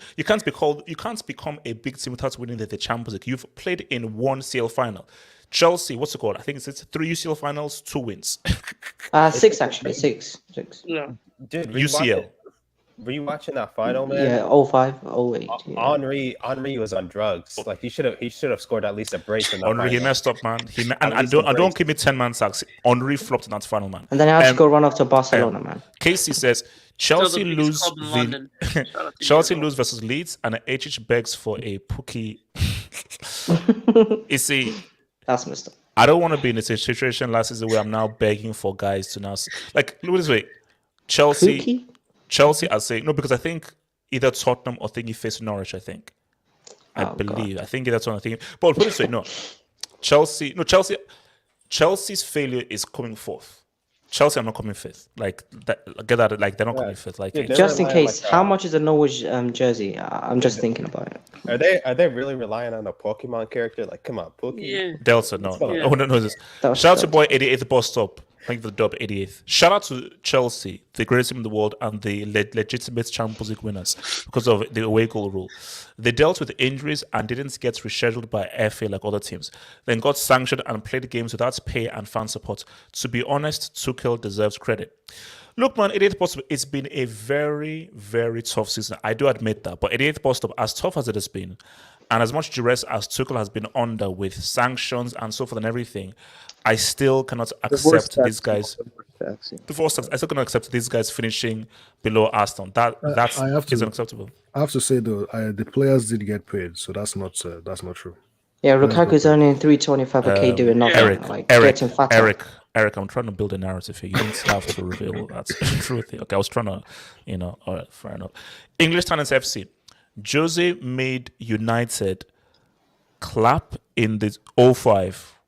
become a big team without winning the Champions League. You've played in one CL final. Chelsea, what's it called? I think it's 3 UCL finals, 2 wins. 6 actually, 6. Yeah. Dude, UCL. Were you watching that final, man? Yeah, 05, 08. Yeah. Henry was on drugs. Like he should have scored at least a brace in that Henry, final. he messed up, man. I don't give me 10-man sacks. Henry flopped in that final, man. And then I had to go run off to Barcelona, man. Casey says Chelsea lose Chelsea lose versus Leeds, and HH begs for a Pookie. You see, that's messed up. I don't want to be in a situation last season where I'm now begging for guys to now like look this way. Chelsea, I say no because I think either Tottenham or thingy face Norwich. I believe. God. I think that's one thing. But put it this way, no. Chelsea's failure is coming fourth. Chelsea are not coming fifth. Like that, get that. Like they're not coming fifth. Like just in case, how much is a Norwich jersey? I'm just thinking about it. Are they really relying on a Pokemon character? Like, come on, Pokemon. Yeah. Delta, no. Yeah. Oh no, this. Shout out to boy 88th bus stop. Thank you for the dub, 88th. Shout out to Chelsea, the greatest team in the world and the legitimate Champions League winners because of the away goal rule. They dealt with injuries and didn't get rescheduled by FA like other teams. Then got sanctioned and played games without pay and fan support. To be honest, Tuchel deserves credit. Look, man, 88th bus stop, it's been a very, very tough season. I do admit that. But 88th bus stop, as tough as it has been, and as much duress as Tuchel has been under with sanctions and so forth and everything, I still cannot accept these guys. I still cannot accept these guys finishing below Aston. That's unacceptable. I have to say though, the players did get paid, so that's not true. Yeah, Lukaku's earning 325k doing nothing. Eric, I'm trying to build a narrative here. You don't have to reveal that's the truth. Okay, I was trying to, all right, fair enough. English Talents FC. Jose made United clap in the 05.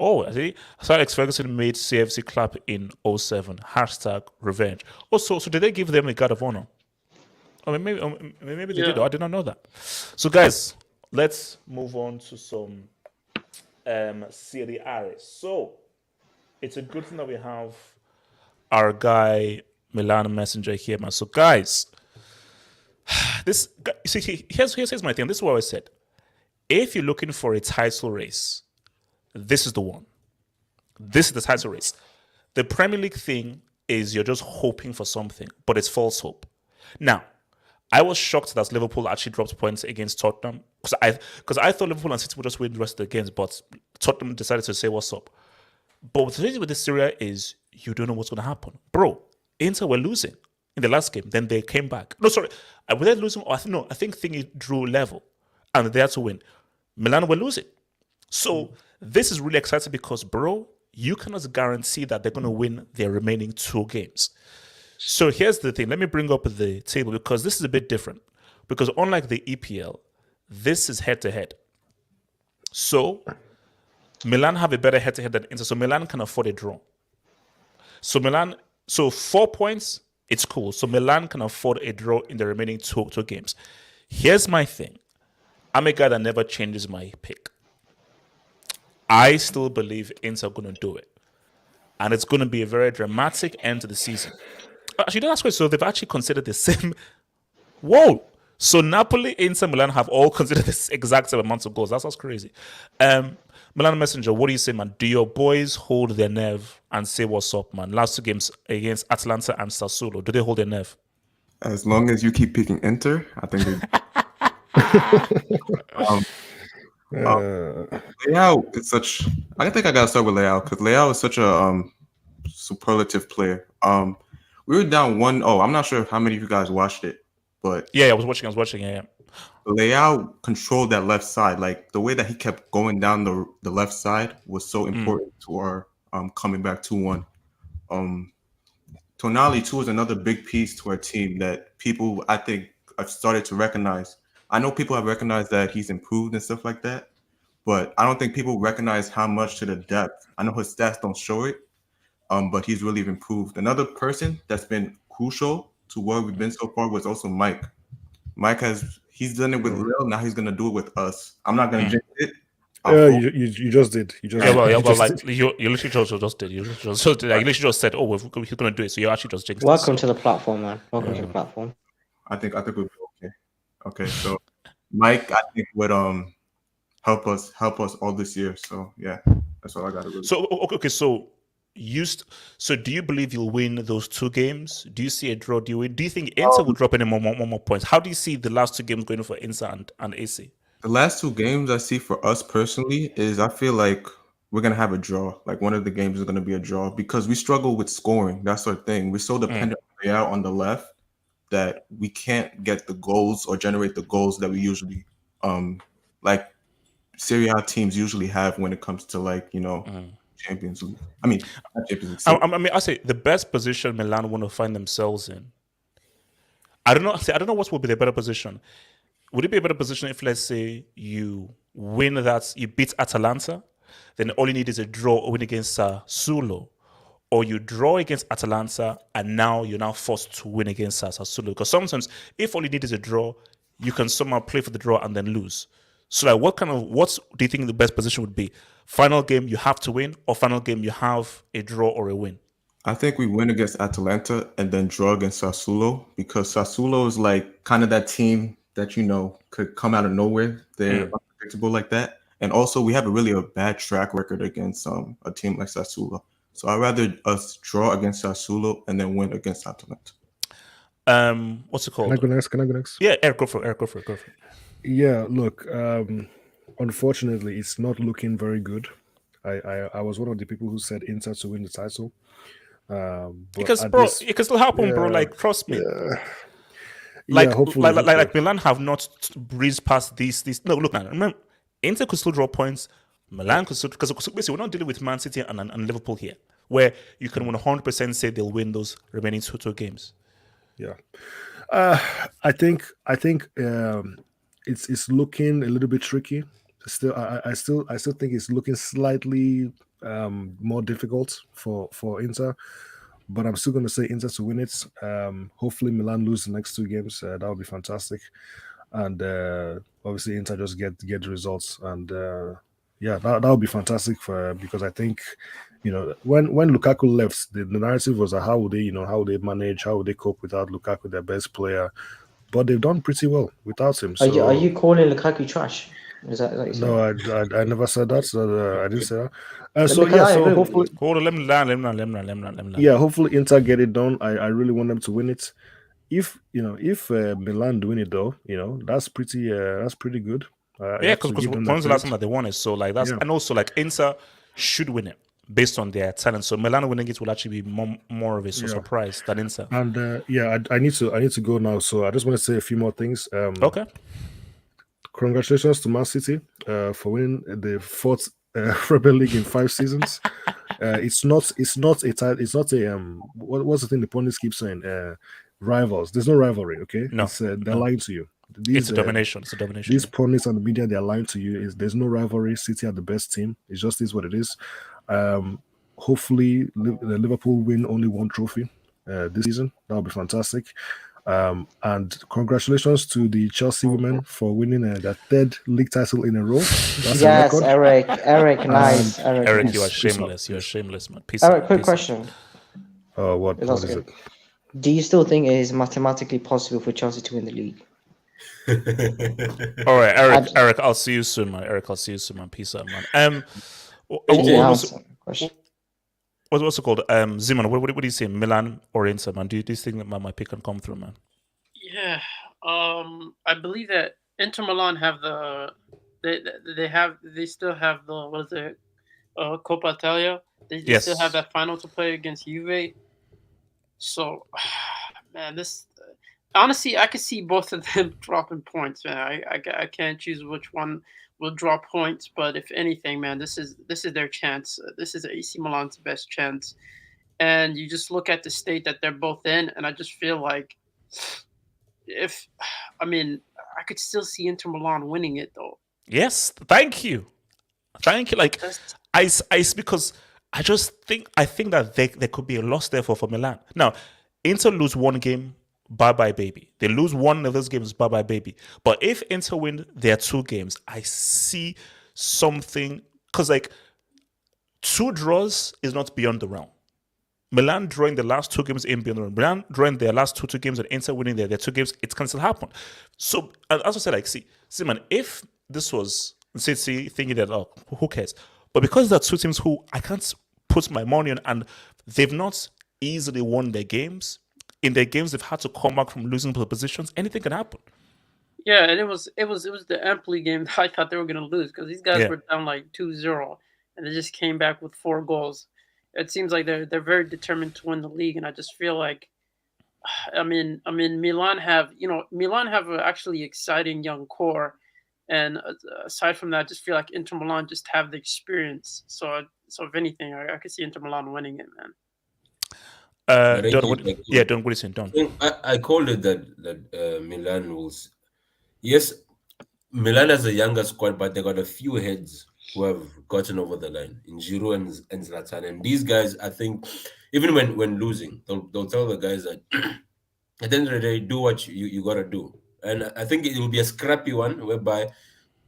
Oh, I see. Sir Alex Ferguson made CFC clap in 07. #revenge. Oh, so did they give them a guard of honor? Maybe they did. I did not know that. So, guys, let's move on to some Serie A. So, it's a good thing that we have our guy Milan Messenger here, man. So, guys, here's my thing. This is what I said. If you're looking for a title race, this is the one. This is the title race. The Premier League thing is you're just hoping for something, but it's false hope. Now, I was shocked that Liverpool actually dropped points against Tottenham because I thought Liverpool and City would just win the rest of the games, but Tottenham decided to say what's up. But the thing with this Serie is you don't know what's going to happen. Bro, Inter were losing in the last game. Then they came back. No, sorry. Were they losing? I think Thingy drew level and they had to win. Milan were losing. So this is really exciting because, bro, you cannot guarantee that they're going to win their remaining 2 games. So here's the thing. Let me bring up the table because this is a bit different. Because unlike the EPL, this is head-to-head. So Milan have a better head-to-head than Inter. So Milan can afford a draw. So 4 points, it's cool. So Milan can afford a draw in the remaining two games. Here's my thing. I'm a guy that never changes my pick. I still believe Inter are going to do it. And it's going to be a very dramatic end to the season. Actually, that's why. So they've actually considered the same. Whoa! So Napoli, Inter, Milan have all considered this exact same amount of goals. That's crazy. Milan Messenger, what do you say, man? Do your boys hold their nerve and say what's up, man? Last 2 games against Atalanta and Sassuolo, do they hold their nerve? As long as you keep picking Inter, I think they... Leao is such... I think I got to start with Leao because Leao is such a superlative player. We were down 1-0. I'm not sure how many of you guys watched it, but yeah, I was watching. Yeah. Leao controlled that left side. Like the way that he kept going down the left side was so important to our coming back 2-1. Tonali too is another big piece to our team that people I think have started to recognize. I know people have recognized that he's improved and stuff like that, but I don't think people recognize how much to the depth. I know his stats don't show it, but he's really improved. Another person that's been crucial to where we've been so far was also Mike. He's done it with Lil, now he's gonna do it with us. I'm not gonna jinx it. Yeah, you just did. You just you literally just did. You literally just said, "Oh, he's gonna do it." So you actually just jinxed. Welcome to the platform, man. Welcome to the platform. I think we'll be okay. Okay, so Mike, I think would help us all this year. So yeah, that's all I got to do. So okay, so do you believe you'll win those 2 games? Do you see a draw? Do you think Inter will drop any more points? How do you see the last 2 games going for Inter and AC? The last 2 games I see for us personally is I feel like we're gonna have a draw. Like one of the games is gonna be a draw because we struggle with scoring. That's our thing. We're so dependent on the left that we can't get the goals or generate the goals that we usually like Serie A teams usually have when it comes to Champions League. I mean, not Champions League. I say the best position Milan want to find themselves in. I don't know what would be the better position. Would it be a better position if, let's say, you beat Atalanta, then all you need is a draw or win against Sassuolo, or you draw against Atalanta and now you're now forced to win against Sassuolo? Because sometimes, if all you need is a draw, you can somehow play for the draw and then lose. So, like, what do you think the best position would be? Final game you have to win, or final game you have a draw or a win? I think we win against Atalanta and then draw against Sassuolo, because Sassuolo is like kind of that team that could come out of nowhere. They're unpredictable like that, and also we have a bad track record against a team like Sassuolo. So I'd rather us draw against Sassuolo and then win against Atalanta. What's it called? Can I go next? Yeah, Eric, go for it. Yeah, look, unfortunately, it's not looking very good. I was one of the people who said Inter to win the title. Because, bro, it can still happen, bro. Like, trust me. Like Milan have not breezed past these. No, look, man. Remember, Inter could still draw points. Milan could still, because basically we're not dealing with Man City and Liverpool here, where you can 100% say they'll win those remaining two games. Yeah, I think it's looking a little bit tricky. Still, I still think it's looking slightly more difficult for Inter, but I'm still going to say Inter to win it. Hopefully, Milan lose the next 2 games. That would be fantastic, and obviously Inter just get the results, and that would be fantastic because I think when Lukaku left, the narrative was how would they manage, how would they cope without Lukaku, their best player, but they've done pretty well without him. So, are you calling Lukaku trash? Is that like no, I never said that. So, I didn't say that. So hopefully, hold on, let me learn. Yeah, hopefully Inter get it done. I really want them to win it. If Milan win it though, that's pretty good. Because when's the last time that they won it? So like that's and also like Inter should win it based on their talent. So Milan winning it will actually be more of a surprise than Inter. And I need to go now. So I just want to say a few more things. Okay. Congratulations to Man City for winning the 4th Premier League in 5 seasons. It's not a what's the thing the pundits keep saying? Rivals. There's no rivalry. Okay, no, they're lying to you. It's a domination. It's a domination. These pundits and the media, they're lying to you. There's no rivalry. City are the best team. It just is what it is. Hopefully, Liverpool win only 1 trophy this season. That would be fantastic. And congratulations to the Chelsea women for winning their 3rd league title in a row. That's Eric, nice. Eric, you are shameless. You are shameless, man. Eric, quick question. What is it? Do you still think it is mathematically possible for Chelsea to win the league? All right, Eric, I'll see you soon, man. Peace out, man. What's it called? Zimon, what do you say? Milan or Inter, man? Do you think that my pick can come through, man? Yeah, I believe that Inter Milan have they still have the what is it, Coppa Italia? They still have that final to play against Juve. So, man, this honestly, I could see both of them dropping points, man. I can't choose which one will drop points, but if anything, man, this is their chance. This is AC Milan's best chance, and you just look at the state that they're both in, and I just feel like I could still see Inter Milan winning it though. Yes, thank you. Like because I think that there could be a loss there for Milan. Now, Inter lose one game, bye bye baby. They lose one of those games, bye bye baby. But if Inter win their 2 games, I see something, because like 2 draws is not beyond the realm. Milan drawing the last 2 games in beyond the realm. Milan drawing their last two games and Inter winning their 2 games, it can still happen. So as I said, like see man, if this was City thinking that, oh, who cares? But because there are 2 teams who I can't put my money on, and they've not easily won their games. In their games, they've had to come back from losing positions. Anything can happen. Yeah, and it was the Empoli game that I thought they were going to lose, because these guys were down like 2-0, and they just came back with 4 goals. It seems like they're very determined to win the league, and I just feel like, Milan have an actually exciting young core, and aside from that, I just feel like Inter Milan just have the experience. So if anything, I could see Inter Milan winning it, man. Don, what are you saying, Don? I called it that Milan will. Yes, Milan has a younger squad, but they got a few heads who have gotten over the line in Giroud and Zlatan. And these guys, I think, even when losing, they'll tell the guys that at the end of the day, do what you got to do. And I think it will be a scrappy one, whereby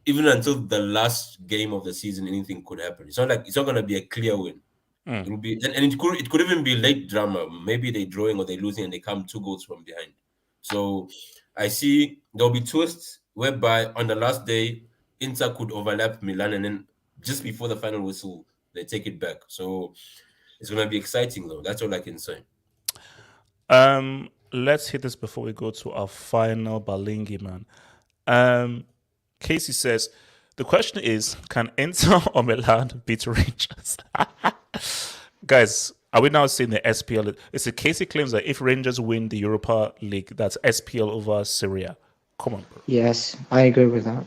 even until the last game of the season, anything could happen. It's not going to be a clear win. It will be, and it could even be late drama. Maybe they're drawing or they're losing and they come 2 goals from behind. So I see there'll be twists whereby on the last day, Inter could overlap Milan, and then just before the final whistle, they take it back. So it's going to be exciting, though. That's all I can say. Let's hit this before we go to our final Balingi, man. Casey says, the question is, can Inter or Milan beat Rangers? Guys, are we now seeing the SPL? It's a Casey claims that if Rangers win the Europa League, that's SPL over Serie. Come on, bro. Yes, I agree with that.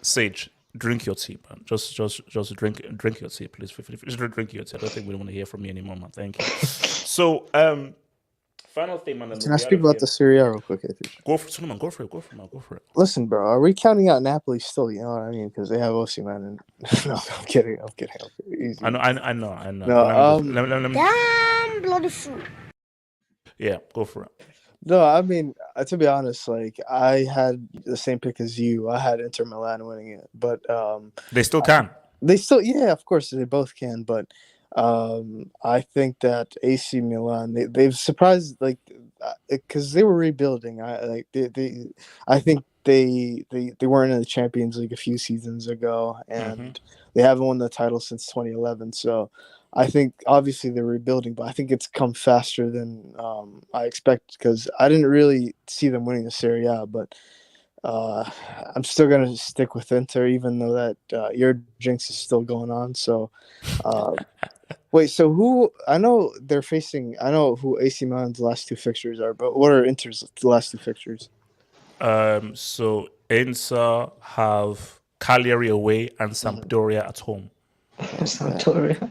Sage, drink your tea, man. Just drink your tea, please. Just drink your tea. I don't think we want to hear from me anymore, man. Thank you. So, final thing, man. Can I speak about the Serie real quick? Go for it. Listen, bro, are we counting out Napoli still? You know what I mean? Because they have Osimhen. And no, I'm kidding. Easy. I know. No, damn bloody fool. Yeah, go for it. No, I mean, to be honest, like I had the same pick as you. I had Inter Milan winning it, but they still can. Yeah, of course, they both can. But I think that AC Milan they've surprised, like, because they were rebuilding. I think they weren't in the Champions League a few seasons ago, and they haven't won the title since 2011. So I think obviously they're rebuilding, but I think it's come faster than I expected, because I didn't really see them winning the Serie A, but I'm still going to stick with Inter, even though that your jinx is still going on. So wait, so who – I know who AC Milan's last 2 fixtures are, but what are Inter's last 2 fixtures? So Inter have Cagliari away and Sampdoria at home. Sampdoria.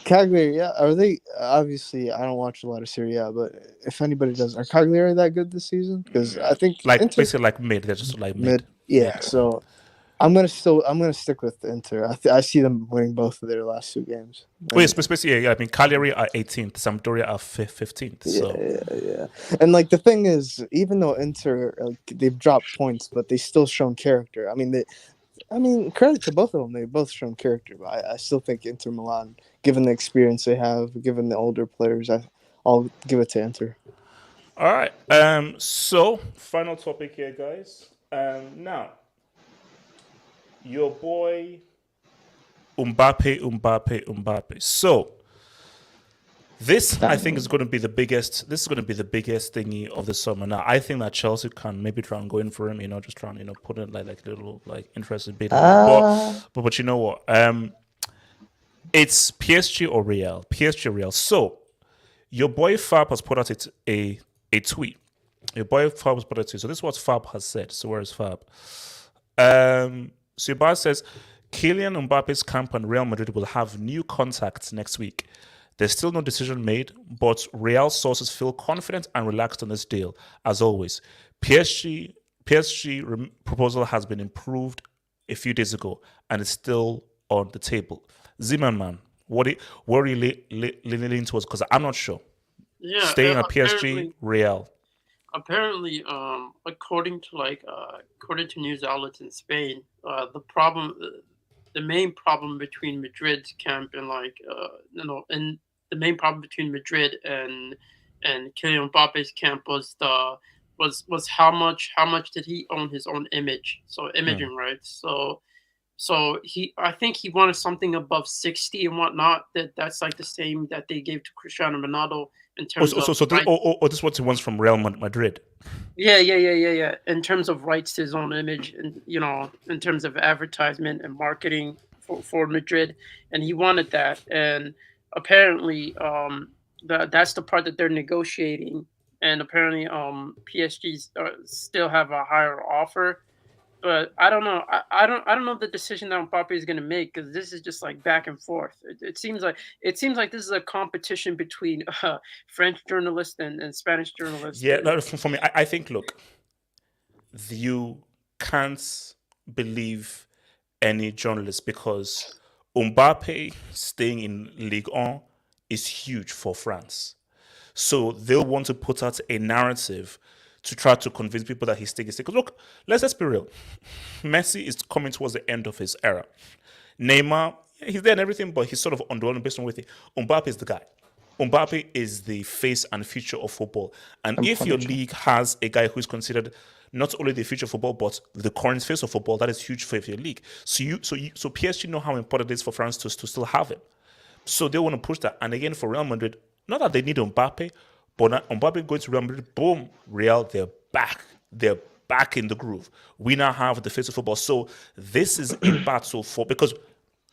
Cagliari, yeah. Are they obviously? I don't watch a lot of Serie A, but if anybody does, are Cagliari that good this season? Because I think basically like mid. They're just like mid. Yeah. So I'm gonna stick with Inter. I see them winning both of their last 2 games. Basically, yeah. I mean, Cagliari are 18th, Sampdoria are 15th. So yeah. And like the thing is, even though Inter they've dropped points, but they still shown character. I mean, credit to both of them. They've both shown character, but I still think Inter Milan, given the experience they have, given the older players, I'll give it to Inter. All right. So, final topic here, guys. Now, your boy Mbappe. So, this I think is going to be the biggest. This is going to be the biggest thingy of the summer. Now, I think that Chelsea can maybe try and go in for him. Just try and put in like a little interested bid. But you know what? It's PSG or Real. So Your boy Fab has put out a tweet. Your boy Fab has put out a tweet. So this is what Fab has said. So where is Fab? So your boy says, Kylian Mbappe's camp and Real Madrid will have new contacts next week. There's still no decision made, but Real sources feel confident and relaxed on this deal. As always, PSG proposal has been improved a few days ago and is still on the table. Zeman, man, what are you leaning towards? Because I'm not sure. Yeah, staying at PSG, Real. Apparently, according to news outlets in Spain, the main problem between Madrid's camp and the main problem between Madrid and Kylian Mbappe's camp was how much did he own his own image? So imaging rights. So I think he wanted something above 60 and whatnot. That's like the same that they gave to Cristiano Ronaldo in terms of. This is what he wants from Real Madrid. Yeah. In terms of rights to his own image, and in terms of advertisement and marketing for Madrid, and he wanted that. And apparently, that's the part that they're negotiating. And apparently, PSG still have a higher offer. But I don't know. I don't know the decision that Mbappe is going to make, because this is just like back and forth. It seems like this is a competition between French journalists and Spanish journalists. Yeah, no, for me, I think, look, you can't believe any journalist, because Mbappe staying in Ligue 1 is huge for France. So they'll want to put out a narrative to try to convince people that he's staying. Because look, let's be real. Messi is coming towards the end of his era. Neymar, he's there and everything, but he's sort of underwhelming based on everything. Mbappe is the guy. Mbappe is the face and future of football. And if your league has a guy who is considered not only the future of football, but the current face of football, that is huge for your league. So PSG know how important it is for France to still have him. So they want to push that. And again, for Real Madrid, not that they need Mbappe, but Mbappe going to Real Madrid, boom, Real, they're back. They're back in the groove. We now have the face of football. So this is a battle because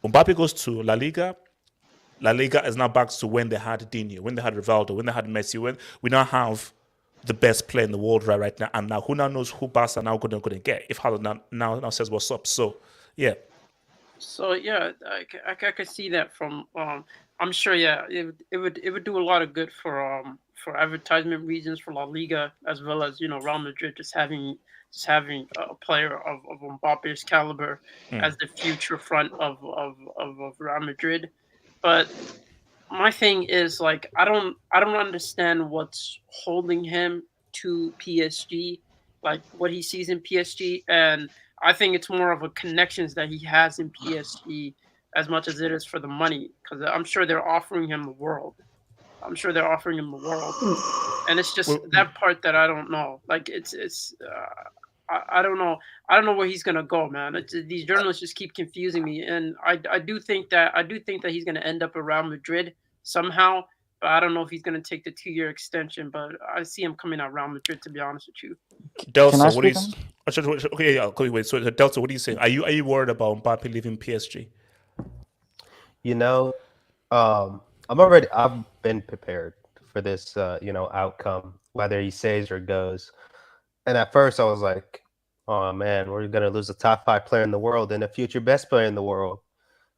Mbappe goes to La Liga. La Liga is now back to when they had Dino, when they had Rivaldo, when they had Messi. When we now have the best player in the world right now. And now who now knows who Barca are now going to get if Haaland now says what's up. So, yeah. So yeah, I could see that from. I'm sure. Yeah, it would do a lot of good for advertisement reasons for La Liga, as well as Real Madrid just having a player of Mbappe's caliber as the future front of Real Madrid. But my thing is, like, I don't understand what's holding him to PSG, like what he sees in PSG, and I think it's more of a connections that he has in PSG as much as it is for the money, because I'm sure they're offering him the world. And it's just that part that I don't know. Like I don't know. I don't know where he's gonna go, man. These journalists just keep confusing me, and I do think that he's gonna end up around Madrid somehow. But I don't know if he's gonna take the 2-year extension. But I see him coming out around Madrid, to be honest with you. Delta, what do you? Okay, yeah. Wait. So Delta, what are you saying? Are you worried about Mbappe leaving PSG? I've been prepared for this, outcome, whether he stays or goes. And at first I was like, oh man, we're going to lose a top 5 player in the world and a future best player in the world.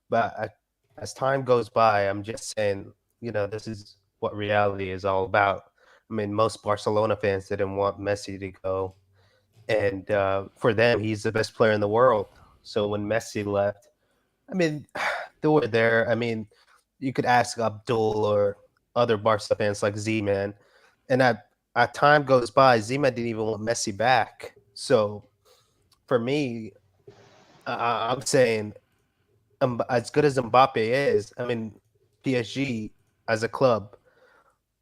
But as time goes by, I'm just saying, this is what reality is all about. I mean, most Barcelona fans didn't want Messi to go. And for them, he's the best player in the world. So when Messi left, I mean, they were there. I mean, you could ask Abdul or other Barca fans like Z-Man. And as time goes by, Z-Man didn't even want Messi back. So for me, I'm saying, as good as Mbappe is, I mean, PSG as a club,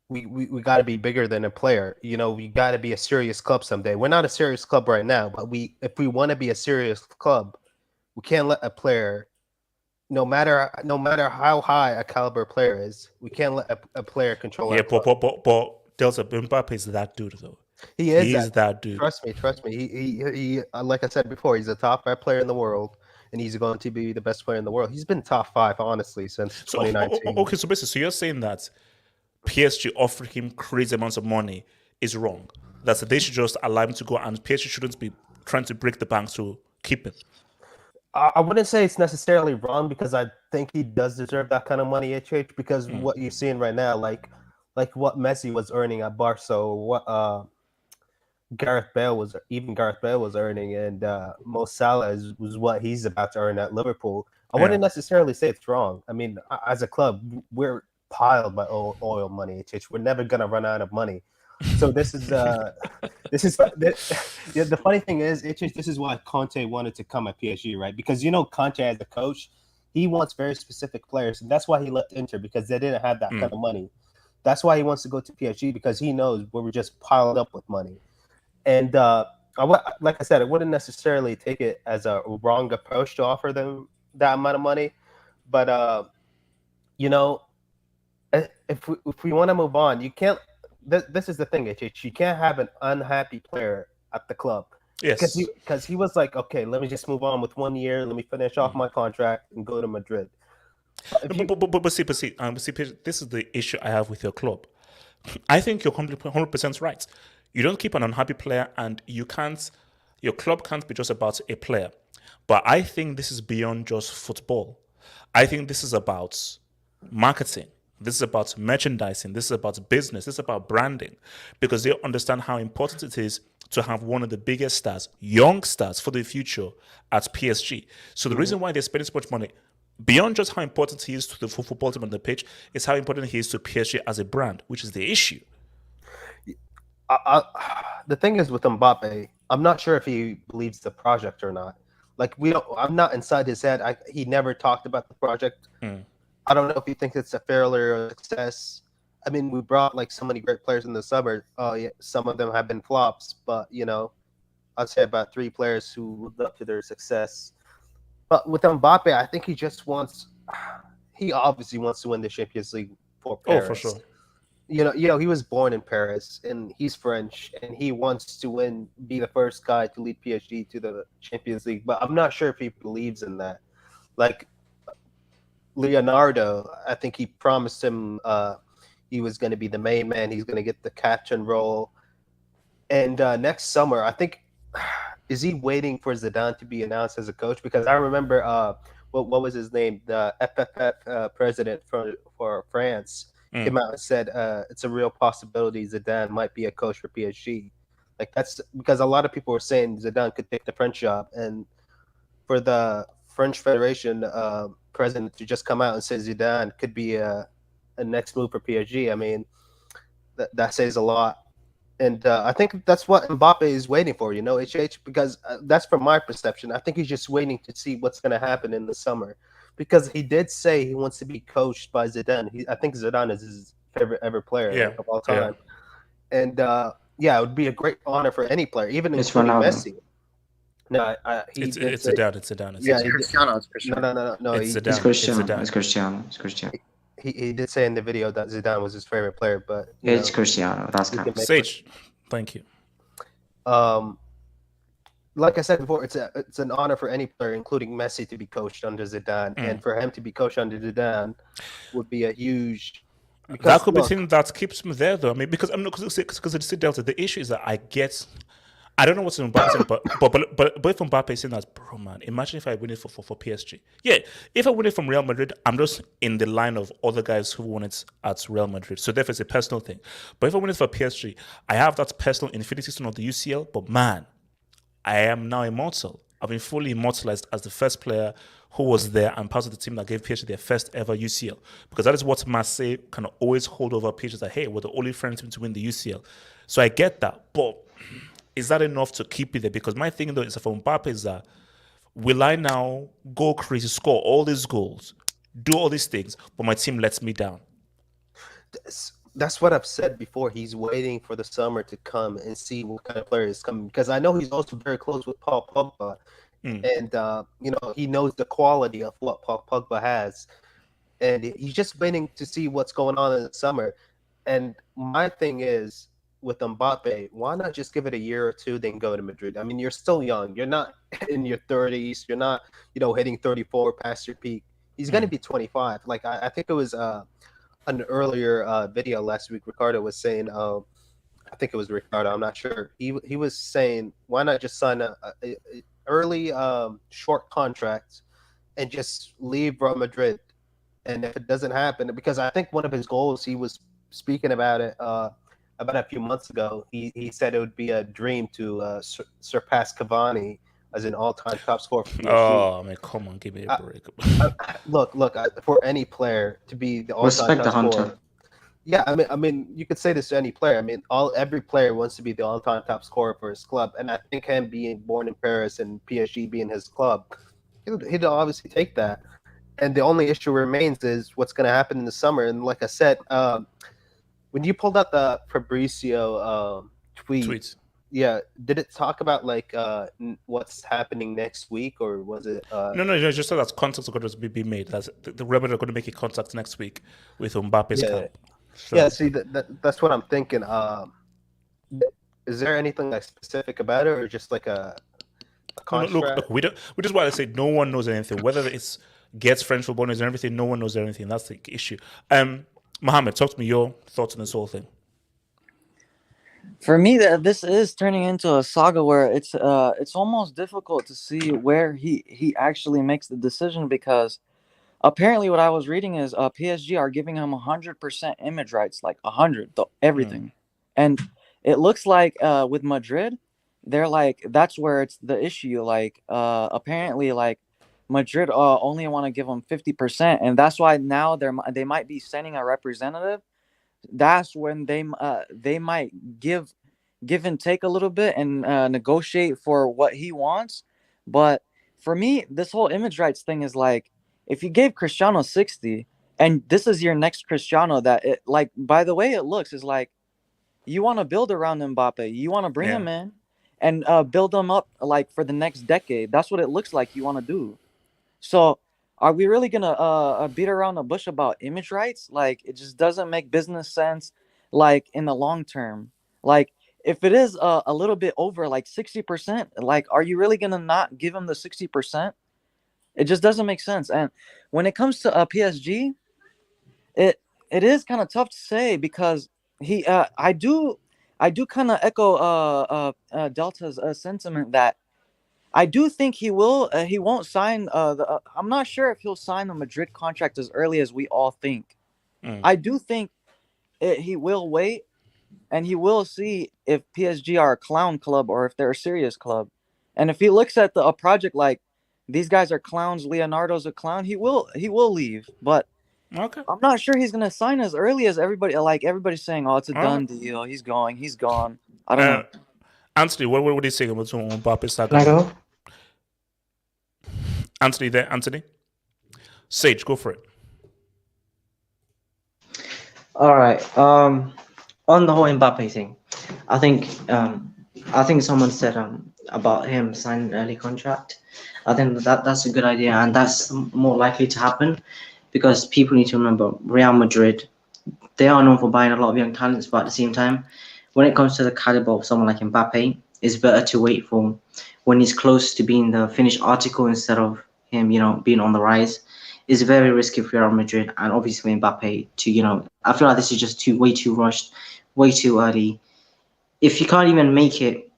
we got to be bigger than a player. We got to be a serious club someday. We're not a serious club right now, but if we want to be a serious club, we can't let a player, no matter how high a caliber player is, we can't let a player control. Yeah, but Delta, Mbappe is that dude though. He is that dude. Trust me. He like I said before, he's a top 5 player in the world, and he's going to be the best player in the world. He's been top 5, honestly, since 2019. Okay, so basically, so you're saying that PSG offering him crazy amounts of money is wrong. That's they should just allow him to go, and PSG shouldn't be trying to break the bank to keep him. I wouldn't say it's necessarily wrong because I think he does deserve that kind of money at HH because what you're seeing right now, like what Messi was earning at Barca, or what Gareth Bale was earning, and Mo Salah was what he's about to earn at Liverpool. I wouldn't necessarily say it's wrong. I mean, as a club, we're piled by oil money at HH. We're never gonna run out of money. So this is the funny thing is, this is why Conte wanted to come at PSG, right? Because Conte as a coach, he wants very specific players, and that's why he left Inter, because they didn't have that kind of money. That's why he wants to go to PSG, because he knows we're just piled up with money. And like I said, I wouldn't necessarily take it as a wrong approach to offer them that amount of money, but if we want to move on, you can't. This is the thing, HH. You can't have an unhappy player at the club. Yes. Because he was like, okay, let me just move on with 1 year. Let me finish off my contract and go to Madrid. But see, this is the issue I have with your club. I think you're 100% right. You don't keep an unhappy player, and your club can't be just about a player. But I think this is beyond just football. I think this is about marketing. This is about merchandising. This is about business. This is about branding, because they understand how important it is to have one of the biggest stars, young stars for the future at PSG. So the reason why they're spending so much money, beyond just how important he is to the football team on the pitch, is how important he is to PSG as a brand, which is the issue. The thing is with Mbappe, I'm not sure if he believes the project or not. Like I'm not inside his head. He never talked about the project. I don't know if he thinks it's a failure or a success. I mean, we brought like so many great players in the summer. Oh yeah, some of them have been flops, but I'd say about 3 players who lived up to their success. But with Mbappe, I think he obviously wants to win the Champions League for Paris. Oh, for sure. He was born in Paris, and he's French, and he wants to be the first guy to lead PSG to the Champions League. But I'm not sure if he believes in that. Like Leonardo, I think he promised him he was going to be the main man. He's going to get the captain role. And next summer, I think, is he waiting for Zidane to be announced as a coach? Because I remember, what was his name? The FFF president for France came out and said it's a real possibility Zidane might be a coach for PSG. Like that's because a lot of people were saying Zidane could take the French job, and for the French Federation president to just come out and say Zidane could be a next move for PSG, I mean, that says a lot. And I think that's what Mbappe is waiting for, HH, because that's from my perception. I think he's just waiting to see what's going to happen in the summer, because he did say he wants to be coached by Zidane. I think Zidane is his favorite ever player of all time. Yeah. And it would be a great honor for any player, even including Messi. No, it's Zidane. It's Zidane. It's Cristiano. It's Cristiano. No. It's Cristiano. It's Cristiano. He did say in the video that Zidane was his favorite player, but it's Cristiano. That's kind of Sage. Thank you. Like I said before, it's an honor for any player, including Messi, to be coached under Zidane, and for him to be coached under Zidane would be a huge. That could be the thing that keeps him there, though. I mean, because it's Delta. The issue is that I don't know what's in Mbappe, but if Mbappe is saying that, bro, man, imagine if I win it for PSG. Yeah, if I win it from Real Madrid, I'm just in the line of other guys who won it at Real Madrid. So therefore, it's a personal thing. But if I win it for PSG, I have that personal infinity stone of the UCL. But man, I am now immortal. I've been fully immortalized as the first player who was there and part of the team that gave PSG their first ever UCL. Because that is what Marseille can always hold over PSG, that, hey, we're the only French team to win the UCL. So I get that. But is that enough to keep it there? Because my thing, though, is for Mbappe is that, will I now go crazy, score all these goals, do all these things, but my team lets me down? That's what I've said before. He's waiting for the summer to come and see what kind of player is coming. Because I know he's also very close with Paul Pogba. And, he knows the quality of what Paul Pogba has. And he's just waiting to see what's going on in the summer. And my thing is, with Mbappe, why not just give it a year or two, then go to Madrid? I mean, you're still young. You're not in your 30s. You're not, hitting 34 past your peak. He's going to be 25. Like, I think it was an earlier video last week, Ricardo was saying, I think it was Ricardo, I'm not sure. He was saying, why not just sign a early short contract and just leave Real Madrid? And if it doesn't happen, because I think one of his goals, he was speaking about it about a few months ago. He said it would be a dream to surpass Cavani as an all-time top scorer for PSG. Oh, man, come on, give me a break. Look, for any player to be the all-time top scorer. Yeah, I mean, you could say this to any player. I mean, every player wants to be the all-time top scorer for his club, and I think him being born in Paris and PSG being his club, he'd obviously take that. And the only issue remains is what's going to happen in the summer. And like I said, when you pulled out the Fabrizio tweets, yeah, did it talk about like what's happening next week, or was it? No, just so that contacts are going to be made. That's the Real Madrid are going to make a contact next week with Mbappe's camp. So. Yeah, see, that's what I'm thinking. Is there anything like specific about it, or just like a contract? Look, we just want to say no one knows anything. Whether it's gets French football knows everything, no one knows everything. That's the issue. Mohammed, talk to me your thoughts on this whole thing. For me, this is turning into a saga where it's almost difficult to see where he actually makes the decision, because apparently what I was reading is PSG are giving him 100% image rights, like 100, everything. And it looks like with Madrid, they're like, that's where it's the issue. Like apparently like Madrid only want to give them 50%, and that's why now they might be sending a representative. That's when they might give and take a little bit and negotiate for what he wants. But for me, this whole image rights thing is like, if you gave Cristiano 60 and this is your next Cristiano, that it, like, by the way it looks, is like you want to build around Mbappe, you want to bring him in and build him up like for the next decade. That's what it looks like you want to do. So are we really gonna beat around the bush about image rights? Like, it just doesn't make business sense, like in the long term. Like, if it is a little bit over like 60%, like, are you really gonna not give him the 60%? It just doesn't make sense. And when it comes to PSG, it is kind of tough to say, because I do kind of echo Delta's sentiment that I do think he won't sign I'm not sure if he'll sign the Madrid contract as early as we all think. I do think he will wait, and he will see if PSG are a clown club or if they're a serious club. And if he looks at a project like, these guys are clowns, Leonardo's a clown, he will leave. But okay, I'm not sure he's gonna sign as early as everybody. Like, everybody's saying, oh, it's a done deal. He's gone. I don't know. Anthony, what do you say about Mbappe's saga? Anthony there, Anthony? Sage, go for it. All right. On the whole Mbappe thing, I think someone said about him signing an early contract. I think that's a good idea, and that's more likely to happen, because people need to remember Real Madrid, they are known for buying a lot of young talents, but at the same time, when it comes to the caliber of someone like Mbappe, it's better to wait for when he's close to being the finished article instead of him, being on the rise. Is very risky for Real Madrid, and obviously Mbappe to, I feel like this is just way too rushed, way too early. If you can't even make it,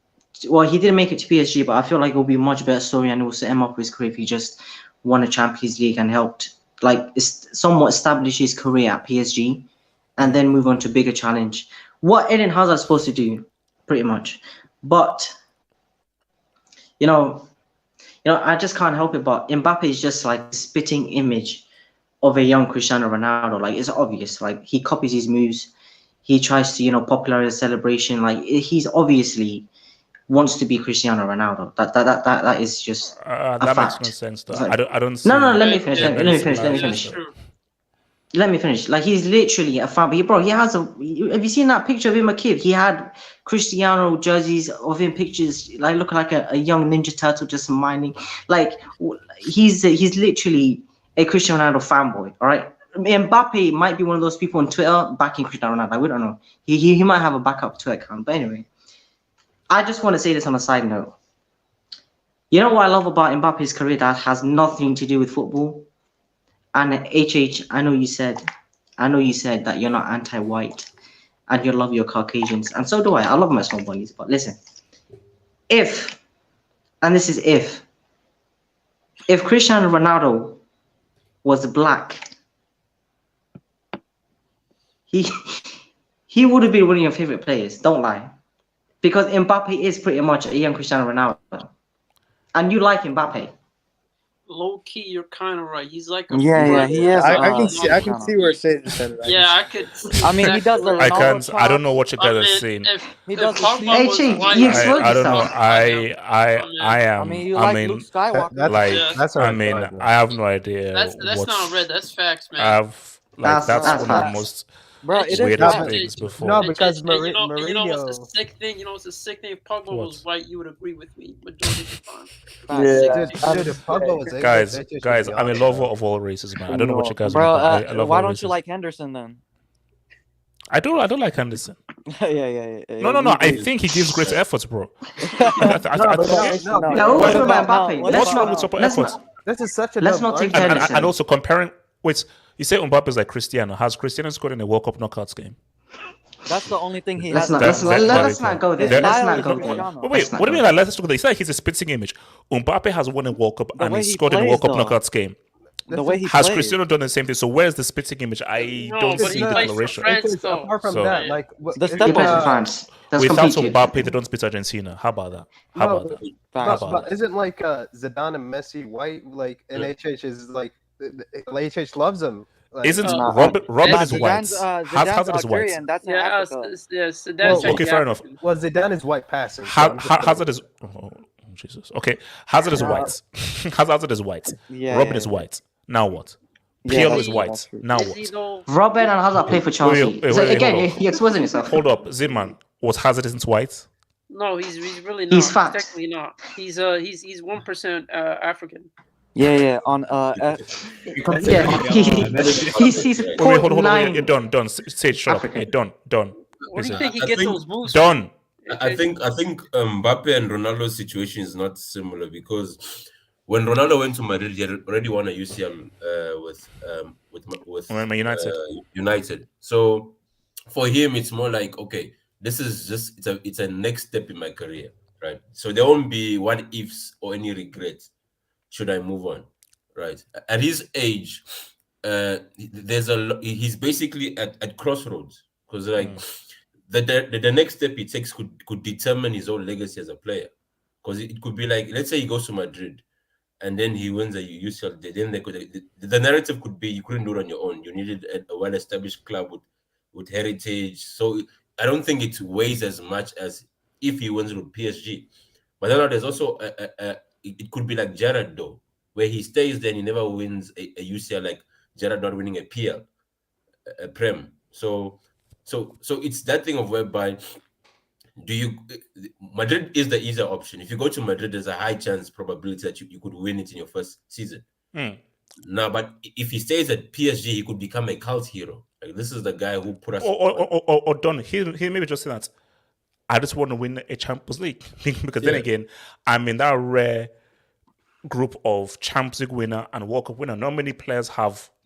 well, he didn't make it to PSG, but I feel like it will be a much better story, and it will set him up for his career if he just won a Champions League and helped, like, somewhat establish his career at PSG, and then move on to bigger challenge. What Eden Hazard's supposed to do, pretty much. But, I just can't help it, but Mbappe is just like a spitting image of a young Cristiano Ronaldo. Like, it's obvious. Like, he copies his moves. He tries to, popularize celebration. Like, he's obviously wants to be Cristiano Ronaldo. That is just a that fact. Makes no sense, though. Like, I don't. No, let me finish. Let me finish. Like, he's literally a fan. Bro, he has have you seen that picture of him a kid? He had Cristiano jerseys of him, pictures like looking like a young Ninja Turtle just smiling. Like, he's literally a Cristiano Ronaldo fanboy. All right, Mbappe might be one of those people on Twitter backing Cristiano Ronaldo. We don't know. He might have a backup Twitter account. But anyway, I just want to say this on a side note. You know what I love about Mbappe's career that has nothing to do with football? And HH, I know you said I know you said that you're not anti-white and you love your Caucasians, and so do I. I love my small boys. But listen, if Cristiano Ronaldo was black, he would have been one of your favorite players. Don't lie, because Mbappe is pretty much a young Cristiano Ronaldo, and you like Mbappe. Low key, you're kind of right. He's like a he is. I can see where Sage said it. Yeah, I could. I mean, he does the Ronaldo I don't know what you guys are saying. He does the Hey, Chief, you exposed I don't know. yourself. I am. I mean, you like Luke Skywalker. That's I mean, I have no idea. That's not red. That's facts, man. I've that's That's one of the facts. most Bro, it is weirdest facts. things before. No, because You know Mourinho. what's the sick thing? You know what's the sick thing? If Pogba was white, you would agree with me majority of the time. Dude, if Pogba was Guys, I'm a lover of all races, man. I don't know what you guys Bro, are about. why don't you like Henderson then? I don't like Henderson. Yeah. No. I think he gives great efforts, bro. What's wrong with super efforts? This is such a Let's not take Henderson. And also comparing. Wait, you say Mbappe is like Cristiano. Has Cristiano scored in a World Cup knockouts game? That's the only thing he Let's has. let's not go there. Let's not go there. Wait, what do you mean? Like, let's look at this. It's like he's a spitting image. Mbappe has won a World Cup and he scored in a World Cup knockouts game. The way he has plays. Cristiano done the same thing? So where's the spitting image? I don't see the declaration. Apart from that, like the step France. Without Mbappe, they don't spit Argentina. How about that? But isn't like Zidane and Messi white? Like NHH is like HH loves him. Like, isn't Robin is white? Hazard is white. That's yes. Okay, fair enough. Well, Zidane is white passing. Hazard is. Oh, Jesus. Okay, Hazard is white. Hazard is white. Robin is white. Now what? Pirlo is white. Now what? Robin and Hazard play for Chelsea. Again, you're exposing yourself. Hold up, Zidman. Was Hazard isn't white? No, he's really not. He's fat. Technically not. He's 1% African. Yeah. On he's hold on. You're done. Say shut up. You're done. What do you think he gets those moves? Done. I think Mbappe and Ronaldo's situation is not similar because when Ronaldo went to Madrid, he had already won a UCL with United. So for him, it's more like, okay, this is just it's a next step in my career, right? So there won't be what ifs or any regrets should I move on, right? At his age, he's basically at crossroads because the next step he takes could determine his own legacy as a player. Because it could be like, let's say he goes to Madrid and then he wins a UCL. Then the narrative could be you couldn't do it on your own. You needed a well-established club with heritage. So I don't think it weighs as much as if he wins with PSG. But then there's also it could be like Gerrard though, where he stays there and he never wins a UCL, like Gerrard not winning a PL, a Prem. So it's that thing of whereby Madrid is the easier option. If you go to Madrid, there's a high chance probability that you could win it in your first season. Now, but if he stays at PSG, he could become a cult hero. Like, this is the guy who put us. Or done. He maybe just say that I just want to win a Champions League because then again, I'm in that rare group of Champions League winner and World Cup winner. Not many players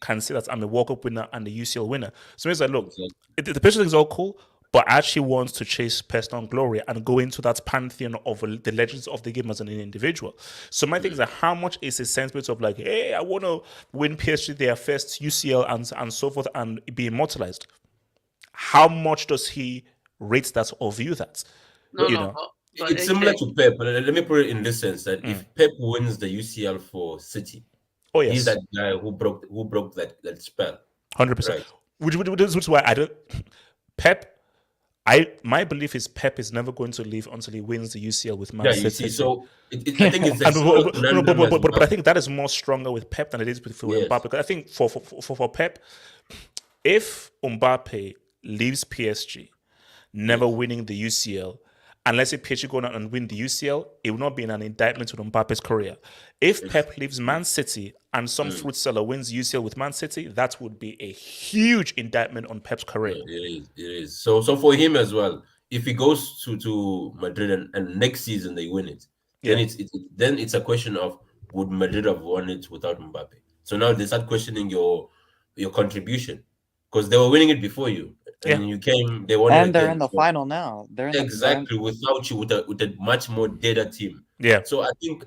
can say that I'm a World Cup winner and a UCL winner. So it's like, look, the Premier League is all cool, but I actually want to chase personal glory and go into that pantheon of the legends of the game as an individual. So my thing is that how much is a sentiment of like, hey, I want to win PSG their first UCL and so forth and be immortalized. How much does he rate that or view that? It's similar to Pep, but let me put it in this sense that if Pep wins the UCL for City, he's that guy who broke that spell. 100%. Which is why I don't. Pep. My belief is Pep is never going to leave until he wins the UCL with Man City. You see, so I think it's but I think that is more stronger with Pep than it is with Mbappe. Because I think for Pep, if Mbappe leaves PSG, never winning the UCL, unless if PSG go out and win the UCL, it will not be an indictment to Mbappe's career. If Pep leaves Man City and some fruit seller wins UCL with Man City, that would be a huge indictment on Pep's career. It is. So for him as well, if he goes to Madrid and next season they win it, then it's a question of would Madrid have won it without Mbappe? So now they start questioning your contribution. because they were winning it before you, and you came. They won it And they're again. in the final now. They're in exactly without you with a much more data team. Yeah. So I think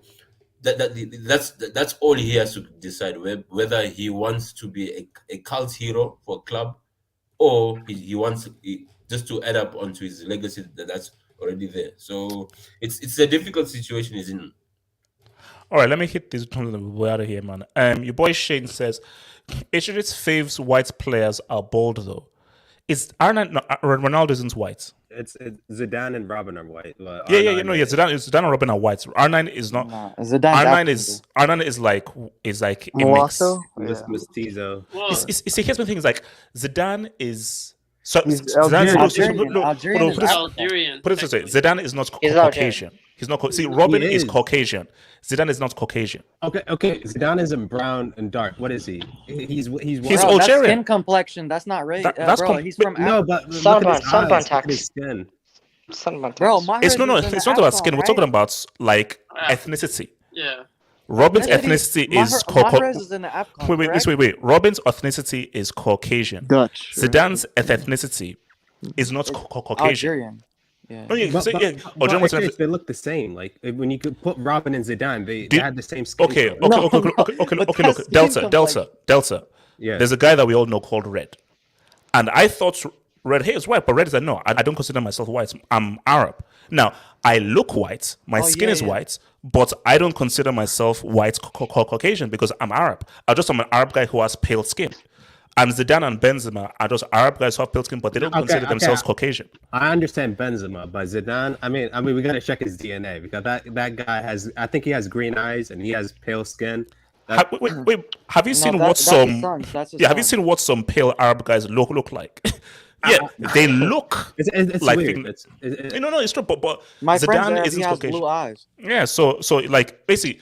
that's all he has to decide whether he wants to be a cult hero for a club, or he wants just to add up onto his legacy that's already there. So it's a difficult situation he's in. All right, let me hit this way out of here, man. Your boy Shane says, HJ's faves white players are bold though. Is Ronaldo isn't white? It's Zidane and Robin are white. Yeah. Zidane and Robin are white. R9 is not. R9 is like a mix. Mestizo. See, here's the thing: is like Zidane is. So Algerian. Put it this way: Zidane is not Caucasian. He's not. See, Robin is Caucasian. Zidane is not Caucasian. Okay. Zidane isn't brown and dark. What is he? He's Algerian. That's skin complexion. That's not race. He's from sunburn tax. Skin. Bro, it's not about skin. We're talking about like ethnicity. Yeah. Robin's ethnicity is Caucasian. Wait. Robin's ethnicity is Caucasian. Dutch. Zidane's ethnicity is not Caucasian. Yeah. They look the same. Like when you could put Robin and Zidane, they had the same skin. Okay. Look, Delta. Yeah. There's a guy that we all know called Red, and I thought Red hair is white, but Red is like, no, I don't consider myself white. I'm Arab. Now I look white. My skin is white, but I don't consider myself white Caucasian because I'm Arab. I'm an Arab guy who has pale skin. And Zidane and Benzema are just Arab guys who have pale skin, but they don't consider themselves Caucasian. I understand Benzema, but Zidane, I mean, we gotta check his DNA because that guy has. I think he has green eyes and he has pale skin. Wait. Have you seen what some what some pale Arab guys look like? Yeah, they look it's like weird. It's true. But my Zidane isn't he has Caucasian. blue eyes. Yeah, so like basically,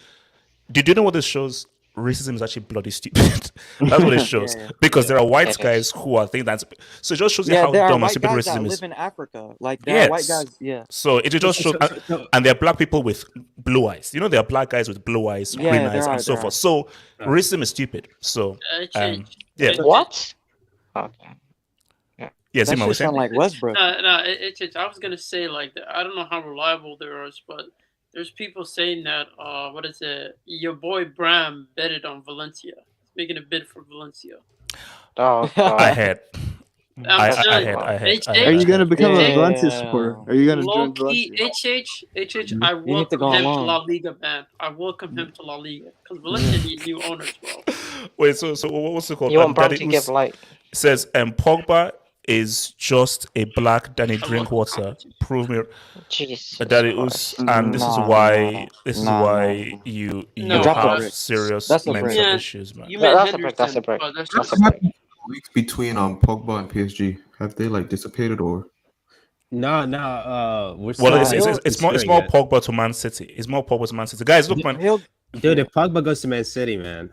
did you know what this shows? Racism is actually bloody stupid. That's what it shows. Because there are white guys who are thinking that's so it just shows you how dumb and stupid racism is. Live in Africa, like there are white guys. Yeah. So it just shows, and there are black people with blue eyes. You know, there are black guys with blue eyes, green eyes, and so forth. So racism is stupid. So what? Okay. Yeah, Zima was saying like Westbrook. No, I was gonna say like I don't know how reliable there is, but there's people saying that your boy Bram betted on Valencia. He's making a bid for Valencia. I had. Are you gonna become a Valencia supporter? Are you gonna join Valencia? HH, I welcome him to La Liga, man. I welcome him to La Liga because Valencia need new owners, bro. Wait, so what's it called? You want Bram to give like? Says Pogba is just a black Danny Drinkwater. Prove me, Daddy Us, and this is why you have serious mental issues, man. That's a break. Weeks between Pogba and PSG, have they like dissipated or? No. It's more Pogba to Man City. It's more Pogba to Man City. Guys, look, man. Dude, if Pogba goes to Man City, man.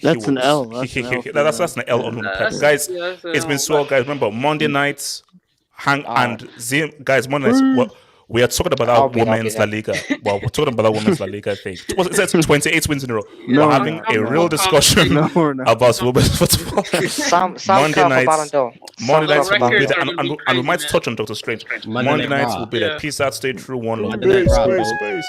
That's an L. That's an L on Pep. Guys, it's been so, guys. Remember, Monday nights, guys, Monday nights, we are talking about our women's La Liga. Well, we're talking about our women's La Liga thing. What's it? 28 wins in a row. We're having a real discussion about women's football. Monday nights, will be there, and we might touch on Doctor Strange. Monday nights will be there. Peace out, stay true, one love. Space.